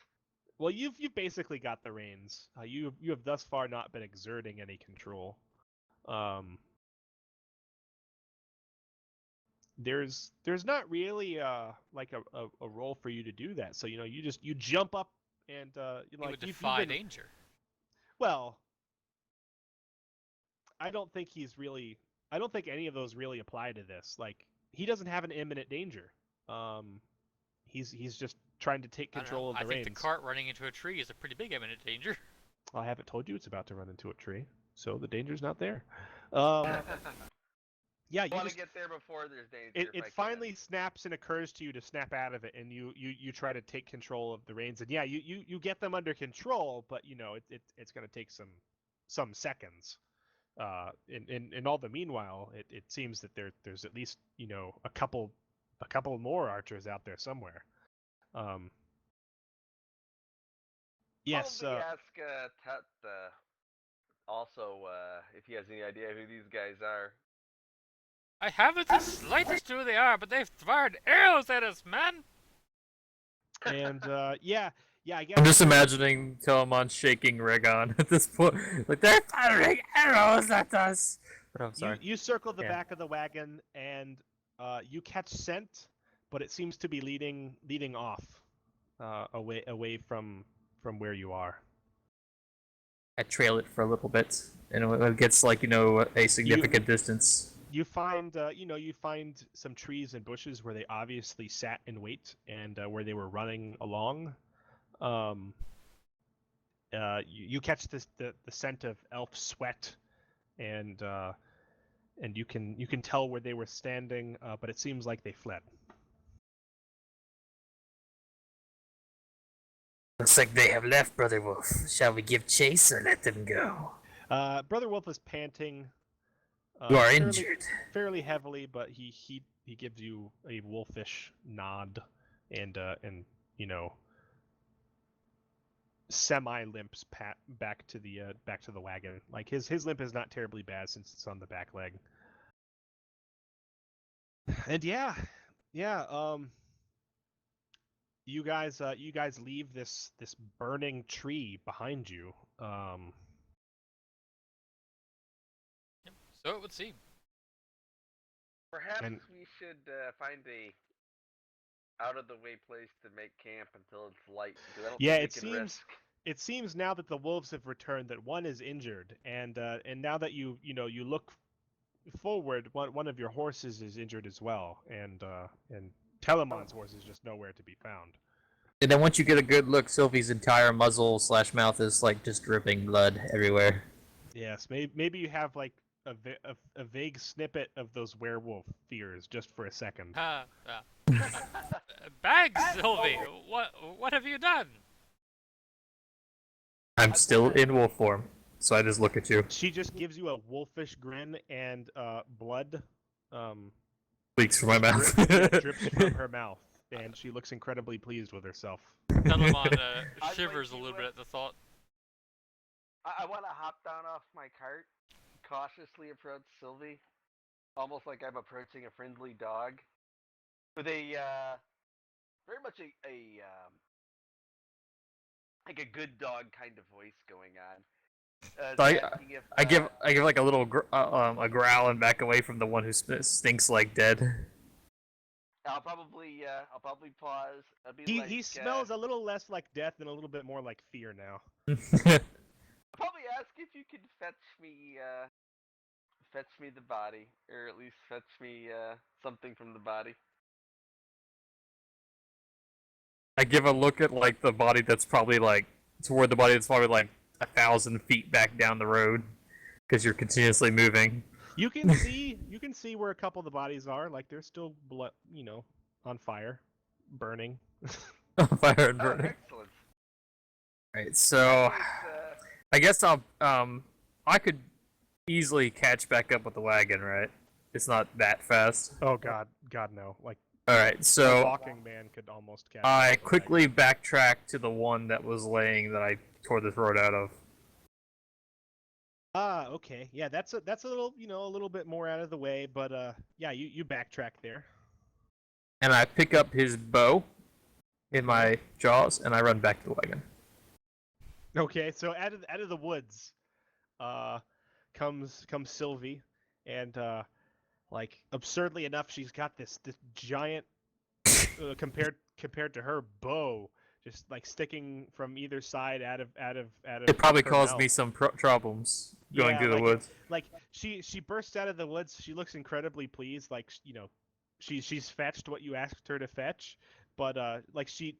Well, you've basically got the reins. You have thus far not been exerting any control. There's not really like a role for you to do that. So you jump up and He like would you've defy been, danger. well, I don't think he's really. I don't think any of those really apply to this. Like he doesn't have an imminent danger. He's just trying to take I don't control know. of the I think reins. the cart running into a tree is a pretty big imminent danger. I haven't told you it's about to run into a tree, so the danger's not there. Yeah, you I want just to get there before there's danger. it finally snaps and occurs to you to snap out of it, and you try to take control of the reins, and yeah, you get them under control, but it's going to take some seconds. In all the meanwhile, it seems that there's at least a couple more archers out there somewhere. Yes. Probably ask Tut also if he has any idea who these guys are. I haven't the slightest clue who they are, but they've fired arrows at us, man! And yeah, I guess I'm just imagining Telemon shaking Regon at this point. Like, they're firing arrows at us! Oh, sorry. you circle the Yeah. back of the wagon, and you catch scent, but it seems to be leading off away from where you are. I trail it for a little bit, and when it gets like a significant distance. You find you find some trees and bushes where they obviously sat in wait, and where they were running along. You catch the scent of elf sweat, and you can tell where they were standing, but it seems like they fled. Looks like they have left, Brother Wolf. Shall we give chase or let them go? Brother Wolf is panting. You are fairly- injured. fairly heavily, but he gives you a wolfish nod, and semi limps back to the wagon. Like his limp is not terribly bad since it's on the back leg. And yeah, you guys leave this burning tree behind you. So it would seem. Perhaps And- we should find a out-of-the-way place to make camp until it's light. Because I don't Yeah, think it we can seems- risk. It seems now that the wolves have returned that one is injured, and now that you look forward, one of your horses is injured as well, and Telemon's horse is just nowhere to be found. And then once you get a good look, Sylvie's entire muzzle / mouth is like just dripping blood everywhere. Yes, maybe you have like a vague snippet of those werewolf fears just for a second. Bags, Sylvie! What have you done? I'm still in wolf form, so I just look at you. She just gives you a wolfish grin, and blood Leaks from my mouth. drips from her mouth, and she looks incredibly pleased with herself. Telemon I'd shivers like a little you, bit at the thought. I want to hop down off my cart, cautiously approach Sylvie, almost like I'm approaching a friendly dog, with a very much a like a good dog kind of voice going on. So asking if, I give like a little a growl and back away from the one who stinks like dead. I'll probably pause. I'll be He smells a little less like death and a little bit more like fear now. I'll probably ask if you could fetch me the body, or at least fetch me something from the body. I give a look at like the body that's probably like toward the body that's probably like 1,000 feet back down the road, because you're continuously moving. You can see where a couple of the bodies are. Like they're still blood, on fire, burning. Fire and Oh, burning. excellent. Right, so It's, I guess I could easily catch back up with the wagon, right? It's not that fast. Oh God no! Like All right, a so walking man could almost catch. I up with the quickly backtrack to the one that was laying that I tore the throat out of. wagon. Okay, yeah, that's a little a little bit more out of the way, but yeah, you backtrack there. And I pick up his bow in my jaws and I run back to the wagon. Okay, so out of the woods, uh, comes Sylvie, and like absurdly enough, she's got this giant compared to her bow, just like sticking from either side out of It probably her caused mouth. me some problems going Yeah, through the like it, woods. like she bursts out of the woods. She looks incredibly pleased, like she's fetched what you asked her to fetch, but like she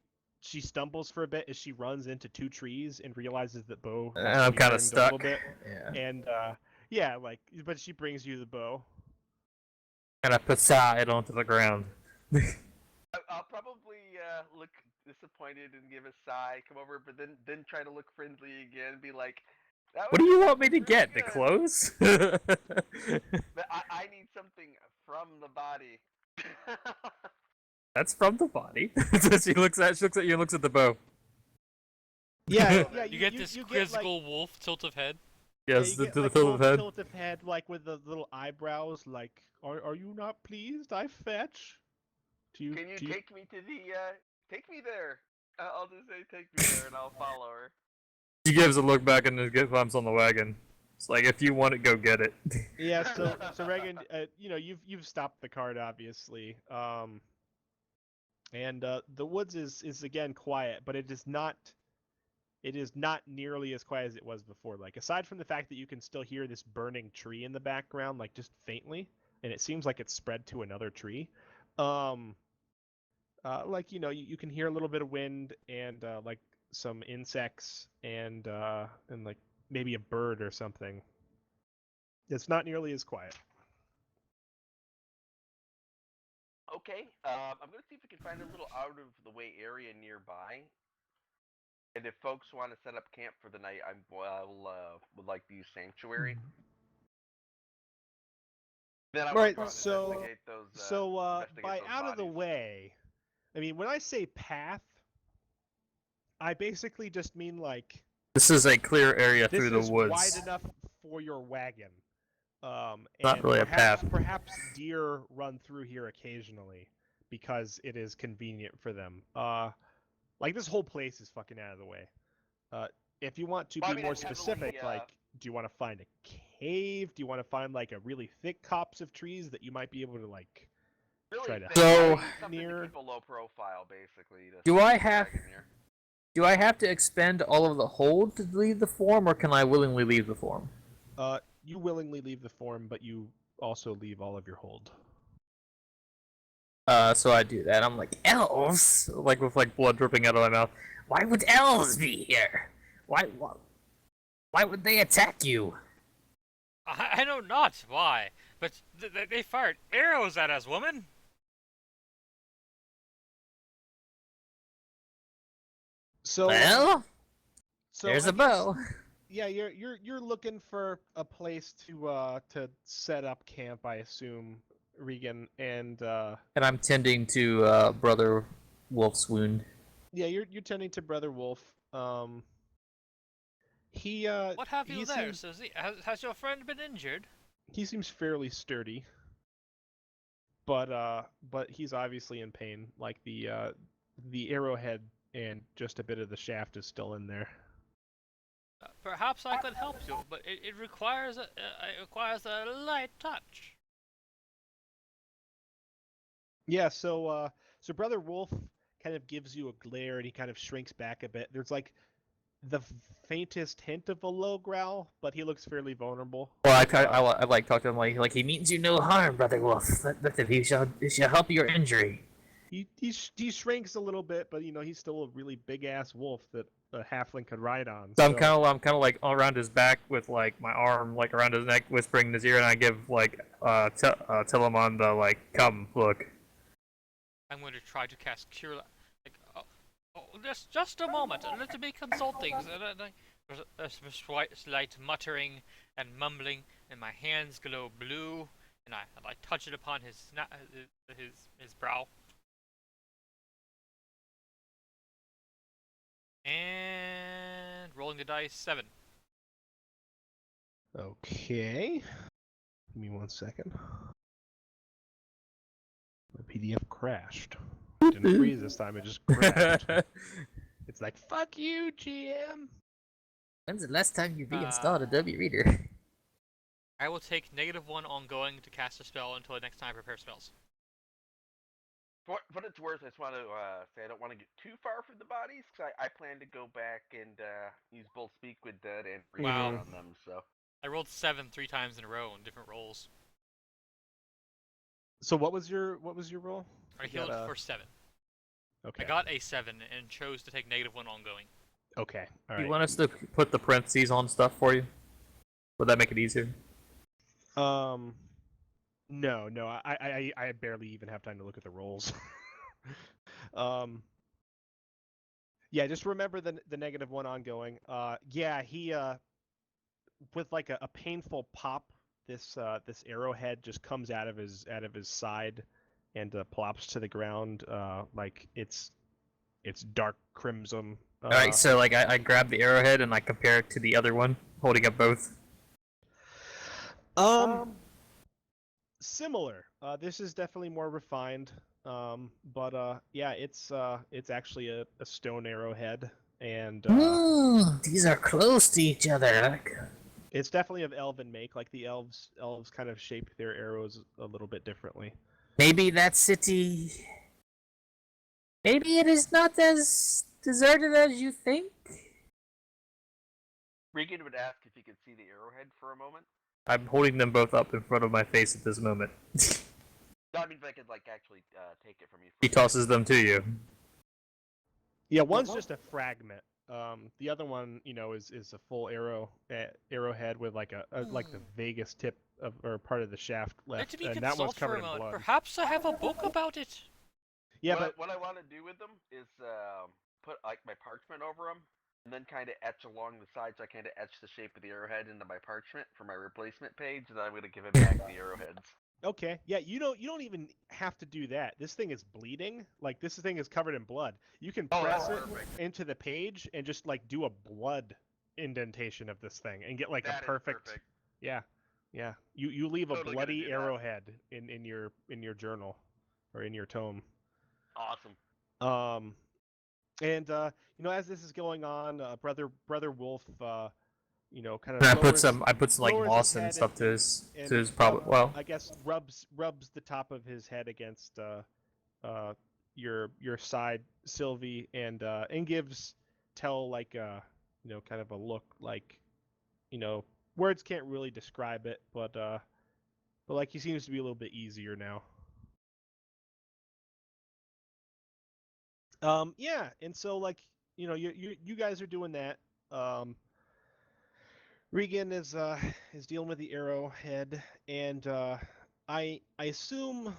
stumbles for a bit as she runs into two trees and realizes that Bo And has to I'm be kind of trimmed a little stuck. bit. Yeah. And yeah, like but she brings you the bow. And I put side onto the ground. I'll probably look disappointed and give a sigh, come over, but then try to look friendly again, be like, "That What was do you want that me was to really get? The good, clothes? but I need something from the body." That's from the body. So she looks at you and looks at the bow. Yeah, Well, yeah, then, You get this you get like quizzical wolf tilt of head. yeah, Yes, you to get the like tilt of wolf head. tilt of head, like with the little eyebrows, like are you not pleased? I fetch. can you Do you take me to the take me there? I'll just say take me there, and I'll follow her. She gives a look back and then climbs on the wagon. It's like, if you want it, go get it. Yeah, so Reagan, you've stopped the cart obviously. And the woods is again quiet, but it is not nearly as quiet as it was before. Like aside from the fact that you can still hear this burning tree in the background, like just faintly, and it seems like it's spread to another tree. Um, like you can hear a little bit of wind and like some insects and like maybe a bird or something. It's not nearly as quiet. Okay, I'm gonna see if we can find a little out of the way area nearby. And if folks want to set up camp for the night, would like to use sanctuary. Then I All want to right, go out and so investigate by those out of the bodies. way, I mean when I say path, I basically just mean like This is a clear area this through the is wide woods. enough for your wagon. Not And really a path. perhaps deer run through here occasionally because it is convenient for them. Like this whole place is fucking out of the way. Uh, if you want to Well, I be mean, more it's heavily, specific, like, do you want to find a cave? Do you want to find like a really thick copse of trees that you might be able to like really try to thick. So- I need something near? to keep a low profile, basically. To Do I keep the have wagon near. do I have to expend all of the hold to leave the form, or can I willingly leave the form? You willingly leave the form, but you also leave all of your hold. So I do that. I'm like, elves? Like, with like blood dripping out of my mouth. Why would elves be here? Why would they attack you? I know not why, but they fired arrows at us, woman. So, Well, so there's I a guess- bow. Yeah, you're looking for a place to set up camp, I assume, Regan, and And I'm tending to Brother Wolf's wound. yeah, you're tending to Brother Wolf. He What have you he there, seems, Susie? Has your friend been injured? he seems fairly sturdy, but he's obviously in pain. Like the arrowhead and just a bit of the shaft is still in there. Perhaps I could help you, but it requires a light touch. Yeah, so Brother Wolf kind of gives you a glare and he kind of shrinks back a bit. There's like the faintest hint of a low growl, but he looks fairly vulnerable. Well, I like talk to him like he means you no harm, Brother Wolf. That if he shall help your injury. He shrinks a little bit, but he's still a really big ass wolf that a halfling could ride on. So I'm kind of like all around his back with like my arm like around his neck, whispering in his ear, and I give like tell him on the like come look. I'm going to try to cast Cure Light. Just a moment. Let me consult things. There's a slight muttering and mumbling, and my hands glow blue, and I touch it upon his brow. And rolling the dice, 7. Okay. Give me 1 second. My PDF crashed. It didn't freeze this time, it just crashed. It's like, fuck you, GM! When's the last time you reinstalled Adobe Reader? I will take -1 ongoing to cast a spell until the next time I prepare spells. For what it's worth, I just want to say I don't want to get too far from the bodies because I plan to go back and use both Speak with Dead and Read Wow. on them. So I rolled 7 3 times in a row in different rolls. So what was your roll? I You healed got a- for 7. Okay. I got a 7 and chose to take -1 ongoing. Okay. All Do you right. want us to put the parentheses on stuff for you? Would that make it easier? No. I barely even have time to look at the rolls. Yeah, just remember the -1 ongoing. Yeah, he with like a painful pop, this arrowhead just comes out of his side and plops to the ground. Like it's dark crimson. Alright, so like I grab the arrowhead and I compare it to the other one, holding up both. Similar. This is definitely more refined. But yeah, it's actually a stone arrowhead, and These are close to each other. it's definitely of elven make. Like the elves kind of shape their arrows a little bit differently. Maybe that city. Maybe it is not as deserted as you think. Regan would ask if he could see the arrowhead for a moment. I'm holding them both up in front of my face at this moment. No, I mean if I could like actually take it from you. He tosses them to you. Yeah, one's just a fragment. The other one, is a full arrowhead with like like the vagus tip of or part of the shaft Let left, me and that one's consult for covered a in moment. blood. Perhaps I have a book about it. Yeah, What I want to do with them is put like my parchment over them, and then kind of etch along the sides. So I kind of etch the shape of the arrowhead into my parchment for my replacement page, and then I'm gonna give him back the arrowheads. okay. Yeah, you don't even have to do that. This thing is bleeding. Like this thing is covered in blood. You can press it Perfect. into the page and just like do a blood indentation of this thing and get like That a is perfect. Yeah. Yeah. You leave a Totally gonna bloody do that. arrowhead in your journal or in your tome. Awesome. And as this is going on, brother Wolf kind And of I put some like lowers moss his and head stuff to his and probably well. I guess rubs the top of his head against your side, Sylvie, and gives Tell like kind of a look like words can't really describe it, but like he seems to be a little bit easier now. Yeah, and so like you guys are doing that. Regan is dealing with the arrowhead, and I assume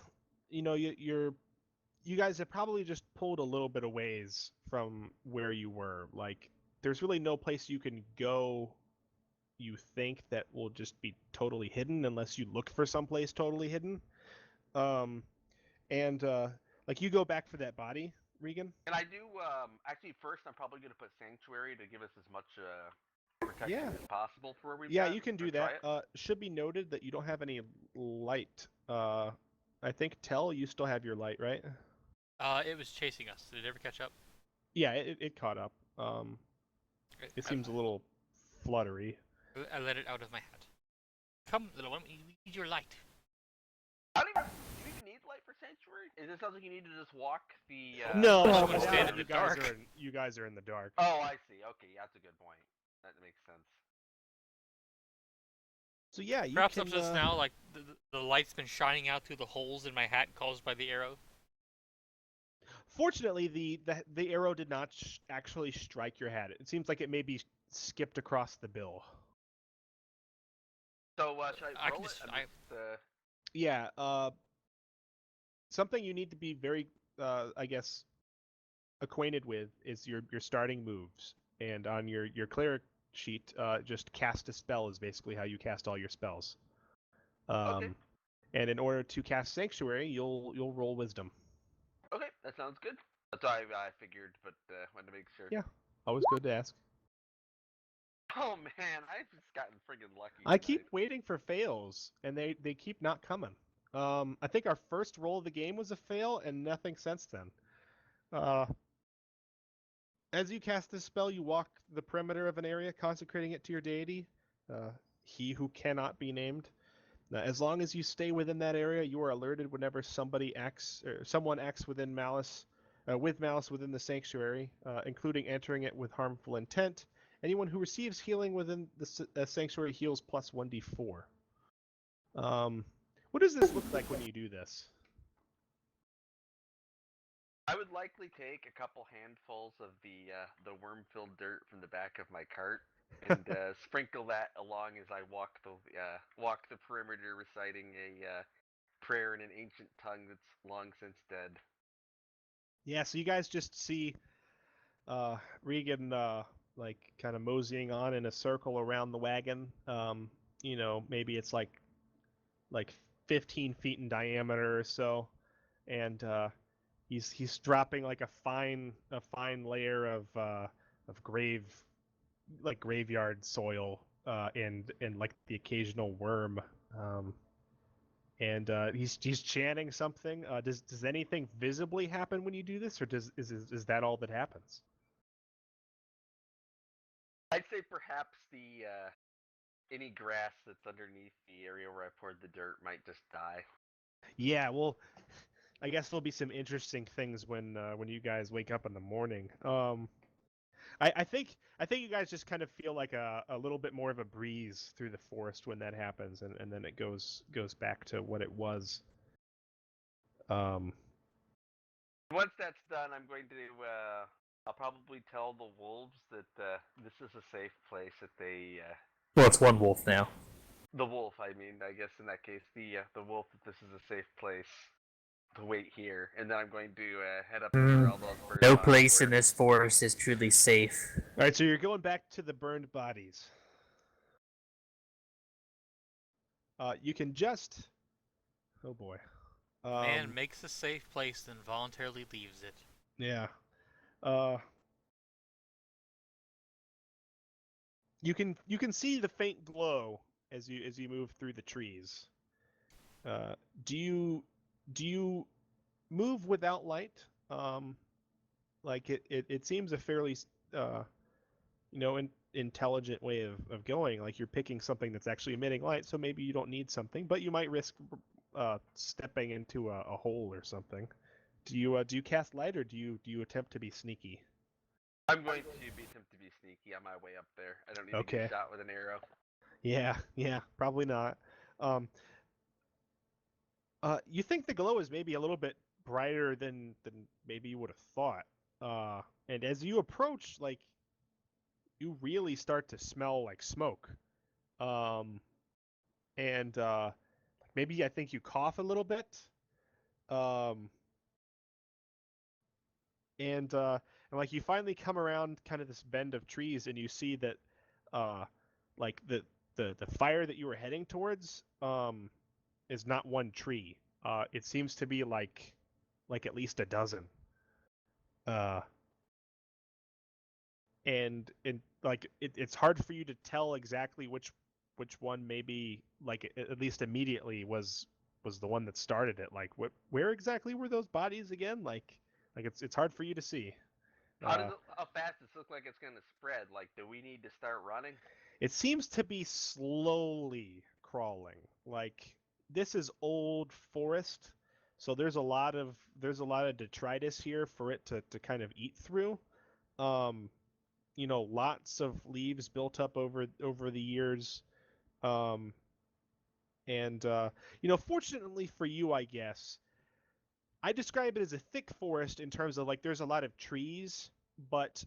you guys have probably just pulled a little bit of ways from where you were. Like there's really no place you can go. You think that will just be totally hidden unless you look for someplace totally hidden. And like you go back for that body, Regan. And I do actually first I'm probably gonna put sanctuary to give us as much protection Yeah. as possible for where we've Yeah, got, you can do or try that. it. Should be noted that you don't have any light. I think Tell, you still have your light, right? It was chasing us. Did it ever catch up? Yeah, it caught up. It seems a little fluttery. I let it out of my hat. Come, little one, we need your light. I don't even. Do you even need light for sanctuary? Is it something you need to just walk the? No, I'm for gonna stand now, in the you guys dark. you guys are in the dark. Oh, I see. Okay, yeah, that's a good point. That makes sense. So yeah, you Perhaps can. up to this now, like the light's been shining out through the holes in my hat caused by the arrow. Fortunately, the arrow did not actually strike your hat. It seems like it maybe skipped across the bill. So should I I roll can it? just- I missed, Yeah. Something you need to be very, I guess, acquainted with is your starting moves. And on your cleric sheet, just cast a spell is basically how you cast all your spells. Okay. And in order to cast Sanctuary, you'll roll Wisdom. Okay, that sounds good. That's what I figured, but wanted to make sure. Yeah. Always good to ask. Oh man, I've just gotten friggin' lucky. I tonight. keep waiting for fails, and they keep not coming. I think our first roll of the game was a fail, and nothing since then. As you cast this spell, you walk the perimeter of an area, consecrating it to your deity, he who cannot be named. As long as you stay within that area, you are alerted whenever somebody acts or someone acts with malice within the sanctuary, including entering it with harmful intent. Anyone who receives healing within the sanctuary heals plus 1d4. What does this look like when you do this? I would likely take a couple handfuls of the worm-filled dirt from the back of my cart and sprinkle that along as I walk the perimeter, reciting a prayer in an ancient tongue that's long since dead. Yeah, so you guys just see Regan like kind of moseying on in a circle around the wagon. Maybe it's like 15 feet in diameter or so, and he's dropping like a fine layer of graveyard soil and like the occasional worm. And he's chanting something. Does anything visibly happen when you do this, or is that all that happens? I'd say perhaps the any grass that's underneath the area where I poured the dirt might just die. Yeah, well, I guess there'll be some interesting things when you guys wake up in the morning. I think you guys just kind of feel like a little bit more of a breeze through the forest when that happens, and then it goes back to what it was. Once that's done, I'm going to I'll probably tell the wolves that this is a safe place. That they Well, it's one wolf now. the wolf, I mean, I guess in that case, the wolf that this is a safe place to wait here, and then I'm going to head up to where all those bird No bodies place were. in this forest is truly safe. All right, so you're going back to the burned bodies. You can just. Oh boy. Man makes a safe place, then voluntarily leaves it. Yeah. You can see the faint glow as you move through the trees. Do you move without light? Like it seems a fairly intelligent way of going. Like you're picking something that's actually emitting light, so maybe you don't need something, but you might risk stepping into a hole or something. Do you cast light, or do you attempt to be sneaky? I'm going to attempt to be sneaky on my way up there. I don't need to Okay. get shot with an arrow. Yeah, probably not. You think the glow is maybe a little bit brighter than maybe you would have thought. And as you approach, like, you really start to smell like smoke. And maybe I think you cough a little bit. And like you finally come around kind of this bend of trees, and you see that like the fire that you were heading towards is not one tree. It seems to be like at least a dozen. And like it's hard for you to tell exactly which one maybe like at least immediately was the one that started it. Like where exactly were those bodies again? Like it's hard for you to see. How fast does it look like it's going to spread? Like, do we need to start running? It seems to be slowly crawling. Like this is old forest, so there's a lot of detritus here for it to kind of eat through. Lots of leaves built up over the years. And fortunately for you, I guess, I describe it as a thick forest in terms of like there's a lot of trees, but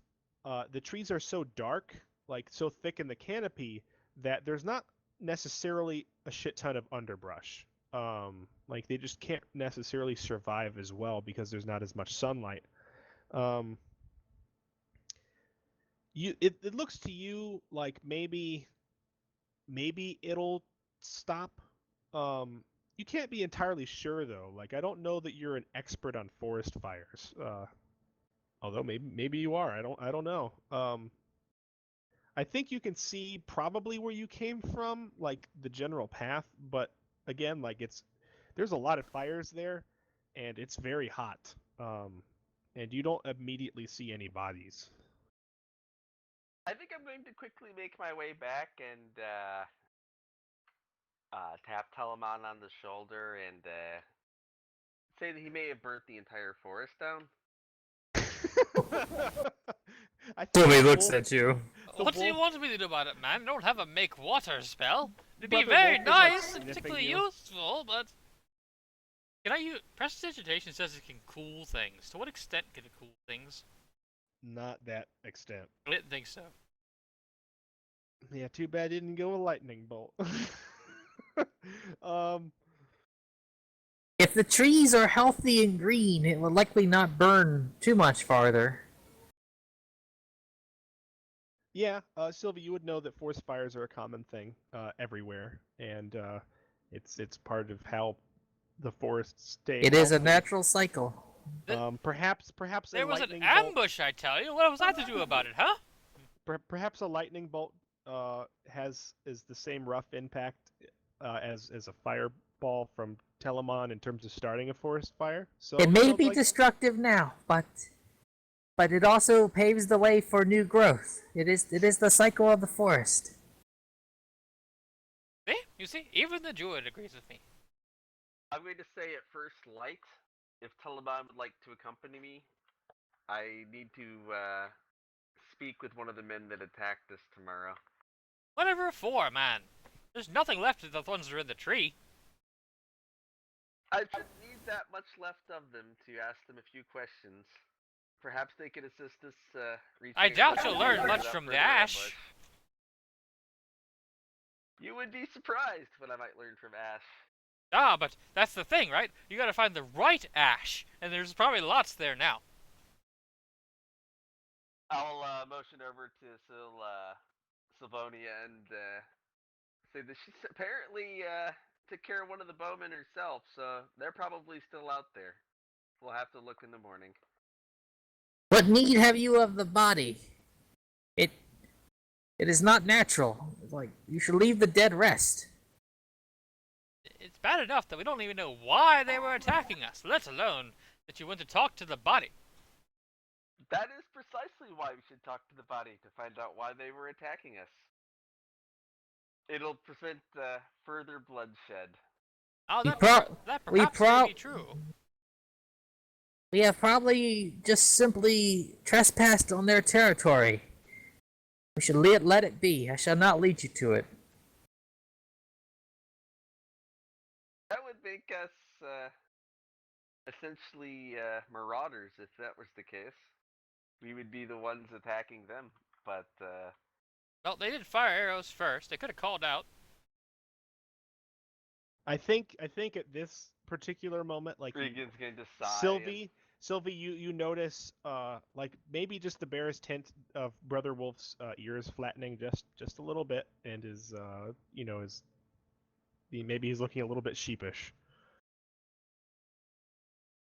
the trees are so dark, like so thick in the canopy, that there's not necessarily a shit ton of underbrush. Like they just can't necessarily survive as well because there's not as much sunlight. It looks to you like maybe it'll stop. You can't be entirely sure though. Like I don't know that you're an expert on forest fires. Although maybe you are. I don't know. I think you can see probably where you came from, like the general path, but again, like there's a lot of fires there, and it's very hot. And you don't immediately see any bodies. I think I'm going to quickly make my way back and tap Telemon on the shoulder and say that he may have burnt the entire forest down. I think Sylvie the looks wolf- at you. the What do you wolf- want me to do about it, man? I don't have a make water spell. It'd be Brother very Wolf is, like, nice and sniffing particularly you. useful, but can I use prestidigitation says it can cool things. To what extent can it cool things? Not that extent. I didn't think so. Yeah, too bad you didn't go with lightning bolt. um, If the trees are healthy and green, it will likely not burn too much farther. yeah, Sylvie, you would know that forest fires are a common thing everywhere, and it's part of how the forests stay. It is a healthy. natural cycle. Perhaps There a was an lightning bolt. ambush, I tell you. What was I to do about it, huh? Perhaps a lightning bolt is the same rough impact as a fireball from Telemon in terms of starting a forest fire. So It may sounds be like- destructive now, but it also paves the way for new growth. It is the cycle of the forest. See? You see? Even the druid agrees with me. I'm going to say at first light, if Telemon would like to accompany me, I need to speak with one of the men that attacked us tomorrow. Whatever for, man. There's nothing left of the ones that are in the tree. I should need that much left of them to ask them a few questions. Perhaps they could assist us reaching. I a doubt conclusion you'll learn without much from the further ash. ambush. You would be surprised what I might learn from Ash. Ah, but that's the thing, right? You gotta find the right ash, and there's probably lots there now. I'll motion over to Sylvonia and say that she apparently took care of one of the bowmen herself, so they're probably still out there. We'll have to look in the morning. What need have you of the body? It is not natural. Like, you should leave the dead rest. It's bad enough that we don't even know why they were attacking us, let alone that you went to talk to the body. That is precisely why we should talk to the body to find out why they were attacking us. It'll prevent further bloodshed. Oh, We that, pro- that we perhaps pro- may be true. We have probably just simply trespassed on their territory. We should let it be. I shall not lead you to it. That would make us essentially marauders if that was the case. We would be the ones attacking them, but Well, they did fire arrows first. They could have called out. I think at this particular moment, like Regan's going to sigh. Sylvie, you notice like maybe just the barest hint of Brother Wolf's ears flattening just a little bit, and maybe he's looking a little bit sheepish.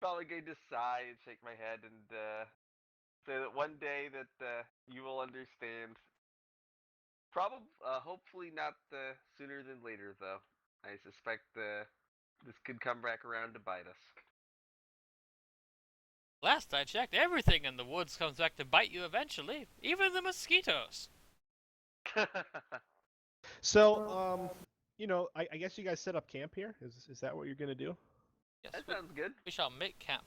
Probably going to sigh and shake my head and say that one day that you will understand. Hopefully not sooner than later, though. I suspect this could come back around to bite us. Last I checked, everything in the woods comes back to bite you eventually, even the mosquitoes. So I guess you guys set up camp here. Is that what you're gonna do? Yes, That sounds good. we shall make camp.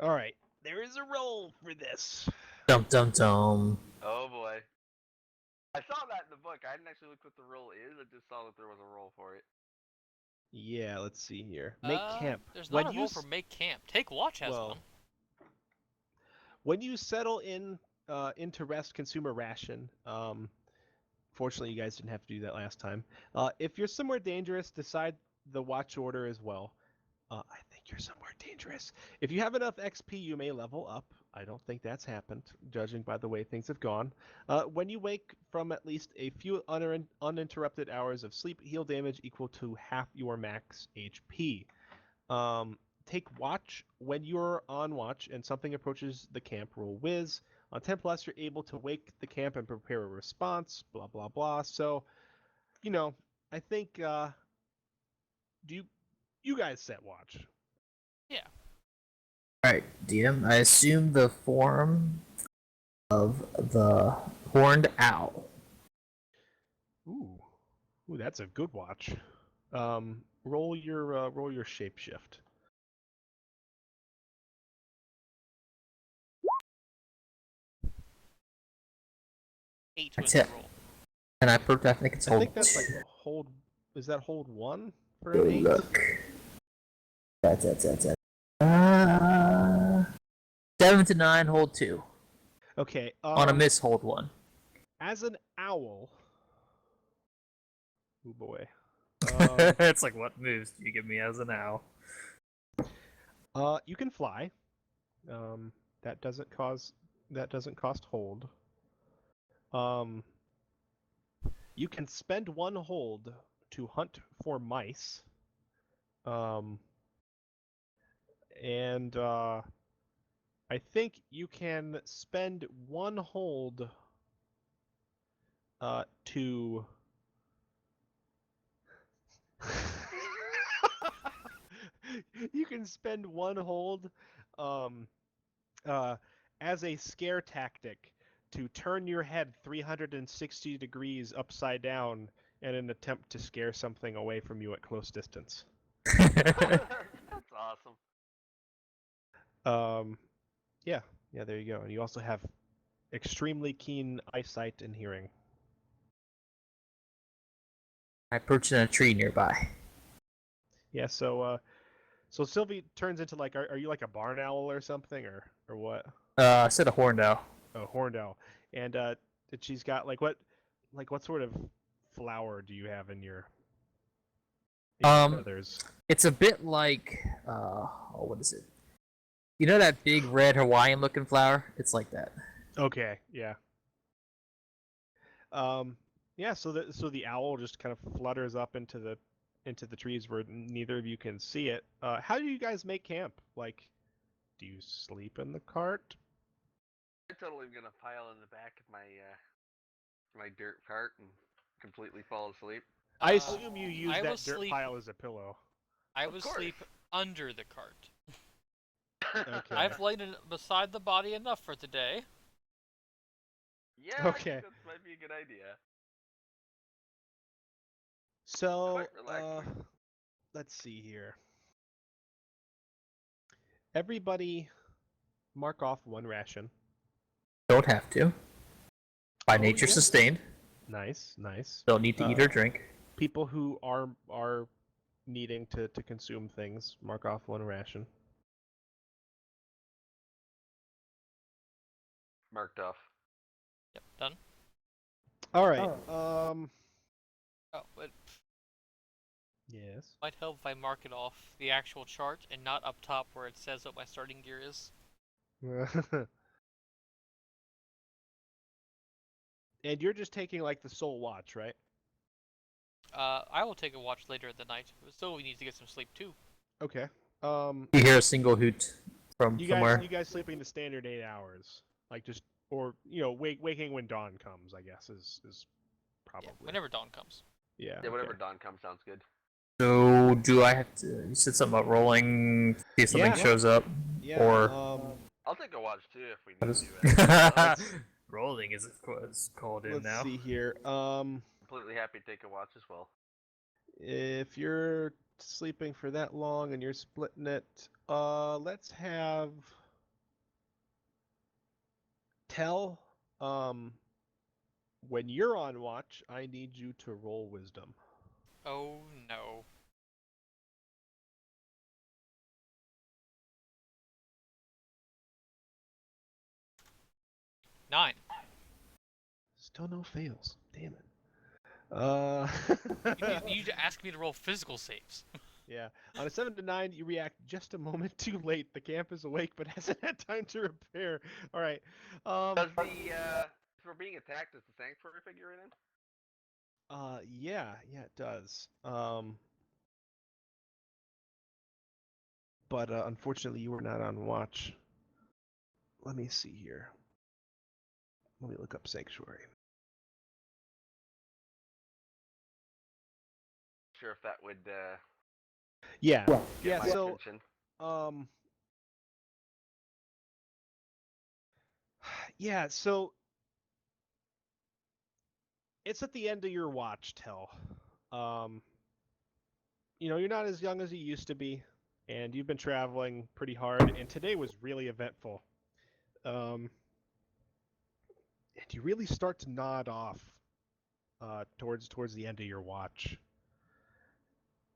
All right. There is a roll for this. Dum dum dum. Oh boy. I saw that in the book. I didn't actually look what the roll is. I just saw that there was a roll for it. Yeah, let's see here. Make camp. There's When not a you rule s- for make camp. Take watch has Well, one. When you settle into rest, consume a ration. Fortunately, you guys didn't have to do that last time. If you're somewhere dangerous, decide the watch order as well. I think you're somewhere dangerous. If you have enough XP, you may level up. I don't think that's happened, judging by the way things have gone. When you wake from at least a few uninterrupted hours of sleep, heal damage equal to half your max HP. Take watch when you're on watch and something approaches the camp. Roll whiz. On 10 plus, you're able to wake the camp and prepare a response. Blah blah blah. So, I think do you guys set watch? Yeah. Alright, DM, I assume the form of the horned owl. Ooh, that's a good watch. Roll your shapeshift. Eight That's was it. the roll. And I think it's I hold think that's two. like hold. Is that hold 1 for Go an 8? look. That's. 7 to 9, hold 2. Okay. On a miss, hold 1. As an owl. Oh boy. It's like, what moves do you give me as an owl? You can fly. That doesn't cost hold. You can spend 1 hold to hunt for mice. And I think you can spend 1 hold to you can spend 1 hold as a scare tactic to turn your head 360 degrees upside down in an attempt to scare something away from you at close distance. That's awesome. Yeah, there you go. And you also have extremely keen eyesight and hearing. I perch in a tree nearby. Yeah, so Sylvie turns into like, are you like a barn owl or something, or what? I said a horned owl. Oh, horned owl. And she's got what sort of flower do you have in your feathers? It's a bit like what is it? You know that big red Hawaiian looking flower? It's like that. Okay, yeah. Yeah, so the owl just kind of flutters up into the trees where neither of you can see it. How do you guys make camp? Like, do you sleep in the cart? I'm totally gonna pile in the back of my dirt cart and completely fall asleep. I assume you use I will that dirt sleep- pile as a pillow. I Of will course. sleep under the cart. Okay. I've laid it beside the body enough for today. Yeah, I Okay. think that might be a good idea. So, Quite relaxing. let's see here. Everybody mark off 1 ration. Don't have to. By Oh, nature yeah. sustained. Nice. Don't need to eat or drink. People who are needing to consume things, mark off 1 ration. Marked off. Yep, done. All right. Oh, but Yes. might help if I mark it off the actual chart and not up top where it says what my starting gear is. And you're just taking like the soul watch, right? I will take a watch later in the night. So we need to get some sleep too. Okay. You hear a single hoot from You somewhere. guys sleeping the standard 8 hours, like just, or waking when dawn comes, I guess is probably. Yeah, whenever dawn comes. Yeah. Yeah, whenever okay. dawn comes sounds good. So do I have to? You said something about rolling. See if something Yeah. shows up. Yeah. Or I'll take a watch too if we what need is to. rolling is called in let's now. see here. Completely happy to take a watch as well. If you're sleeping for that long and you're splitting it, let's have Tell. When you're on watch, I need you to roll wisdom. Oh no. Nine. Still no fails. Damn it. You need to ask me to roll physical saves. Yeah. On a 7 to 9, you react just a moment too late. The camp is awake but hasn't had time to repair. All right. Does the if we're being attacked, does the sanctuary figure in? Yeah, it does. But unfortunately, you were not on watch. Let me see here. Let me look up sanctuary. Sure if that would Yeah. get Yeah. my So attention. Yeah, so It's at the end of your watch, Tell. Um, you're not as young as you used to be, and you've been traveling pretty hard, and today was really eventful. Um, and you really start to nod off towards the end of your watch.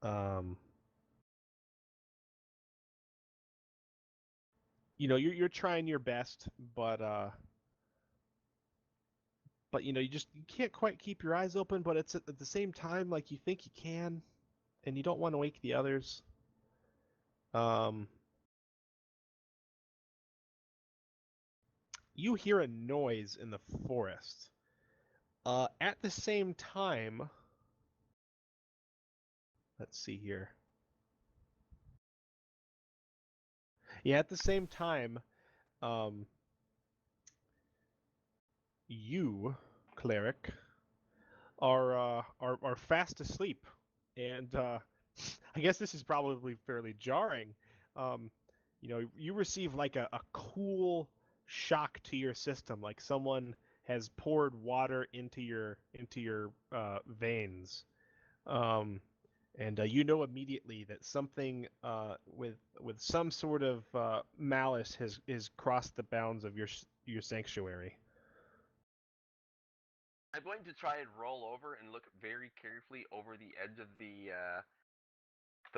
Um, you're trying your best, but you can't quite keep your eyes open, but it's at the same time like you think you can, and you don't want to wake the others. Um, you hear a noise in the forest. At the same time, let's see here. Yeah, at the same time, um, you, cleric, are fast asleep, and I guess this is probably fairly jarring. Um, you receive like a cool shock to your system, like someone has poured water into your veins. Um, and you know immediately that something with some sort of malice has crossed the bounds of your sanctuary. I'm going to try and roll over and look very carefully over the edge of the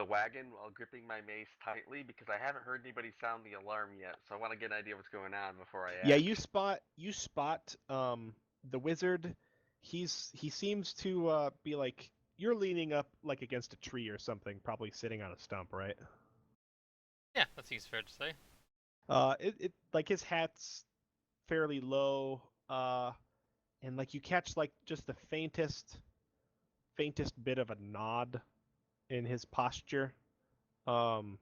wagon while gripping my mace tightly because I haven't heard anybody sound the alarm yet. So I want to get an idea what's going on before I Yeah, act. you spot the wizard. He seems to be like you're leaning up like against a tree or something, probably sitting on a stump, right? Yeah, that seems fair to say. It like his hat's fairly low, and like you catch like just the faintest bit of a nod in his posture. Um,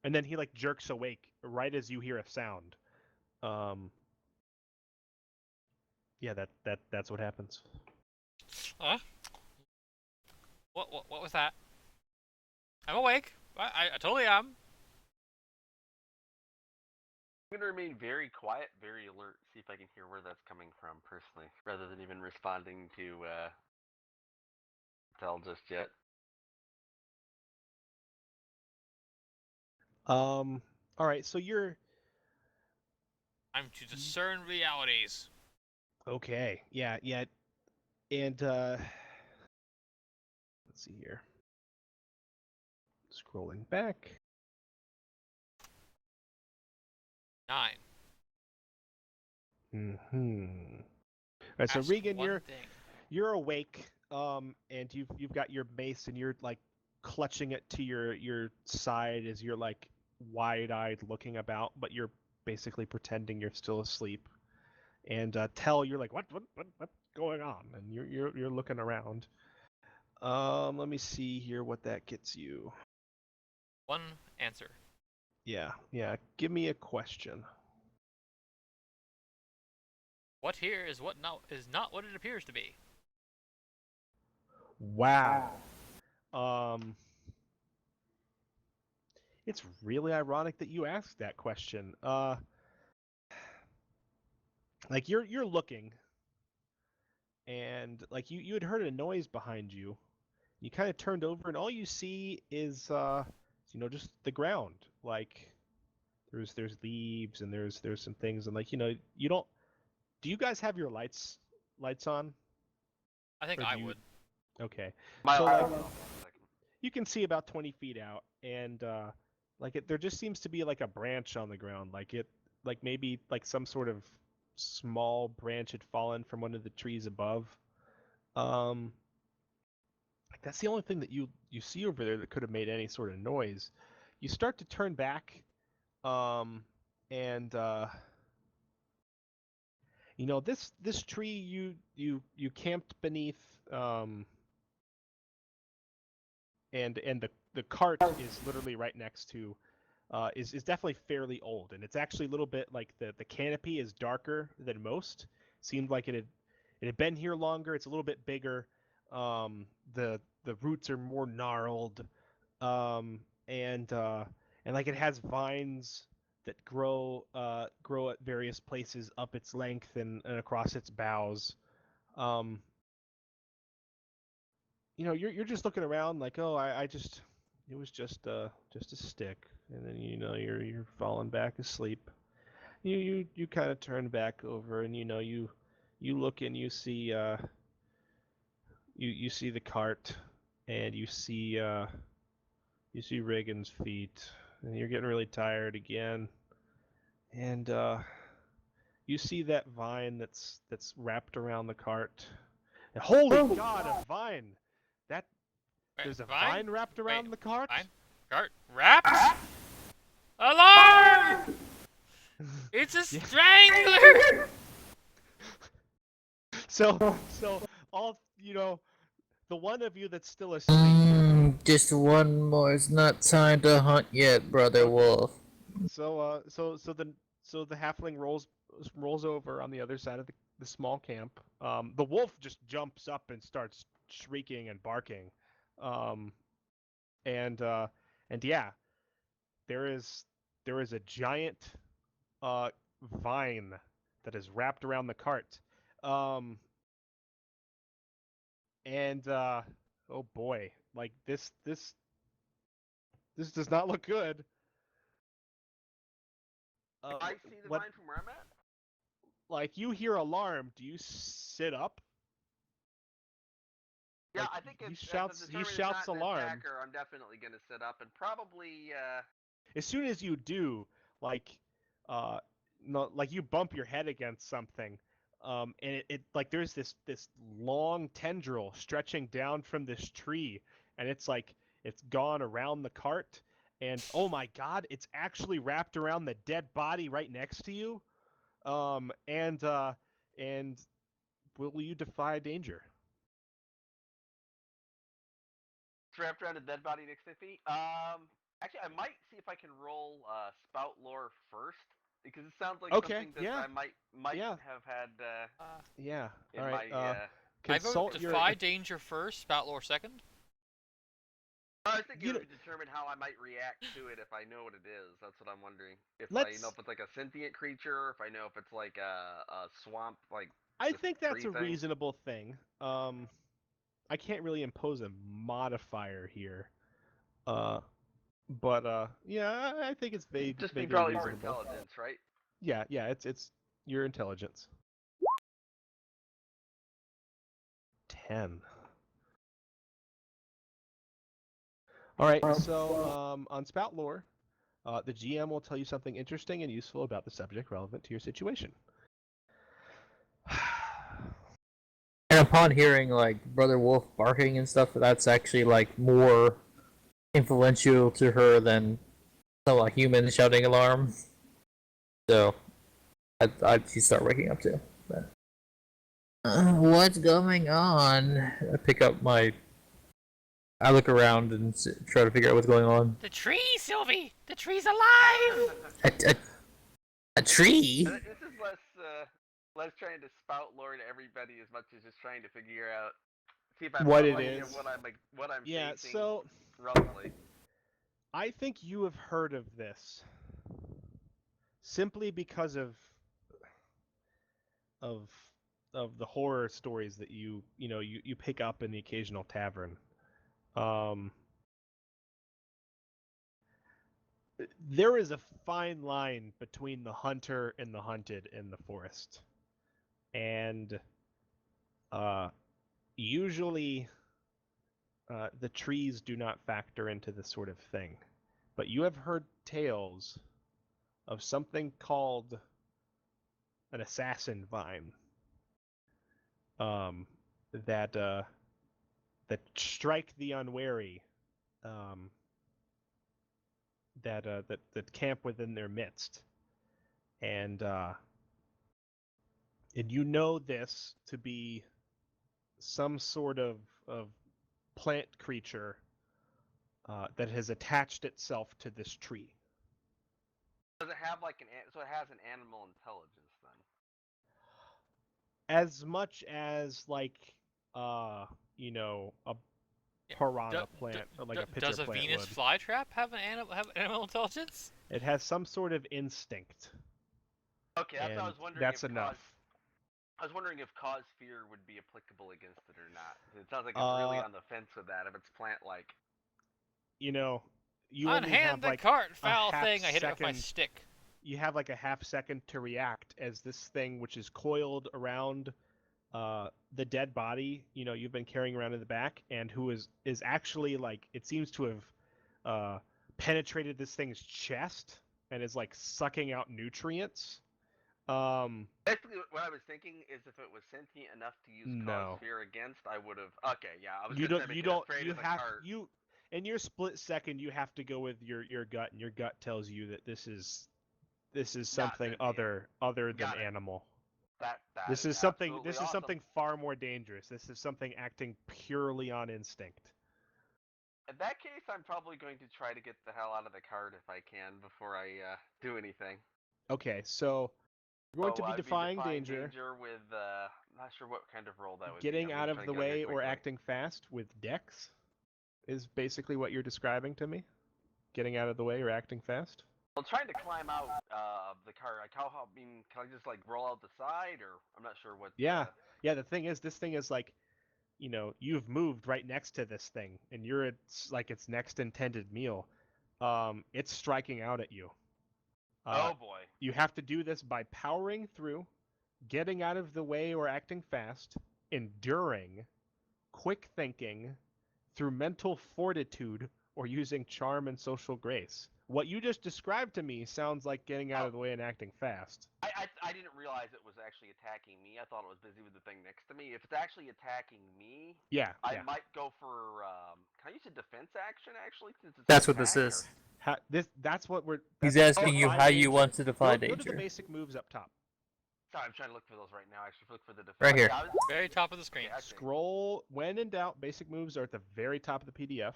and then he like jerks awake right as you hear a sound. Um, yeah, that's what happens. Huh? What was that? I'm awake. I totally am. I'm going to remain very quiet, very alert, see if I can hear where that's coming from personally, rather than even responding to Tell just yet. All right, so you're I'm to discern realities. okay. Yeah, and let's see here. Scrolling back. 9. Mm-hmm. All right, so Ask Regan, one you're thing. you're awake, and you've got your mace, and you're like clutching it to your side as you're like wide-eyed looking about, but you're basically pretending you're still asleep. And Tell, you're like, what's going on? And you're looking around. Let me see here what that gets you. 1 answer. Yeah. Give me a question. What here is not what it appears to be. Wow. Um, it's really ironic that you asked that question. Like you're looking, and like you had heard a noise behind you. You kind of turned over, and all you see is just the ground. Like there's leaves and there's some things, and like you don't. Do you guys have your lights on? I think Or I do you? would. Okay. My So alarm like went off for a second. you can see about 20 feet out, and there just seems to be like a branch on the ground, like maybe like some sort of small branch had fallen from one of the trees above. Um, like that's the only thing that you see over there that could have made any sort of noise. You start to turn back, um, and this tree you camped beneath, um, and the cart is literally right next to is definitely fairly old, and it's actually a little bit like the canopy is darker than most. Seemed like it had been here longer. It's a little bit bigger. The roots are more gnarled, um, and like it has vines that grow at various places up its length and across its boughs. Um, you're just looking around like, oh, I just it was just a stick, and then you're falling back asleep. You kind of turn back over, and you look and you see the cart, and you see Reagan's feet, and you're getting really tired again, and you see that vine that's wrapped around the cart. And holy God, a vine! That There's a vine wrapped Wait, around the cart? Vine? Cart? Wrapped? Alarm! It's a Yeah. strangler! So all the one of you that's still asleep. Just one more. It's not time to hunt yet, Brother Okay. Wolf. So the halfling rolls over on the other side of the small camp. The wolf just jumps up and starts shrieking and barking. Um, and yeah, there is a giant vine that is wrapped around the cart. Um, and oh boy, like this does not look good. I see the What vine from where I'm at. like you hear alarm? Do you sit up? Yeah, Like I think he it's shouts if he it's shouts not an alarm. attacker, I'm definitely gonna sit up and probably As soon as you do, like uh no like you bump your head against something. And it like there's this long tendril stretching down from this tree, and it's gone around the cart, and oh my God, it's actually wrapped around the dead body right next to you. And will you defy danger? it's wrapped around a dead body next to me. Actually, I might see if I can roll spout lore first because it sounds like Okay, something that yeah, I might yeah, have had yeah. All in right. my. I vote Consult your. defy danger first, spout lore second. I was thinking You it know, would determine how I might react to it if I know what it is. That's what I'm wondering. If I know let's. if it's like a sentient creature, if I know if it's like a swamp, like I just think that's tree a thing. reasonable thing. I can't really impose a modifier here. Uh, but yeah, I think it's Just be vaguely probably more reasonable. intelligence, right? Yeah. It's your intelligence. 10. All right. So on spout lore, the GM will tell you something interesting and useful about the subject relevant to your situation. And upon hearing like Brother Wolf barking and stuff, that's actually like more influential to her than some like human shouting alarm. So I'd start waking up too. But, what's going on? I pick up my. I look around and try to figure out what's going on. The tree, Sylvie! The tree's alive! A tree? This is less trying to spout lore to everybody as much as just trying to figure out see if I have What some it idea is. of what I'm Yeah. facing So roughly. I think you have heard of this simply because of of the horror stories that you pick up in the occasional tavern. Um, there is a fine line between the hunter and the hunted in the forest, and uh, usually the trees do not factor into this sort of thing. But you have heard tales of something called an assassin vine, um, that strike the unwary, um, that camp within their midst, and you know this to be some sort of plant creature that has attached itself to this tree. Does it have like so it has an animal intelligence then? As much as like a piranha plant or like a pitcher Does a plant Venus would. flytrap have animal intelligence? It has some sort of instinct, Okay, that's what I and was wondering that's if enough. I was wondering if cause fear would be applicable against it or not. It sounds like it's really Uh, on the fence with that if it's plant-like. you know, you only Unhand have the like cart, a foul half thing! I hit it with my second. stick. You have like a half second to react as this thing, which is coiled around the dead body, you've been carrying around in the back, and who is actually like it seems to have penetrated this thing's chest and is like sucking out nutrients. Basically, what I was thinking is if it was sentient enough to use cause No, fear against, I would have. Okay, yeah, I was you gonna say don't. make You it don't. afraid You of the have cart. you in your split second. You have to go with your gut, and your gut tells you that this is Not something sentient. other than Got it. animal. That This is is something. absolutely This is awesome. something far more dangerous. This is something acting purely on instinct. In that case, I'm probably going to try to get the hell out of the cart if I can before I do anything. Okay, so you're going So to be I'd be defying defying danger, danger with not sure what kind of roll that would be. getting I'm out just of trying the to get out here way, or quickly. acting fast with dex is basically what you're describing to me. Getting out of the way or acting fast. Well, trying to climb out of the cart. I mean, can I just like roll out the side, or I'm not sure what. Yeah, yeah. The thing is, this thing is like, you've moved right next to this thing, and you're like its next intended meal. It's striking out at you. Uh, Oh boy. you have to do this by powering through, getting out of the way or acting fast, enduring, quick thinking, through mental fortitude, or using charm and social grace. What you just described to me sounds like getting out Oh, of the way and acting fast. I didn't realize it was actually attacking me. I thought it was busy with the thing next to me. If it's actually attacking me, Yeah, I yeah. might go for. Can I use a defense action actually since it's an That's what this attack? is. That's what we're. He's that's asking you defy how you danger. want to defy Go to the danger. basic moves up top. Sorry, I'm trying to look for those right now. Actually, look for the defense. Right here. Yeah, Very top of the screen. okay. Scroll. When in doubt, basic moves are at the very top of the PDF.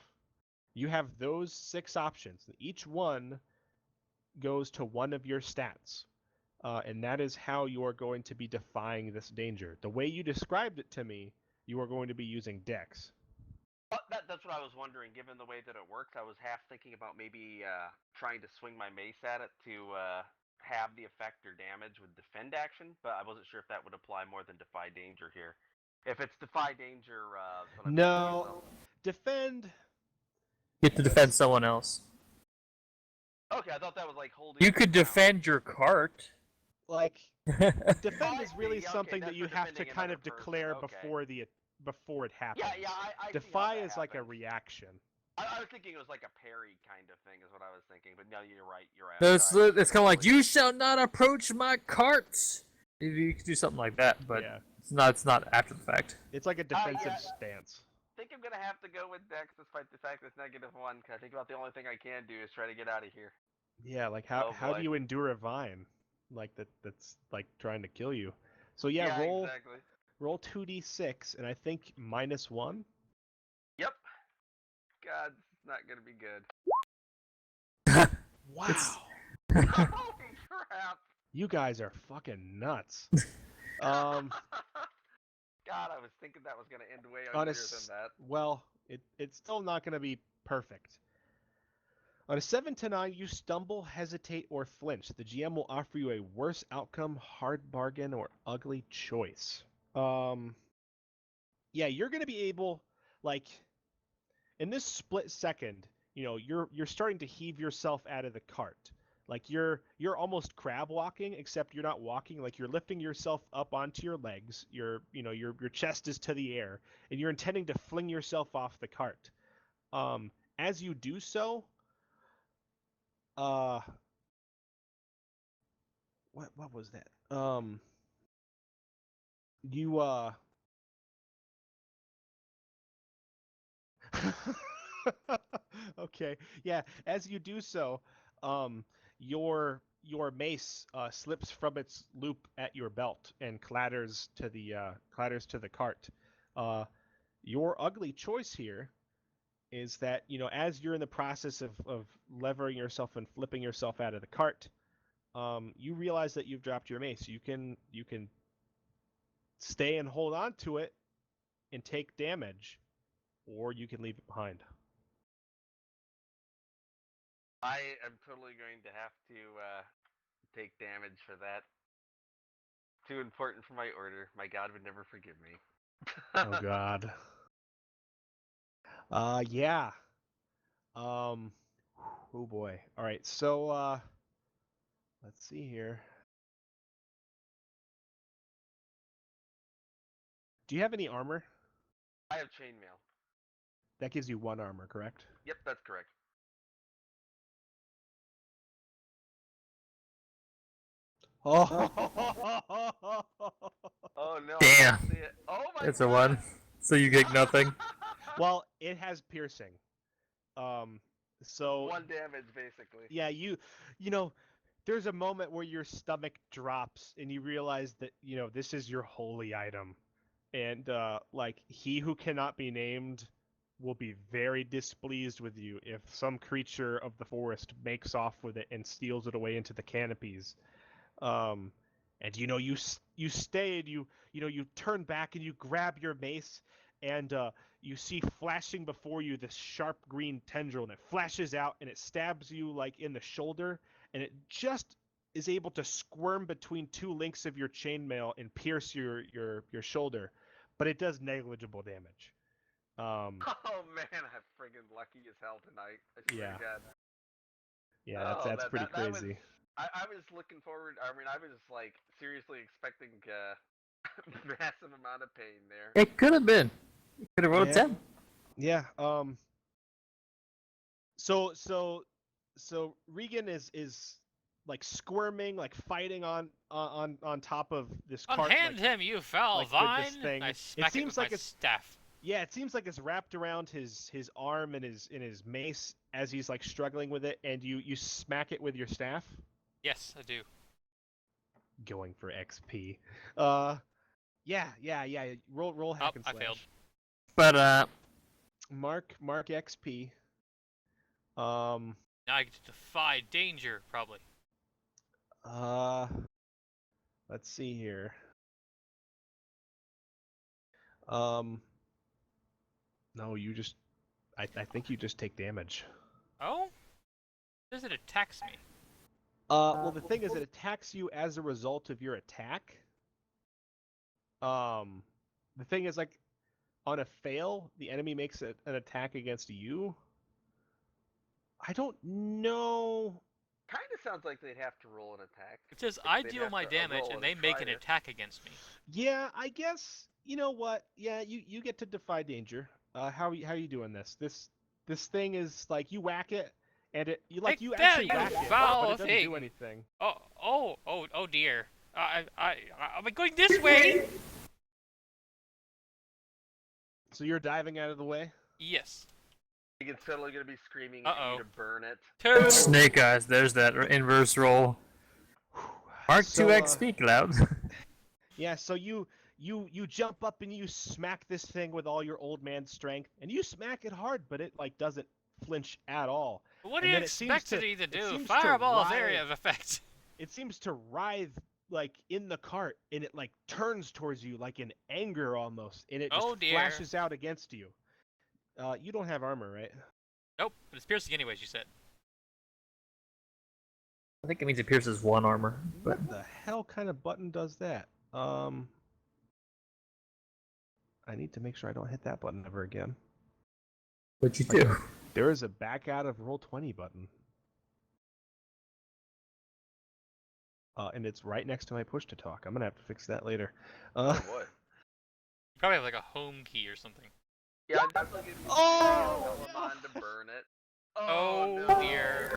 You have those 6 options. Each one goes to one of your stats. And that is how you are going to be defying this danger. The way you described it to me, you are going to be using Dex. That's what I was wondering. Given the way that it works, I was half thinking about maybe trying to swing my mace at it to have the effect or damage with defend action, but I wasn't sure if that would apply more than defy danger here. If it's defy danger, that's what I'm thinking as No, well. defend. You have to defend someone else. Okay, I thought that was like holding. You could it down. defend your cart. Like, Yeah, defend I is really see. Okay, something that's that you for have to defending kind another of person. declare Okay. before it happens. Yeah, I see how Defy that is like a happens. reaction. I was thinking it was like a parry kind of thing, is what I was thinking. But no, you're right. You're right. it's kind of like you shall not approach my cart. You could do something like that, but Yeah, it's not. It's not after the fact. it's like a defensive yeah. stance. I think I'm gonna have to go with Dex despite the fact that it's -1. Cause I think about the only thing I can do is try to get out of here. Yeah, like how Oh, how do boy. you endure a vine, like that's like trying to kill you? So yeah, Exactly. roll 2d6, and I think -1. Yep. God, it's not gonna be good. Wow, Holy crap! you guys are fucking nuts. God, I was thinking that was gonna end way On a uglier than that. well, it's still not going to be perfect. On a 7 to 9, you stumble, hesitate, or flinch. The GM will offer you a worse outcome, hard bargain, or ugly choice. Yeah, you're going to be able, like, in this split second, you're starting to heave yourself out of the cart. Like you're almost crab walking, except you're not walking. Like you're lifting yourself up onto your legs. Your chest is to the air, and you're intending to fling yourself off the cart. As you do so, what was that? You Okay, yeah. As you do so, your mace slips from its loop at your belt and clatters to the cart. Uh, your ugly choice here is that as you're in the process of levering yourself and flipping yourself out of the cart, you realize that you've dropped your mace. You can stay and hold on to it and take damage, or you can leave it behind. I am totally going to have to take damage for that. Too important for my order. My god would never forgive me. Oh God. Yeah. Um. Oh boy. All right. So let's see here. Do you have any armor? I have chainmail. That gives you 1 armor, correct? Yep, that's correct. Oh. Oh no, I Damn. can't see it. Oh my It's a god! 1. So you get nothing. Well, it has piercing. So 1 damage, basically. yeah, you know, there's a moment where your stomach drops and you realize that this is your holy item, and like he who cannot be named will be very displeased with you if some creature of the forest makes off with it and steals it away into the canopies. Um, and you stay and you turn back and you grab your mace, and you see flashing before you this sharp green tendril, and it flashes out and it stabs you like in the shoulder, and it just is able to squirm between 2 links of your chainmail and pierce your shoulder, but it does negligible damage. Oh man, I'm friggin' lucky as hell tonight. I swear Yeah. to God. Yeah, Oh, that's pretty that was. crazy. I was looking forward. I mean, I was like seriously expecting massive amount of pain there. It could have been. You could have rolled a Yeah. 10. Yeah. So Regan is like squirming, like fighting on top of this cart. Unhand him, you foul like with vine! this thing. I It smack it seems with like my it's staff. yeah, it seems like it's wrapped around his arm and his mace as he's like struggling with it, and you smack it with your staff, Yes, I do. going for XP. Yeah. Roll hack Oh, and I slash. failed. But Mark XP. Um. Now I get to defy danger, probably. Uh. Let's see here. No, you just. I think you just take damage. Oh? Does it attacks me? Well, the thing is, it attacks you as a result of your attack. The thing is, like, on a fail, the enemy makes an attack against you. I don't know. Kind of sounds like they'd have to roll an attack. It says Like, I they'd deal have my to, damage roll and and they make try an to- attack against me. Yeah, I guess. You know what? Yeah, you get to defy danger. How are you doing this? This thing is like you whack it, and you Take you that, actually you whack it, foul but it doesn't thing. do anything. Oh dear. Am I going this way? So you're diving out of the way. Yes. Regan's totally gonna be screaming at Uh-oh. you to burn it. Two. Snake Eyes, there's that inverse roll. Mark So, 2x speak loud. Yeah, so you jump up and you smack this thing with all your old man strength, and you smack it hard, but it like doesn't flinch at all. What do And you then it seems expect to- me to it do? seems to Fireball's writhe- area of effect. It seems to writhe like in the cart, and it like turns towards you like in anger almost, and it just Oh, dear. flashes out against you. You don't have armor, right? Nope, but it's piercing anyways, you said. I think it means it pierces 1 armor. But What the hell kind of button does that? I need to make sure I don't hit that button ever again. what'd you do? There is a back out of Roll20 button. And it's right next to my push to talk. I'm gonna have to fix that later. Oh boy. You probably have like a home key or something. Yeah, I'm definitely gonna be Oh, Telamon to burn it. Oh, no. dear.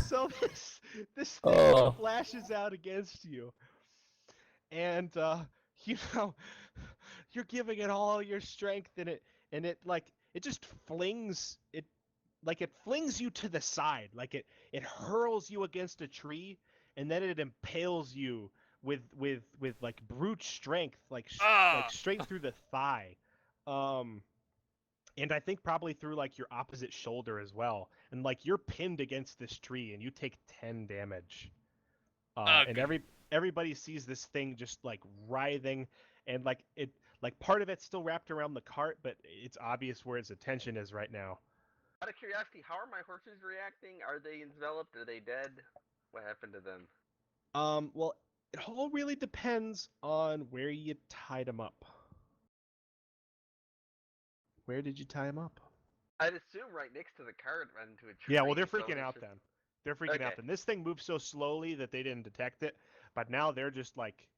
So this thing Oh. flashes out against you, and you know you're giving it all your strength, and it like it just flings it like it flings you to the side, like it hurls you against a tree, and then it impales you with like brute strength, like Ah. straight through the thigh. And I think probably through like your opposite shoulder as well. And like you're pinned against this tree and you take 10 damage. And Ugh. everybody sees this thing just like writhing, and like it like part of it's still wrapped around the cart, but it's obvious where its attention is right now. Out of curiosity, how are my horses reacting? Are they enveloped? Are they dead? What happened to them? Well, It all really depends on where you tied him up. Where did you tie him up? I'd assume right next to the cart run into a tree. Yeah, well, they're so freaking it's out just- then. They're freaking out Okay. then. This thing moves so slowly that they didn't detect it, but now they're just like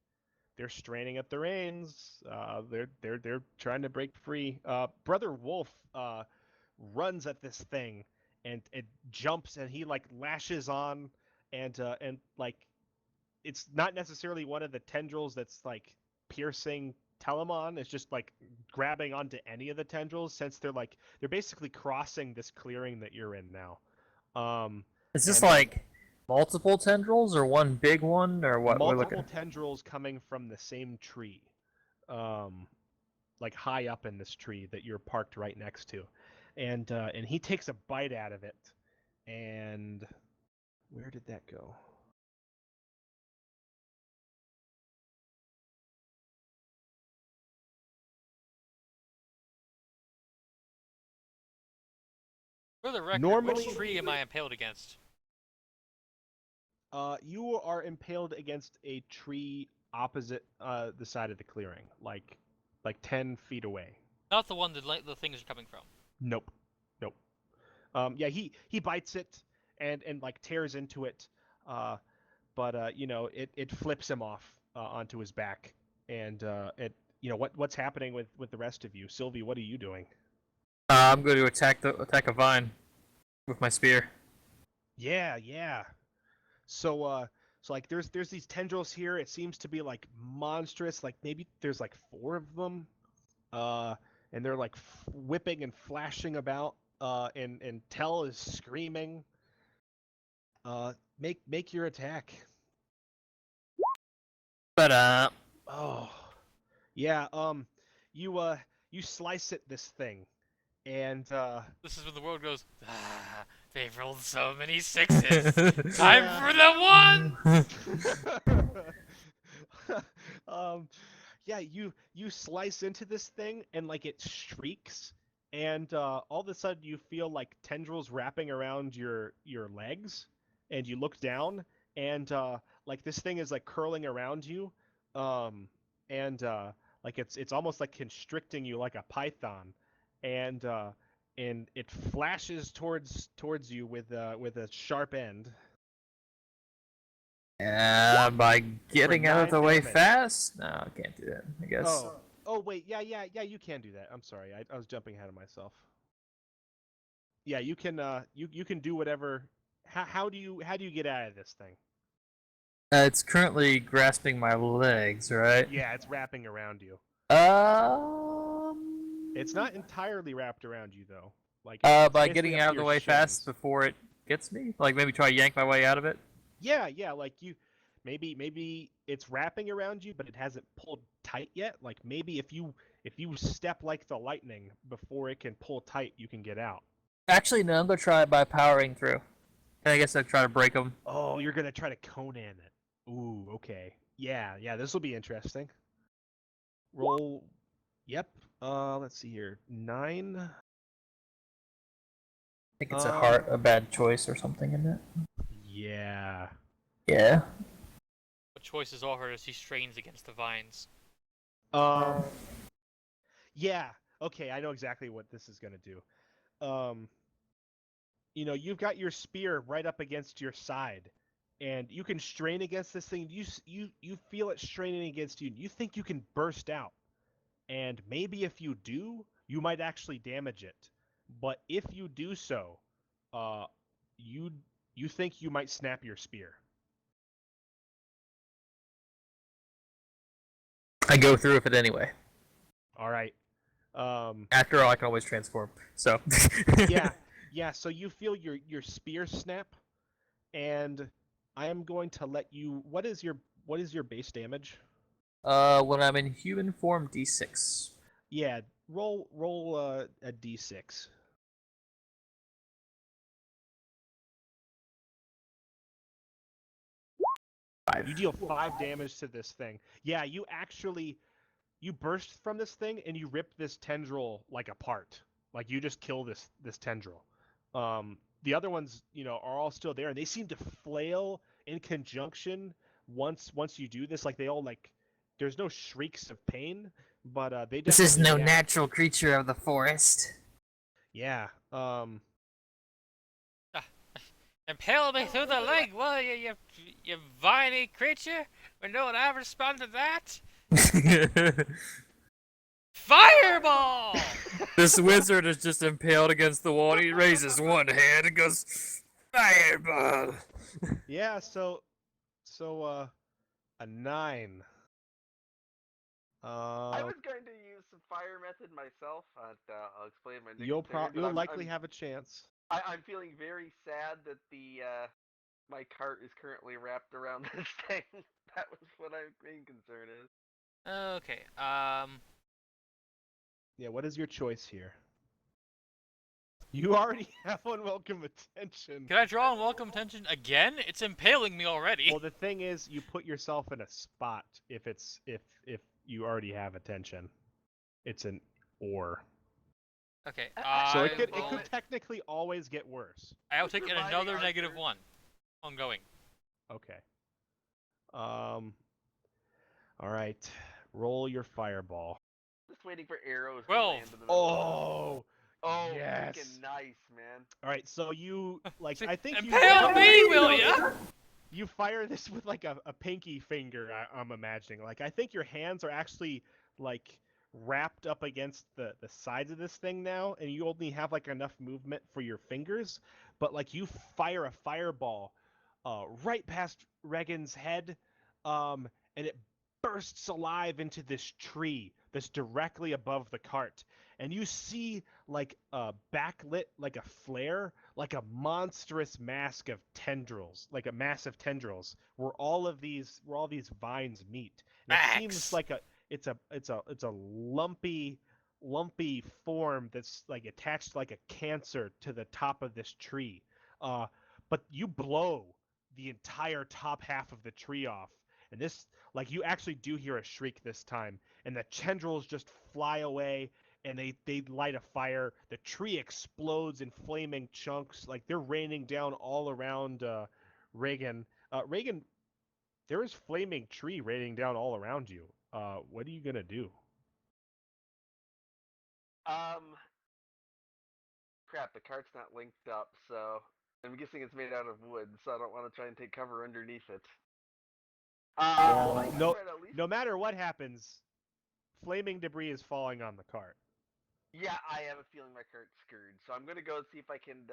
they're straining at the reins. They're trying to break free. Brother Wolf runs at this thing and it jumps and he like lashes on and like it's not necessarily one of the tendrils that's like piercing Telemon. It's just like grabbing onto any of the tendrils since they're basically crossing this clearing that you're in now. Is this And, like multiple tendrils or one big one or what? We're multiple looking. tendrils coming from the same tree, um, like high up in this tree that you're parked right next to, and he takes a bite out of it, and where did that go? For the record, Normally- which tree am I impaled against? You are impaled against a tree opposite the side of the clearing, like 10 feet away. Not the one that the things are coming from. Nope, nope. Yeah, he bites it and like tears into it, but you know it flips him off onto his back, and it you know what's happening with the rest of you, Sylvie? What are you doing? I'm going to attack a vine with my spear. Yeah, yeah. So like there's these tendrils here. It seems to be like monstrous. Like maybe there's like 4 of them. Uh, and they're like whipping and flashing about. And Tell is screaming. Make your attack. But Oh, yeah. You slice at this thing, and This is when the world goes, ah, they've rolled so many sixes. time Time for the one! yeah, you slice into this thing and like it shrieks, and all of a sudden you feel like tendrils wrapping around your legs, and you look down, and like this thing is like curling around you, um, and like it's almost like constricting you like a python, and and it flashes towards you with a sharp end. by getting out of 9 the way damage. fast? No, I can't do that. I guess. Oh wait, yeah, you can do that. I'm sorry, I was jumping ahead of myself. Yeah, you can you can do whatever. How do you get out of this thing? It's currently grasping my legs, right? Yeah, it's wrapping around you. It's not entirely wrapped around you though. Like it's by basically getting up out to of the your way fast shins. before it gets me? Like maybe try to yank my way out of it? Yeah, like you maybe it's wrapping around you, but it hasn't pulled tight yet. Like maybe if you step like the lightning before it can pull tight, you can get out. Actually, no, I'm gonna try it by powering through. And I guess I'll try to break them. Oh, you're gonna try to Conan it. Ooh, okay. Yeah, this will be interesting. Roll. Yep. Let's see here. 9. I think it's Um, a bad choice or something in it. Yeah. Yeah. What choices are hard as he strains against the vines? Um. Yeah. Okay, I know exactly what this is gonna do. You know, you've got your spear right up against your side, and you can strain against this thing. You feel it straining against you. You think you can burst out, and maybe if you do, you might actually damage it. But if you do so, uh, you think you might snap your spear. I go through with it anyway. All right. After all, I can always transform. So. Yeah. So you feel your spear snap, and I am going to let you. What is your base damage? When I'm in human form, D6. Yeah, roll a d6. You deal 5 damage to this thing. Yeah, you burst from this thing and you rip this tendril like apart. Like you just kill this tendril. The other ones, you know, are all still there and they seem to flail in conjunction once you do this, like they all like, there's no shrieks of pain, but they This is definitely no react. natural creature of the forest. Yeah. Impale me through the leg, will you viney creature? When no one ever responded to that? Fireball! This wizard is just impaled against the wall. He raises one hand and goes, "Fireball!" Yeah. So a 9. I was going to use some fire method myself. I'll explain my new You'll concern, but you'll likely have a chance. I'm feeling very sad that the my cart is currently wrapped around this thing. That was what my main concern is. Okay, Yeah. What is your choice here? You already have unwelcome attention. can I draw on welcome attention again? It's impaling me already. Well, the thing is, you put yourself in a spot if you already have attention. It's an or. Okay, So I it will, could technically always get worse. I'll take Providing another Arthur- -1. Ongoing. Okay. All right. Roll your fireball. Just waiting for arrows to 12. land in the middle. Oh. Oh, yes. freaking nice, man. All right. So you like See, I think impale me, will ya? you fire this with like a pinky finger. I'm imagining. Like I think your hands are actually like wrapped up against the sides of this thing now, and you only have like enough movement for your fingers. But like you fire a fireball right past Regan's head, and it bursts alive into this tree that's directly above the cart. And you see like a backlit, like a flare, like a monstrous mask of tendrils, like a massive tendrils, where all these vines meet. And it seems Max. like it's a lumpy form that's like attached like a cancer to the top of this tree. But you blow the entire top half of the tree off, and this like you actually do hear a shriek this time, and the tendrils just fly away, and they light a fire. The tree explodes in flaming chunks, like they're raining down all around Reagan. Reagan, there is flaming tree raining down all around you. What are you gonna do? Crap, the cart's not linked up, so I'm guessing it's made out of wood, so I don't want to try and take cover underneath it. No, Fred, at least- no matter what happens, flaming debris is falling on the cart. Yeah, I have a feeling my cart's screwed, so I'm gonna go see if I can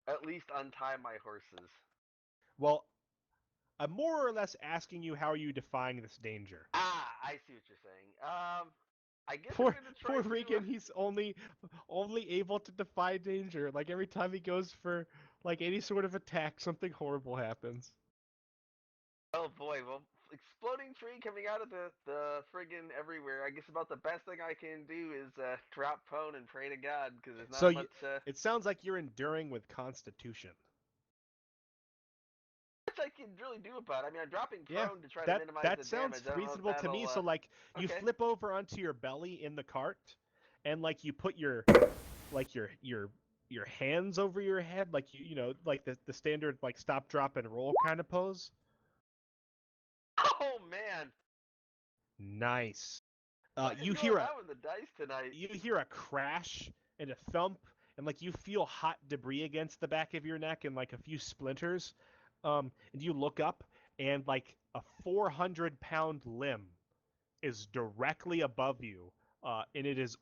at least untie my horses. Well, I'm more or less asking you, how are you defying this danger? Ah, I see what you're saying. I guess Poor, I'm gonna try poor to. Regan, he's only able to defy danger. Like every time he goes for like any sort of attack, something horrible happens. Oh boy, well, exploding tree coming out of the friggin' everywhere. I guess about the best thing I can do is drop prone and pray to God, because there's not So much. it sounds like you're enduring with Constitution. Much I can really do about it. I mean, I'm dropping prone Yeah, to try to minimize the that sounds damage. I don't know if reasonable to me. that'll, So like you okay. flip over onto your belly in the cart, and like you put your your hands over your head, like you know like the standard like stop, drop, and roll kind of pose. Oh man! Nice. I You didn't hear roll a that with the dice tonight. you hear a crash and a thump, and like you feel hot debris against the back of your neck and like a few splinters. And you look up, and like a 400-pound limb is directly above you, and it is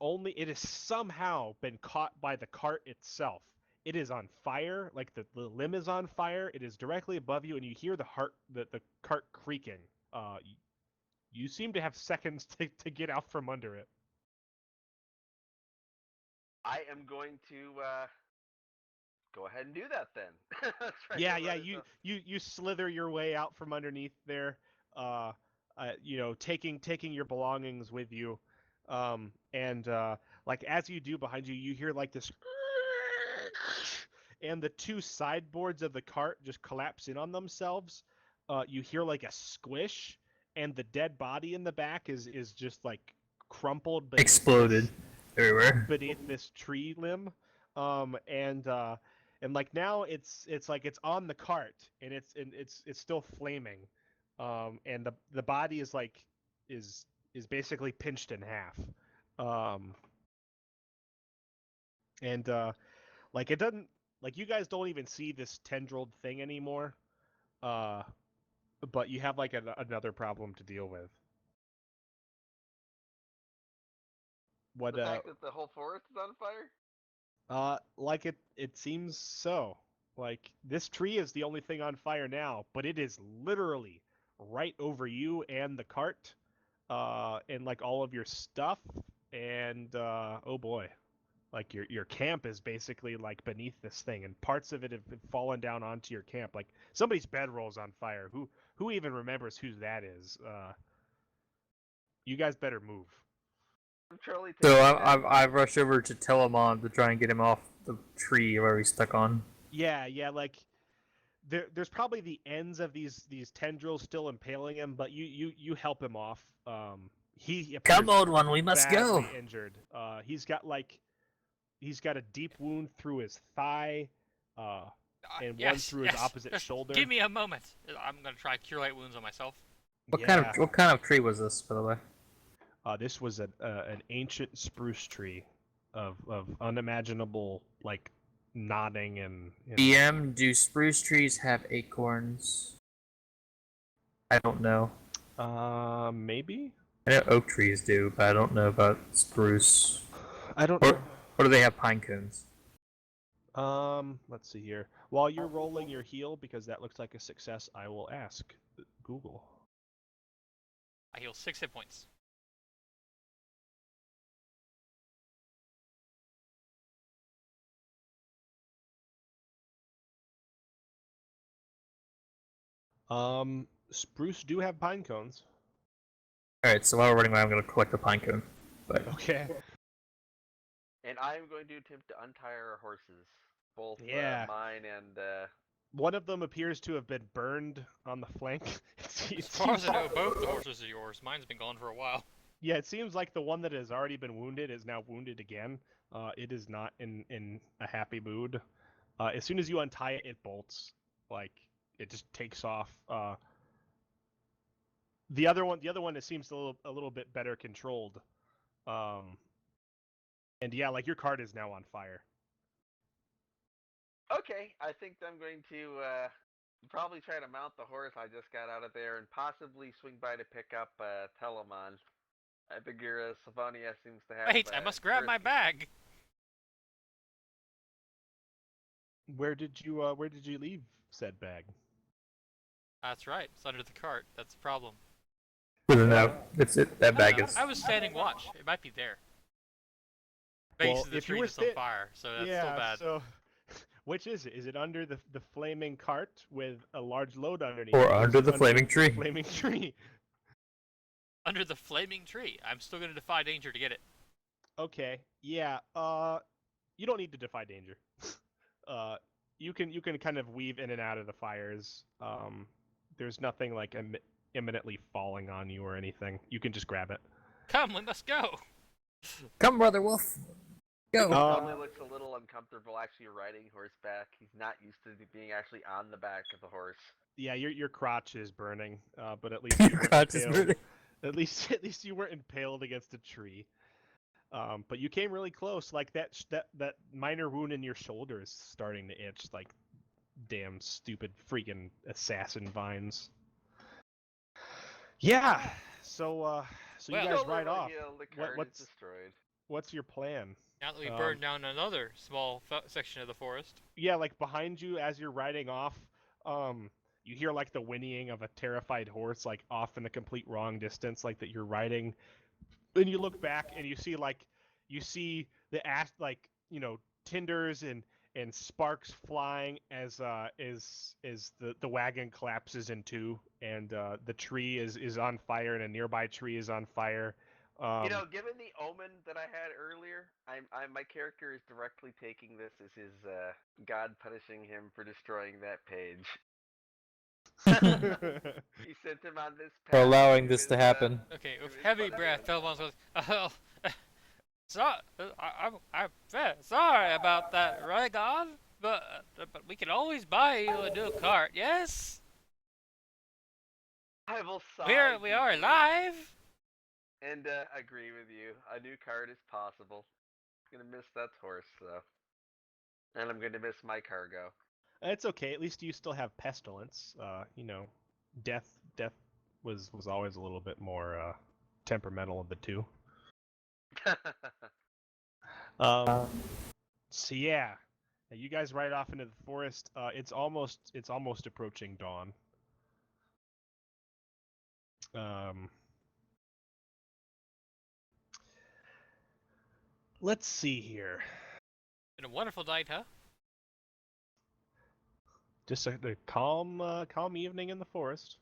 somehow been caught by the cart itself. It is on fire, like the limb is on fire. It is directly above you, and you hear the cart creaking. You seem to have seconds to get out from under it. I am going to go ahead and do that then. Try to Yeah, run yeah. as You slither your way out from underneath there. You know, taking your belongings with you. And like as you do, behind you, you hear like this, and the two sideboards of the cart just collapse in on themselves. You hear like a squish, and the dead body in the back is just like crumpled, Exploded everywhere. beneath this tree limb. And and like now it's like it's on the cart and it's still flaming, and the body is like is basically pinched in half, um, and like it doesn't like you guys don't even see this tendrilled thing anymore, uh, but you have like another problem to deal with. What The fact that the whole forest is on fire? like it seems so. Like this tree is the only thing on fire now, but it is literally right over you and the cart, and like all of your stuff, and oh boy, like your camp is basically like beneath this thing, and parts of it have fallen down onto your camp. Like somebody's bedroll's on fire. Who even remembers who that is? You guys better move. Charlie So takes a I step. rush over to Telemon to try and get him off the tree where he's stuck on. Yeah, like there's probably the ends of these tendrils still impaling him, but you help him off. He Come, appears old one, we must badly go. injured. He's got a deep wound through his thigh, and one Yes, through his yes. opposite Just shoulder. give me a moment. I'm gonna try cure light wounds on myself. What Yeah. kind of tree was this, by the way? This was an ancient spruce tree of unimaginable like nodding and DM, do spruce trees have acorns? I don't know. maybe I know oak trees do, but I don't know about spruce. I don't Or, know. or do they have pine cones? Let's see here. While you're rolling your heal, because that looks like a success, I will ask Google. I heal 6 hit points. Spruce do have pine cones. Alright, so while we're running away, I'm going to collect the pine cone. But Okay. And I'm going to attempt to untie our horses. Both Yeah. mine and One of them appears to have been burned on the flank. As far as I know, both the horses are yours. Mine's been gone for a while. Yeah, it seems like the one that has already been wounded is now wounded again. It is not in a happy mood. As soon as you untie it, it bolts. Like it just takes off. The other one, it seems a little bit better controlled. And yeah, like your cart is now on fire. okay, I think I'm going to probably try to mount the horse I just got out of there and possibly swing by to pick up Telemon. I figure Sylvania seems to have. Wait, I must grab my first- bag. Where did you leave said bag? That's right. It's under the cart. That's the problem. no, that bag is. I was standing watch. It might be there. Well, Base of the if you tree were is on fire, so that's still bad. So which is it? Is it under the flaming cart with a large load underneath? Or is under it the flaming tree. Flaming tree. Under the flaming tree. I'm still gonna defy danger to get it. Okay. Yeah. You don't need to defy danger. You can kind of weave in and out of the fires. There's nothing like imminently falling on you or anything. You can just grab it. Come, we must go. Come, Brother Wolf. Go. Probably looks a little uncomfortable actually riding horseback. He's not used to being actually on the back of the horse. Yeah, your crotch is burning, but at least Your you weren't crotch is impaled. burning. At least you weren't impaled against a tree. But you came really close. Like that minor wound in your shoulder is starting to itch. Like damn stupid freaking assassin vines. Yeah. So Well, you guys Still ride never off. healed, the cart what's is destroyed. what's your plan? Now that we Um, burned down another small section of the forest. Yeah, like behind you as you're riding off, you hear like the whinnying of a terrified horse, like off in the complete wrong distance, like that you're riding. And you look back and you see the ash, like tinders and sparks flying as the wagon collapses in two, and the tree is on fire and a nearby tree is on fire. Given the omen that I had earlier, my character is directly taking this as his God punishing him for destroying that page. He sent him on this path. For allowing to this his, to happen. Okay, with it was heavy fun. breath, Felmon goes, "Oh, I'm very sorry about that, right, God? but we can always buy you a new cart. Yes, I will sigh we are deeply alive. and agree with you. A new card is possible. Gonna miss that horse though, and I'm gonna miss my cargo. It's okay. At least you still have pestilence. Death was always a little bit more temperamental of the two. Um, so yeah, you guys ride off into the forest. It's almost approaching dawn. Let's see here. Been a wonderful night, huh? Just a calm evening in the forest.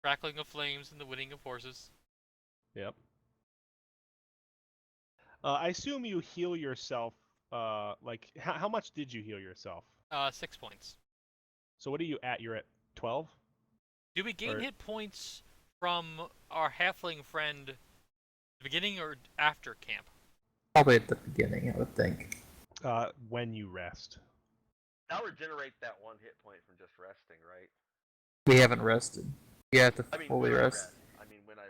Crackling of flames and the winning of horses. Yep. I assume you heal yourself. Like how much did you heal yourself? 6 points. So what are you at? You're at 12. Do we gain Or- hit points from our halfling friend at the beginning or after camp? Probably at the beginning, I would think. When you rest. That'll regenerate that 1 hit point from just resting, right? We haven't rested. You have to I mean, fully when I rest. I mean, when I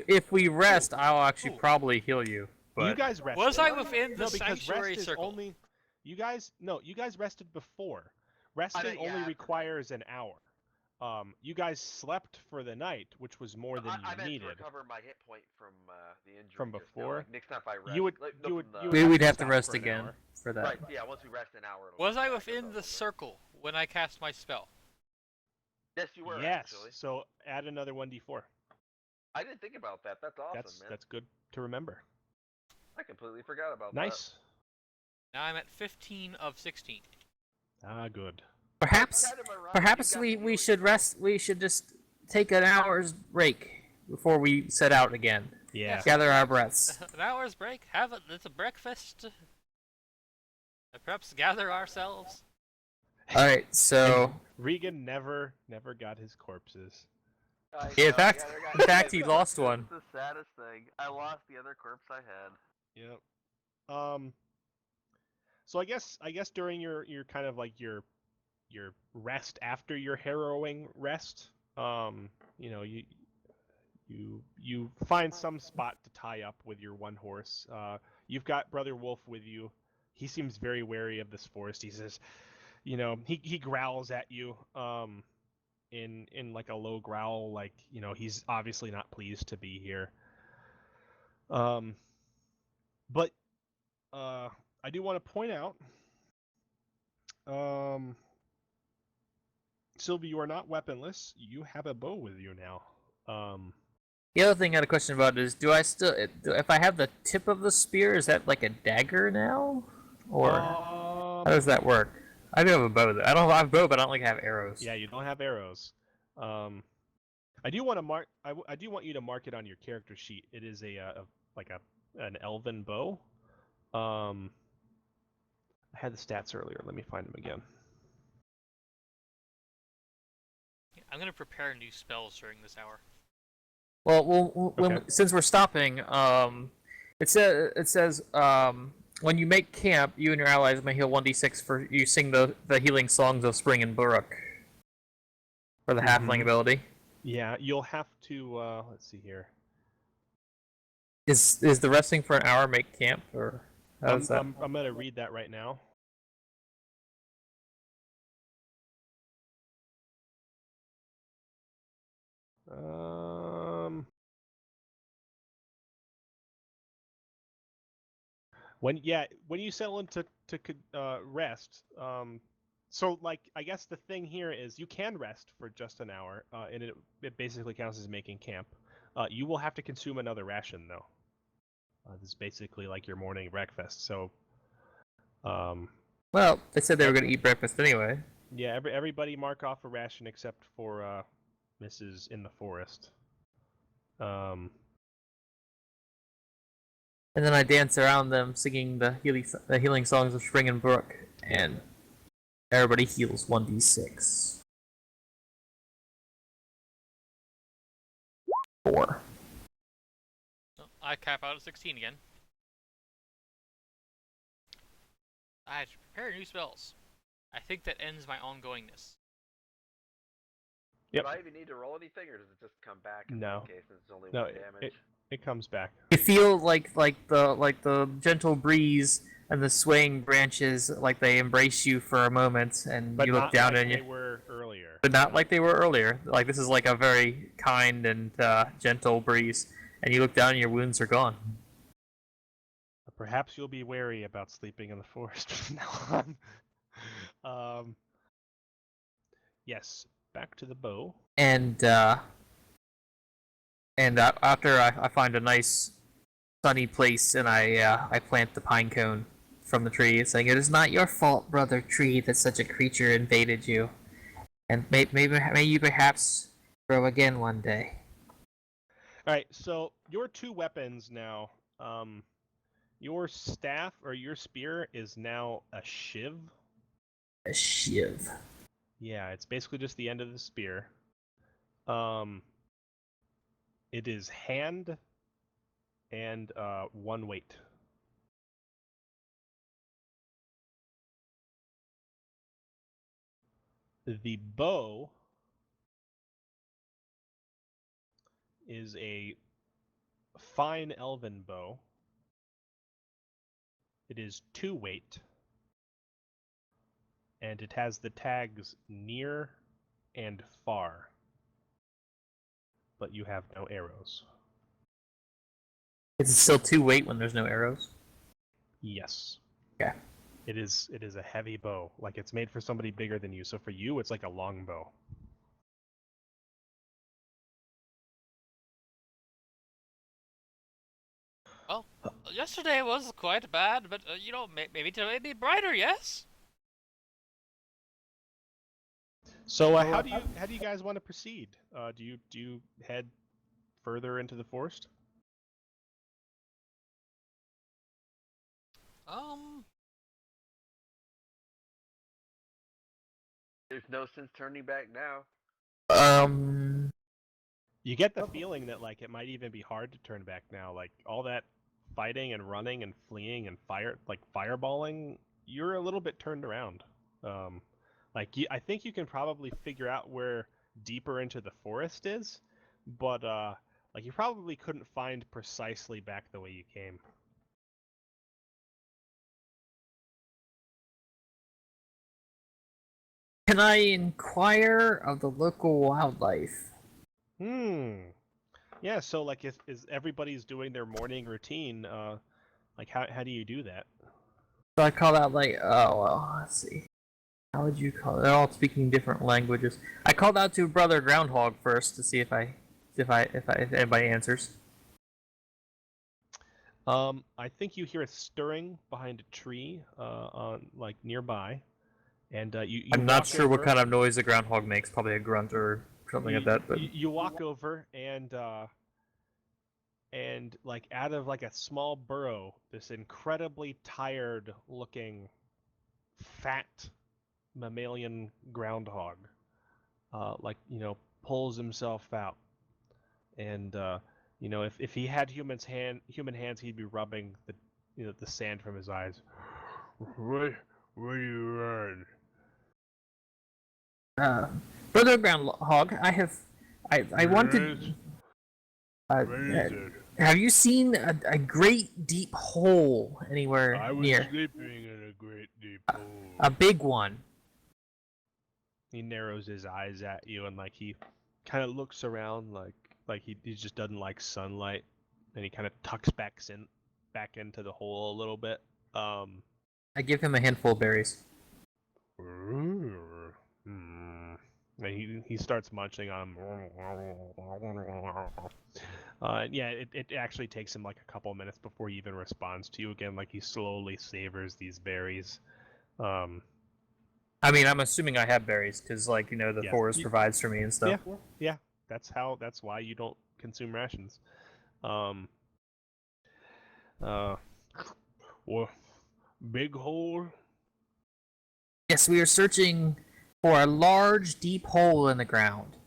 If we rest, I'll actually Ooh. probably heal you. But You guys rested. Was I within the No, because sanctuary rest is circle? only. You guys rested before. Resting meant, only yeah. requires an hour. You guys slept for the night, which was more than I you meant to needed. recover my hit point from the injury. From just now, before? like, next time I rest. You would like, no, you would from the- you would we'd have to stop rest for an again hour. for that. Right, yeah, once we rest an hour. it'll Was come I back up, within won't the it? circle when I cast my spell? Yes, you were. Yes. Actually. So add another 1d4. I didn't think about that. That's awesome, man. That's good to remember. I completely forgot about that. Nice. Now I'm at 15 of 16. Ah, good. Perhaps Kind of ironic, perhaps you got we, to we heal should yourself. rest. We should just take an hour's break before we set out again. Yeah. Gather our breaths. An hour's break. Have a little breakfast. Perhaps gather ourselves. All right. So Regan never got his corpses. I Yeah, in know, fact- the other in fact, he That's lost one. the saddest thing. I lost the other corpse I had. Yep. So I guess during your kind of like your rest after your harrowing rest, you find some spot to tie up with your one horse. You've got Brother Wolf with you. He seems very wary of this forest. He says, he growls at you, in like a low growl, like, he's obviously not pleased to be here. But I do want to point out, Sylvie, you are not weaponless. You have a bow with you now. the other thing I had a question about is, do I still, if I have the tip of the spear, is that like a dagger now, or how does that work? I do have a bow. I don't have a bow, but I don't like to have arrows. Yeah, you don't have arrows. I do want to mark. I do want you to mark it on your character sheet. It is an elven bow. I had the stats earlier. Let me find them again. I'm gonna prepare new spells during this hour. Well, Okay. since we're stopping, it says when you make camp, you and your allies may heal 1d6 for you sing the healing songs of Spring and Burrock for the halfling Mhm. ability. Yeah, you'll have to. Let's see here. Is the resting for an hour make camp, or how does that? I'm gonna read that right now. When you settle into rest, so like I guess the thing here is you can rest for just an hour, and it basically counts as making camp. You will have to consume another ration though. This is basically like your morning breakfast. So, Well, they said they were going to eat breakfast anyway. yeah, everybody mark off a ration except for Mrs. in the Forest. And then I dance around them, singing the healing songs of Spring and Brook, and everybody heals 1d6. 4. I cap out at 16 again. I have to prepare new spells. I think that ends my ongoingness. Yep. Do I even need to roll anything, or does it just come back in No. that case since it's only No, one damage? it comes back. You feel like the gentle breeze and the swaying branches, like they embrace you for a moment, and But you look not down like and they you, were earlier. but not like they were earlier. Like this is like a very kind and gentle breeze, and you look down and your wounds are gone. Perhaps you'll be wary about sleeping in the forest from now on. Yes, back to the bow. And after I find a nice sunny place and I plant the pine cone from the tree, saying, "It is not your fault, brother tree, that such a creature invaded you, and may you perhaps grow again one day." All right, so your two weapons now. Your staff or your spear is now a shiv. A shiv. Yeah, it's basically just the end of the spear. It is hand and one weight. The bow is a fine elven bow. It is 2 weight. And it has the tags near and far. But you have no arrows. Is it still 2 weight when there's no arrows? Yes. Okay. It is a heavy bow. Like it's made for somebody bigger than you. So for you, it's like a long bow. Well, yesterday was quite bad, but maybe today may be brighter. Yes. So how do you guys want to proceed? Do you head further into the forest? There's no sense turning back now. You get the feeling that like it might even be hard to turn back now. Like all that fighting and running and fleeing and fireballing, you're a little bit turned around. I think you can probably figure out where deeper into the forest is, but you probably couldn't find precisely back the way you came. Can I inquire of the local wildlife? Yeah, so like if everybody's doing their morning routine, how do you do that? So I call out let's see. How would you call it? They're all speaking different languages. I called out to Brother Groundhog first to see if anybody answers. I think you hear a stirring behind a tree, on like nearby, and you I'm not walk sure what over. kind of noise a groundhog makes. Probably a grunt or something like that. But You walk over and like out of like a small burrow, this incredibly tired looking fat mammalian groundhog pulls himself out, and if he had human hands, he'd be rubbing the sand from his eyes. What do you run? Brother Groundhog, I wanted. Have you seen a great deep hole anywhere I was near? sleeping in a great deep hole. A big one. He narrows his eyes at you and like he kind of looks around like he just doesn't like sunlight, and he kind of tucks back into the hole a little bit. I give him a handful of berries. And he starts munching on them. Yeah, it actually takes him like a couple minutes before he even responds to you again. Like he slowly savors these berries. I mean, I'm assuming I have berries because, the Yeah. forest provides for me and stuff. Yeah. That's why you don't consume rations. Well, big hole. Yes, we are searching for a large, deep hole in the ground.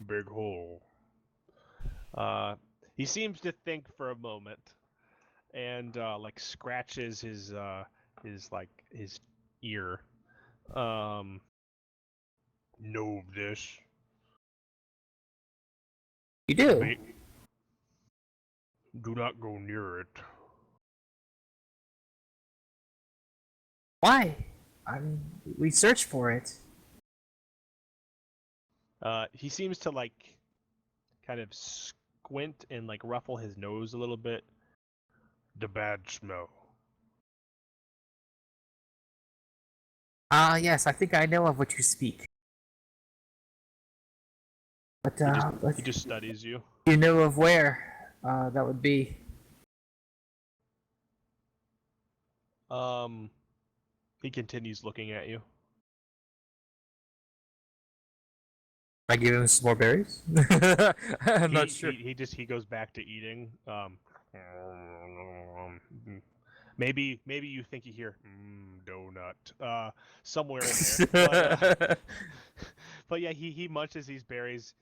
Big hole. He seems to think for a moment, and scratches his his ear. Know this. You do. Wait. Do not go near it. Why? We searched for it. He seems to like kind of squint and like ruffle his nose a little bit. The bad smell. Ah, yes, I think I know of what you speak. But He just studies you. you know of where that would be. He continues looking at you. I give him some more berries. I'm not sure. He goes back to eating. Maybe you think you hear donut somewhere in there. But yeah, he munches these berries.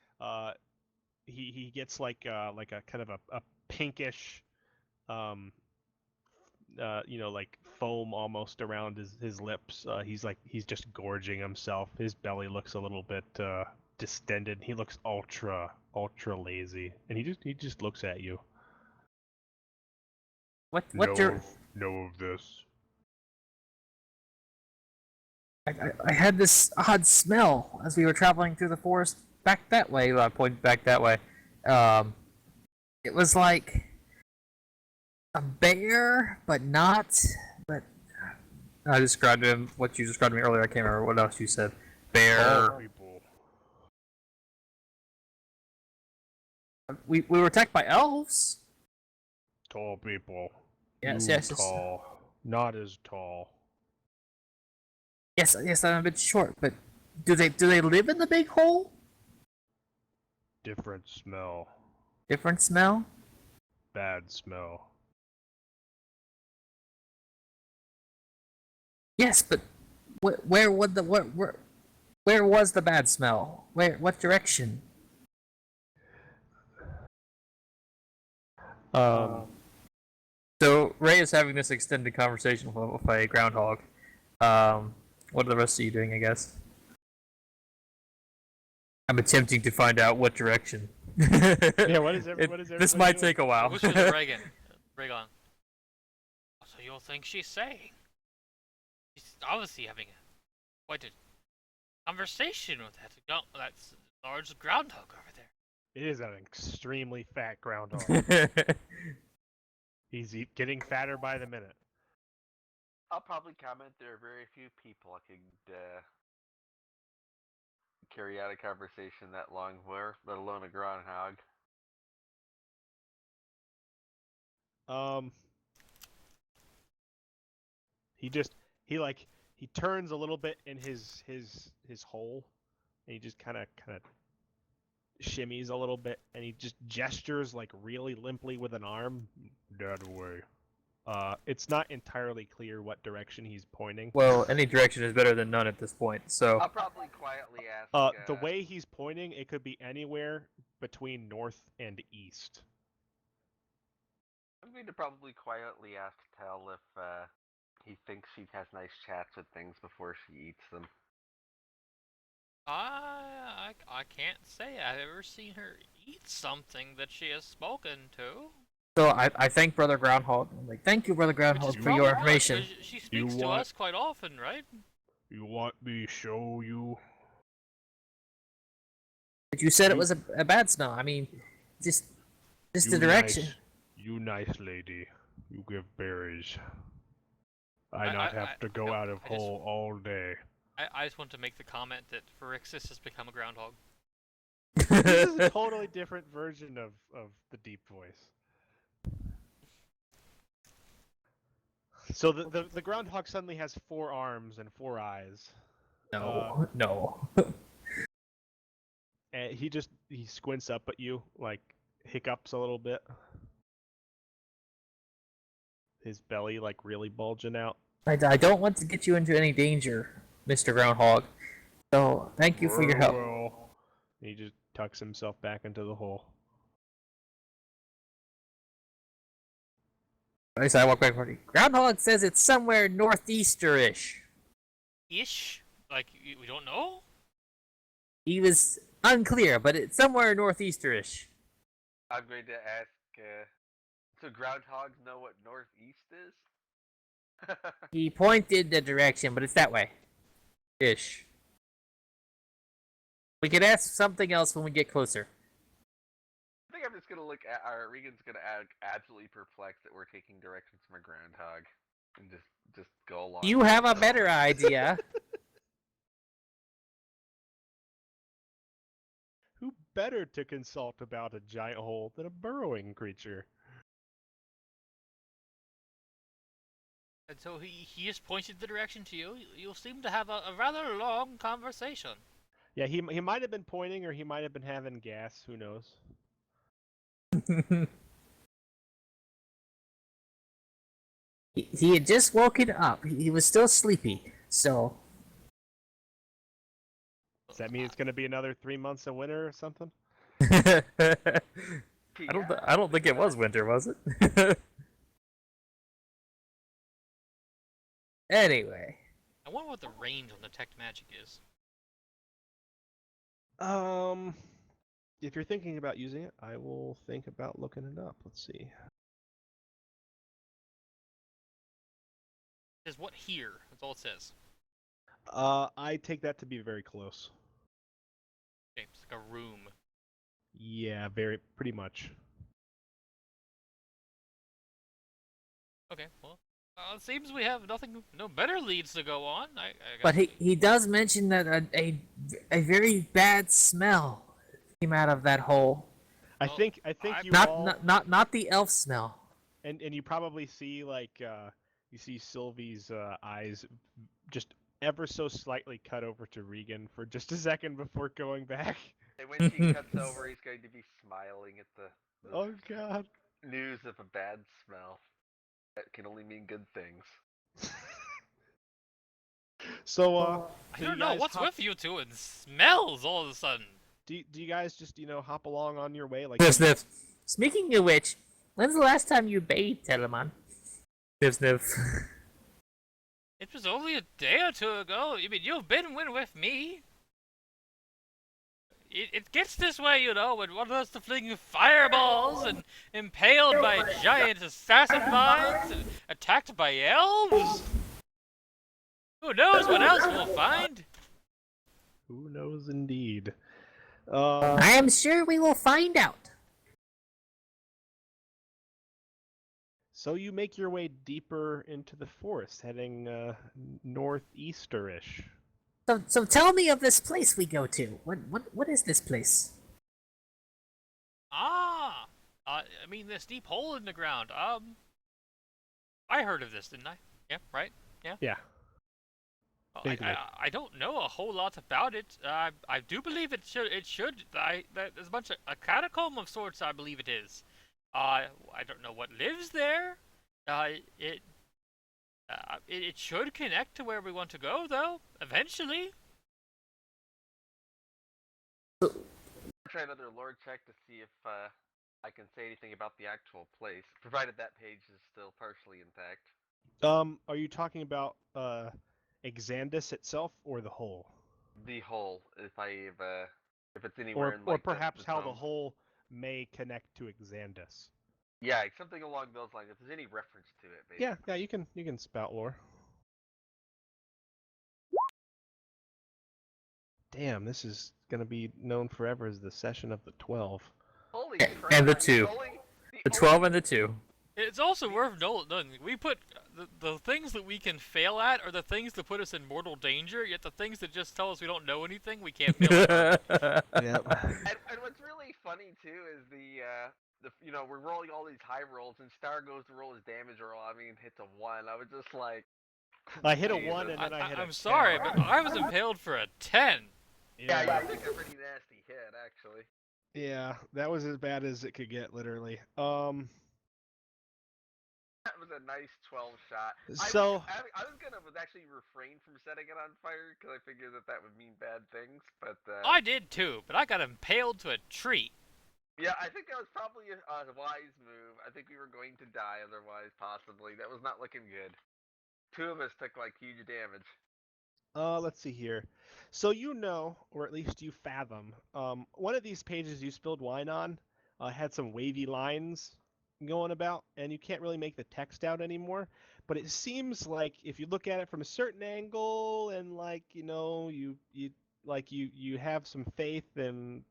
He gets like a kind of a pinkish like foam almost around his lips. He's just gorging himself. His belly looks a little bit distended. He looks ultra lazy, and he just looks at you. What Know of this? I had this odd smell as we were traveling through the forest back that way. I pointed back that way. It was like a bear, but not. But I described him what you described to me earlier. I can't remember what else you said. Bear. People. We were attacked by elves. Tall people. Yes, You yes, yes. Tall. Not as tall. Yes, I'm a bit short, but do they live in the big hole? Different smell. Different smell? Bad smell. Yes, but where was the bad smell? What direction? So Ray is having this extended conversation with a groundhog. What are the rest of you doing, I guess? I'm attempting to find out what direction. Yeah, what is This might take a while. Which is Raygon. So you'll think she's saying? She's obviously having quite a conversation with that's large groundhog over there. It is an extremely fat groundhog. He's getting fatter by the minute. I'll probably comment there are very few people I could carry out a conversation that long for, let alone a groundhog. He turns a little bit in his hole, and he just kind of shimmies a little bit, and he just gestures like really limply with an arm that way. It's not entirely clear what direction he's pointing. Well, any direction is better than none at this point. So I'll probably quietly ask. The way he's pointing, it could be anywhere between north and east. I'm going to probably quietly ask Tell if he thinks she has nice chats with things before she eats them. I can't say I've ever seen her eat something that she has spoken to. So I thank Brother Groundhog. I'm like, thank you, Brother Groundhog, for your information. She speaks to us quite often, right? You want me to show you? But you said it was a bad smell. I mean, just the direction. You nice lady. You give berries. I not have to go out of hole all day. I just want to make the comment that Phyrexius has become a groundhog. This is a totally different version of the deep voice. So the groundhog suddenly has 4 arms and 4 eyes. No. And he squints up at you, like hiccups a little bit. His belly like really bulging out. I don't want to get you into any danger, Mr. Groundhog. So thank you for your help. Well. He just tucks himself back into the hole. I said I walk back. Groundhog says it's somewhere northeasterish. Ish? Like, we don't know? He was unclear, but it's somewhere northeasterish. I'm going to ask. So groundhogs know what northeast is? He pointed the direction, but it's that way. Ish. We could ask something else when we get closer. I think I'm just gonna look at. Regan's gonna act absolutely perplexed that we're taking directions from a groundhog, and just go along. You have a better idea. Who better to consult about a giant hole than a burrowing creature? And so he just pointed the direction to you. You seem to have a rather long conversation. Yeah, he might have been pointing, or he might have been having gas. Who knows? He had just woken up. He was still sleepy, so Does that mean it's going to be another 3 months of winter or something? I Yeah. I don't think it was winter, was it? Anyway, I wonder what the range on detect magic is. If you're thinking about using it, I will think about looking it up. Let's see. It says what here? That's all it says. I take that to be very close. Okay, it's like a room. Yeah, pretty much. Okay, well, it seems we have no better leads to go on. I guess. but he does mention that a very bad smell came out of that hole. I Well, think you Not all, not the elf smell. and you probably see you see Sylvie's eyes just ever so slightly cut over to Regan for just a second before going back. And when she cuts over, he's going to be smiling at the Oh God. news of a bad smell. That can only mean good things. So I so don't you know guys what's hop- with you two and smells all of a sudden. Do you guys just hop along on your way like Sniff sniff. Speaking of which, when's the last time you bathed, Telemann? Sniff sniff. It was only a day or two ago. I mean, you've been with me. It gets this way, you know, when one of us to fling fireballs and impaled by giant assassin mines and attacked by elves. Who knows what else we'll find? Who knows indeed. I am sure we will find out. So you make your way deeper into the forest, heading northeasterish. So tell me of this place we go to. What is this place? I mean this deep hole in the ground. I heard of this, didn't I? Yeah, right? Yeah. Well, Vaguely. I don't know a whole lot about it. I do believe it should. There's a bunch of a catacomb of sorts. I believe it is. I don't know what lives there. It should connect to where we want to go, though. Eventually. Try another lore check to see if I can say anything about the actual place, provided that page is still partially intact. Are you talking about Exandus itself or the hole? The whole, if it's anywhere Or in like perhaps how the zone. hole may connect to Exandus? Yeah, something along those lines. If there's any reference to it, basically. Yeah, you can spout lore. Damn, this is gonna be known forever as the session of the 12. Holy And crap! the two. The 12 and the 2. It's also worth noting we put the things that we can fail at are the things that put us in mortal danger. Yet the things that just tell us we don't know anything, we can't fail at. Yep. And what's really funny too is we're rolling all these high rolls, and Star goes to roll his damage roll. I mean, hits a 1. I was just like, I hit a Jesus. 1 and then I hit a I'm 10. sorry, but I was impaled for a 10. yeah, you took a pretty nasty hit, actually. Yeah, that was as bad as it could get, literally. That was a nice 12 shot. So- I was gonna actually refrain from setting it on fire because I figured that would mean bad things, but I did too, but I got impaled to a tree. Yeah, I think that was probably a wise move. I think we were going to die otherwise, possibly. That was not looking good. Two of us took like huge damage. Let's see here. So you know, or at least you fathom, one of these pages you spilled wine on had some wavy lines going about, and you can't really make the text out anymore. But it seems like if you look at it from a certain angle, and like you have some faith in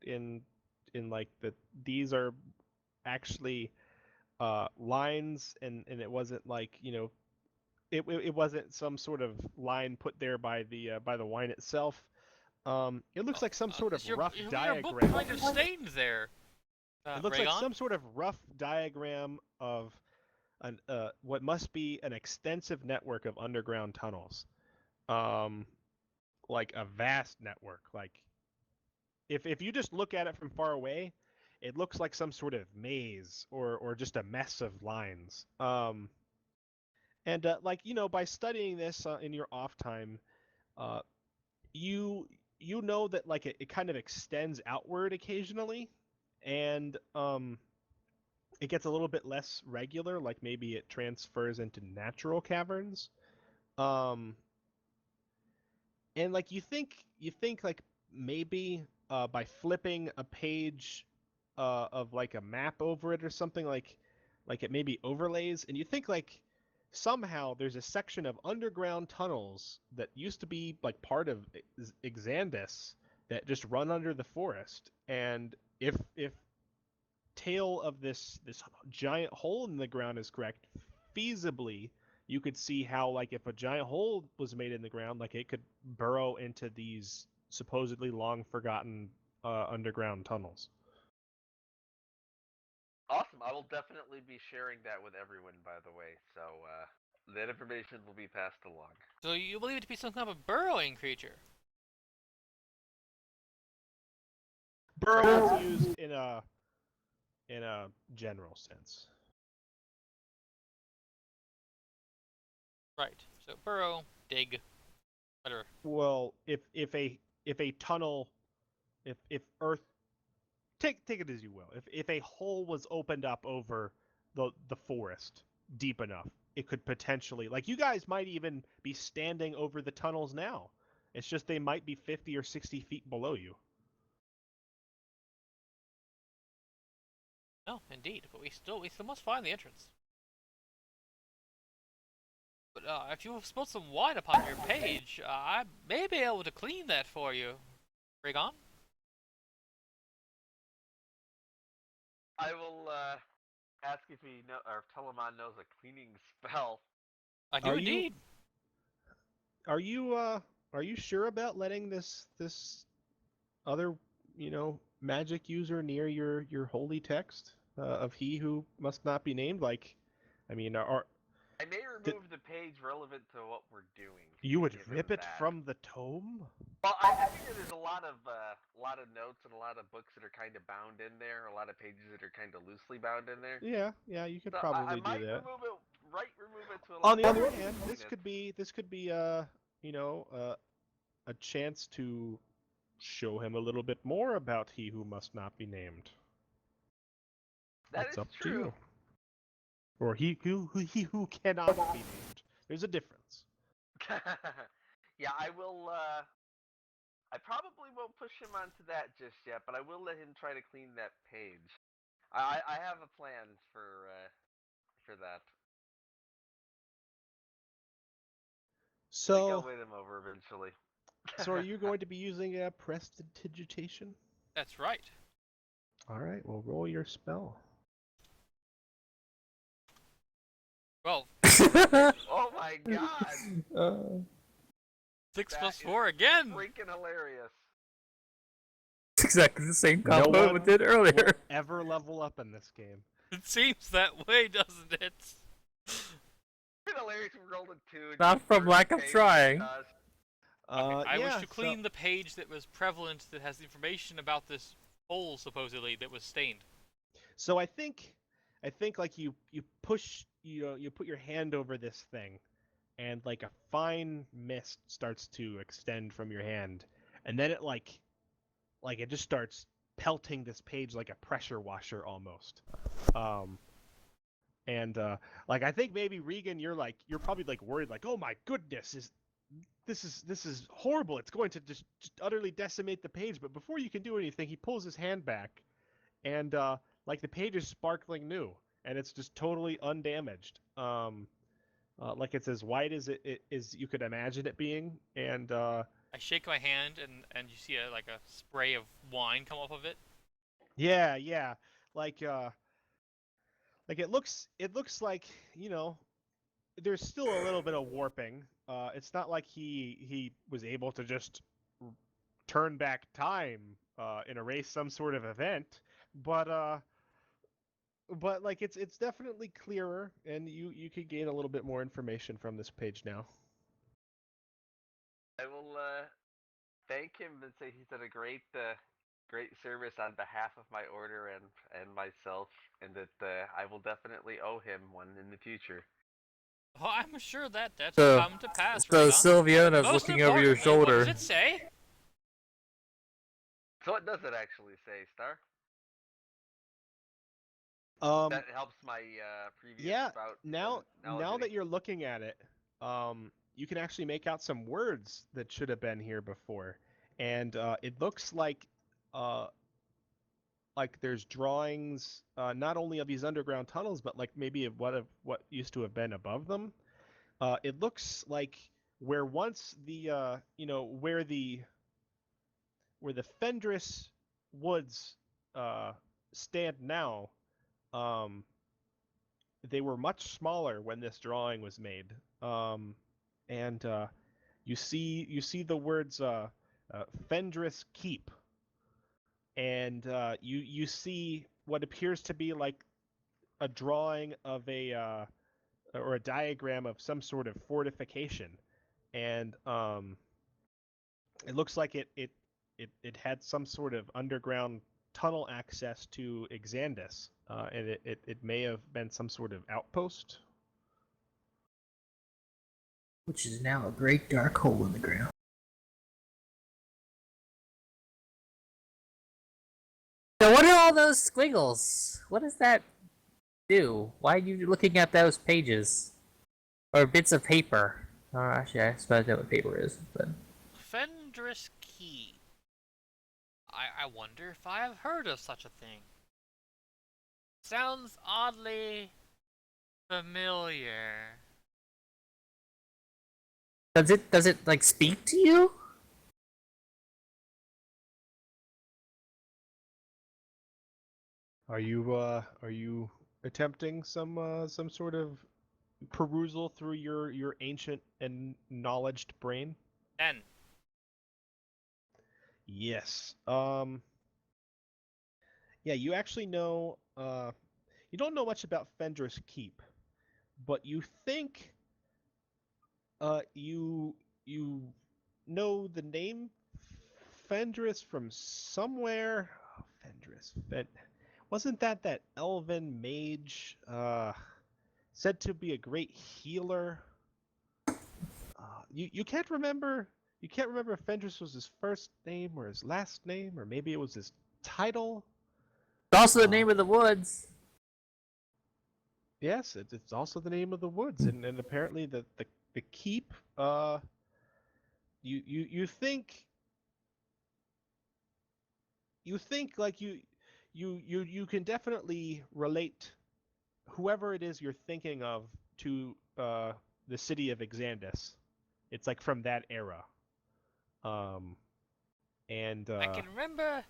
like that these are actually lines, and it wasn't like it wasn't some sort of line put there by the wine itself. It looks like some sort of rough your book diagram. kind of stained there. It looks like Raygon? some sort of rough diagram of an what must be an extensive network of underground tunnels. Um, like a vast network. Like if you just look at it from far away, it looks like some sort of maze or just a mess of lines. And like by studying this in your off time, uh, you know that like it kind of extends outward occasionally, and it gets a little bit less regular, like maybe it transfers into natural caverns. um and like you think like maybe by flipping a page of like a map over it or something, like it maybe overlays, and you think like somehow there's a section of underground tunnels that used to be like part of Exandus that just run under the forest, and if tale of this giant hole in the ground is correct, feasibly you could see how like if a giant hole was made in the ground, like it could burrow into these supposedly long forgotten underground tunnels. Awesome. I will definitely be sharing that with everyone, by the way. So that information will be passed along. So you believe it to be some kind of burrowing creature? Burrow is used in a general sense. Right. So burrow, dig, whatever. Well, if a tunnel, if Earth, take it as you will, if a hole was opened up over the forest deep enough, it could potentially, like, you guys might even be standing over the tunnels now. It's just they might be 50 or 60 feet below you. No, indeed. But we still must find the entrance. But if you have spilled some wine upon your page, I may be able to clean that for you. Raygon? I will ask if he know or if Telemon knows a cleaning spell. I do Are you- indeed. Are you sure about letting this other magic user near your holy text of he who must not be named? Like, I mean, I may remove the page relevant to what we're doing. you would give him rip it that. from the tome? Well, I figure there's a lot of notes and a lot of books that are kind of bound in there. A lot of pages that are kind of loosely bound in there. Yeah, you could So probably I might do that. remove it to a On the level other where hand, we this clean could be a chance to show him a little bit more about he who must not be named. That That's is up to true. you. Or he who cannot be named. There's a difference. Yeah, I will. I probably won't push him onto that just yet, but I will let him try to clean that page. I have a plan for that. I think I'll So, win him over eventually. so are you going to be using a prestidigitation? That's right. All right, well, roll your spell. Well, Oh my god! 6 That plus is 4 again! Freaking hilarious. It's exactly the same No combo one we did earlier. will ever level up in this game. It seems that way, doesn't it? Freaking hilarious. We rolled a 2. and Not just from burned lack the of page trying. because- Okay, I wish Yeah, to clean the page that was prevalent that has information about this hole, supposedly, that was stained. So I think like you push, you put your hand over this thing, and like a fine mist starts to extend from your hand, and then it like it just starts pelting this page like a pressure washer almost. Um, and like I think maybe Regan, you're probably like worried, like, oh my goodness, this is horrible. It's going to just utterly decimate the page. But before you can do anything, he pulls his hand back, and like the page is sparkling new, and it's just totally undamaged. Like it's as white as it is you could imagine it being, and I shake my hand, and you see like a spray of wine come off of it. yeah, like it looks like, there's still a little bit of warping. It's not like he was able to just turn back time and erase some sort of event, but like it's definitely clearer, and you could gain a little bit more information from this page now. I will thank him and say he's done a great service on behalf of my order and myself, and that I will definitely owe him one in the future. Oh, I'm sure that will So, come to pass, so right on. Sylviana's Most looking over your importantly, what shoulder. does it say? So what does it actually say, Star? That helps my previous Yeah, bout. now knowledge now of that it. you're looking at it, you can actually make out some words that should have been here before, and it looks like there's drawings, not only of these underground tunnels, but like maybe of what used to have been above them. It looks like where once the where the Fendris woods stand now. Um, they were much smaller when this drawing was made, and you see the words Fendris Keep, and you see what appears to be like a drawing of a or a diagram of some sort of fortification, and it looks like it had some sort of underground tunnel access to Exandus, and it may have been some sort of outpost. Which is now a great dark hole in the ground. So what are all those squiggles? What does that do? Why are you looking at those pages? Or bits of paper? Oh, actually, I suppose I know what paper is, but... Fendris Key. I wonder if I have heard of such a thing. Sounds oddly familiar. Does it, like, speak to you? Are you attempting some sort of perusal through your ancient and knowledged brain? 10. Yes. Yeah, you actually know you don't know much about Fendris Keep, but you think you know the name Fendris from somewhere. Oh, wasn't that elven mage said to be a great healer? You can't remember. You can't remember if Fendris was his first name or his last name, or maybe it was his title. It's also the name of the woods. Yes, it's also the name of the woods, and apparently the keep. You think like you can definitely relate whoever it is you're thinking of to the city of Exandus. It's like from that era. And I can remember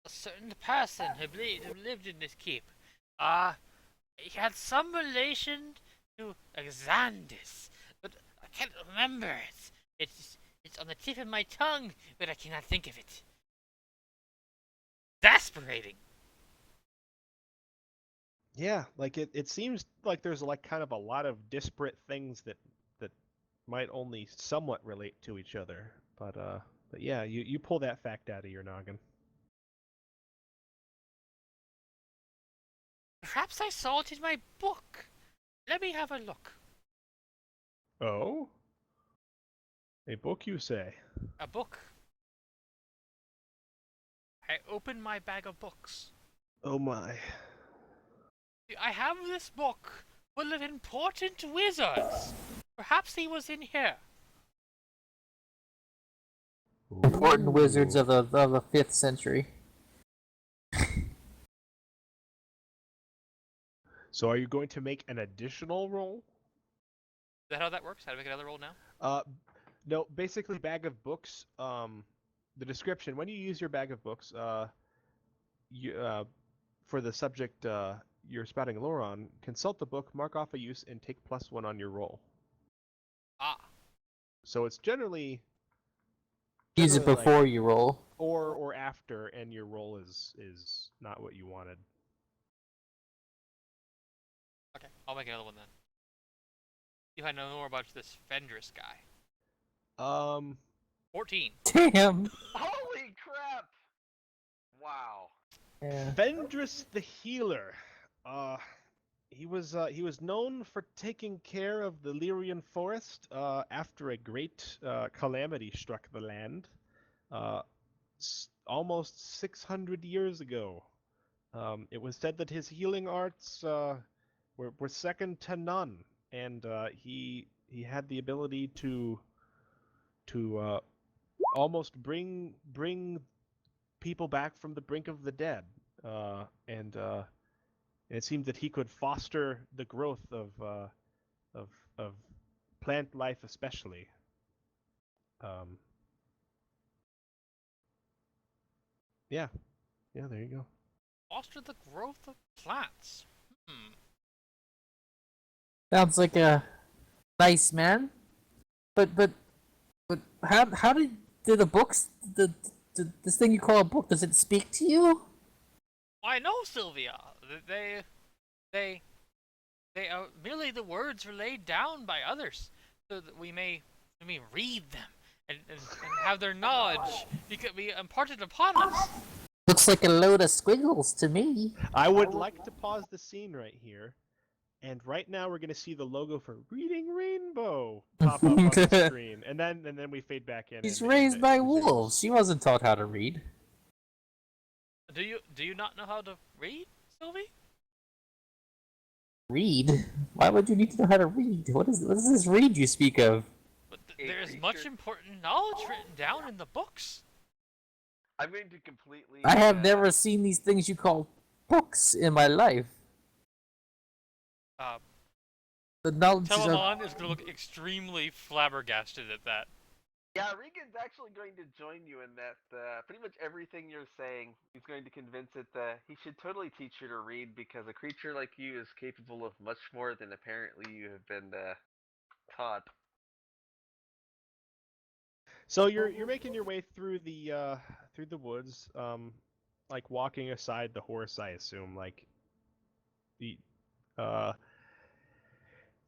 a certain person who lived in this keep. He had some relation to Exandus, but I can't remember it. It's on the tip of my tongue, but I cannot think of it. Exasperating. yeah, like it seems like there's like kind of a lot of disparate things that might only somewhat relate to each other. But yeah, you pull that fact out of your noggin. Perhaps I saw it in my book. Let me have a look. Oh? A book, you say? A book. I open my bag of books. Oh my. I have this book full of important wizards. Perhaps he was in here. Important wizards Ooh. of the 5th century. So are you going to make an additional roll? Is that how that works? How to make another roll now? No, basically bag of books, the description, when you use your bag of books, you, for the subject you're spouting lore on, consult the book, mark off a use, and take +1 on your roll. Ah. So it's generally Use it like, before you roll. or after, and your roll is not what you wanted. Okay, I'll make another one then. See if I know more about this Fendris guy. 14. Damn. Holy crap! Wow. Yeah. Fendris the Healer. He was known for taking care of the Lyrian forest after a great calamity struck the land almost 600 years ago. It was said that his healing arts were second to none, and he had the ability to almost bring people back from the brink of the dead, and it seemed that he could foster the growth of plant life, especially. Yeah, there you go. Foster the growth of plants. Sounds like a nice man. But how did the books this thing you call a book, does it speak to you? I know, Sylvia. They are merely the words relayed down by others, so that we may read them and have their knowledge be imparted upon us. Looks like a load of squiggles to me. I would like to pause the scene right here, and right now we're going to see the logo for Reading Rainbow pop up on the screen, and then we fade back in. She's and raised by resumes. wolves. She wasn't taught how to read. Do you not know how to read, Sylvie? Read? Why would you need to know how to read? What is this read you speak of? But there's much important knowledge written down in the books. I'm going to completely. I have never seen these things you call books in my life. The knowledge is Telemon is going to look extremely flabbergasted at that. Yeah, Regan's actually going to join you in that. Pretty much everything you're saying, he's going to convince it that he should totally teach you to read, because a creature like you is capable of much more than apparently you have been taught. So you're making your way through the woods, like walking aside the horse, I assume, like the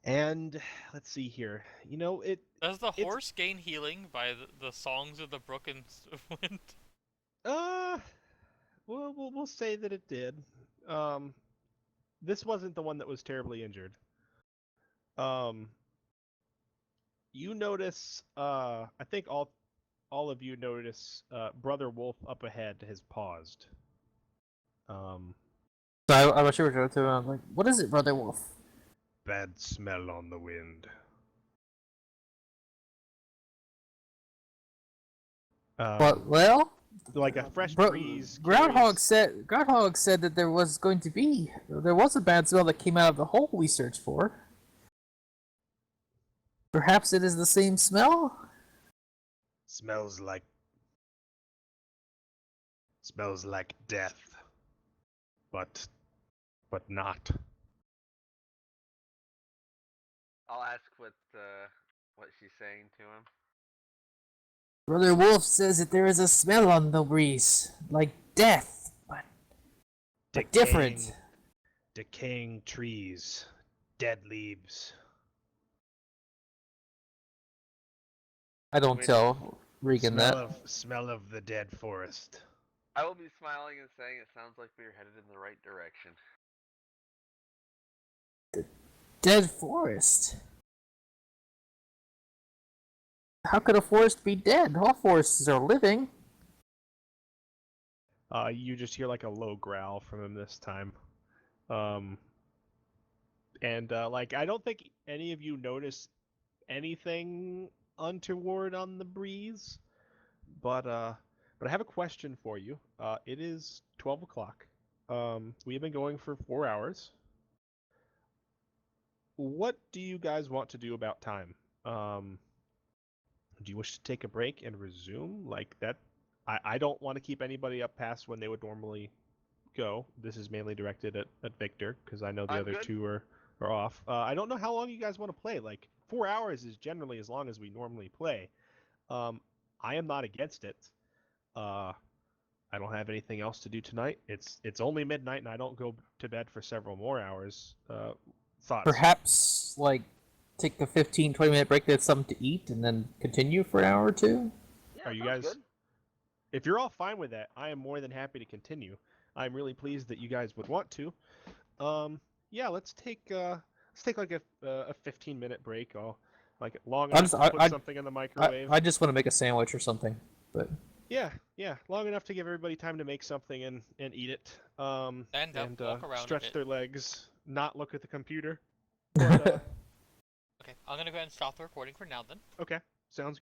and let's see here. You know, Does the horse gain healing by the songs of the brook and wind? We'll say that it did. This wasn't the one that was terribly injured. You notice, I think all of you notice, Brother Wolf up ahead has paused. So I was sure to I'm like, what is it, Brother Wolf? Bad smell on the wind. Well, like a fresh breeze. Groundhog said that there was a bad smell that came out of the hole we searched for. Perhaps it is the same smell? Smells like death, but not. I'll ask what she's saying to him. Brother Wolf says that there is a smell on the breeze, like death, but different. Decaying trees, dead leaves. I don't tell Regan that. Smell of the dead forest. I will be smiling and saying it sounds like we are headed in the right direction. Dead forest? How could a forest be dead? All forests are living. You just hear like a low growl from him this time. And like I don't think any of you notice anything untoward on the breeze, but I have a question for you. It is 12 o'clock. We have been going for 4 hours. What do you guys want to do about time? Do you wish to take a break and resume? Like that, I don't want to keep anybody up past when they would normally go. This is mainly directed at Victor because I know the I'm other good. two are off. I don't know how long you guys want to play. Like 4 hours is generally as long as we normally play. I am not against it. I don't have anything else to do tonight. It's only midnight and I don't go to bed for several more hours. Thoughts? Perhaps, like, take a 15-20 minute break to get something to eat and then continue for an hour or two? Yeah, Are you sounds guys? good. If you're all fine with that, I am more than happy to continue. I'm really pleased that you guys would want to. Yeah, let's take like a 15-minute break. I'll like long enough to put something in the microwave. I just want to make a sandwich or something, but Yeah, long enough to give everybody time to make something and eat it. And walk around a stretch bit. their legs, not look at the computer. But, Okay, I'm gonna go ahead and stop the recording for now then. okay, sounds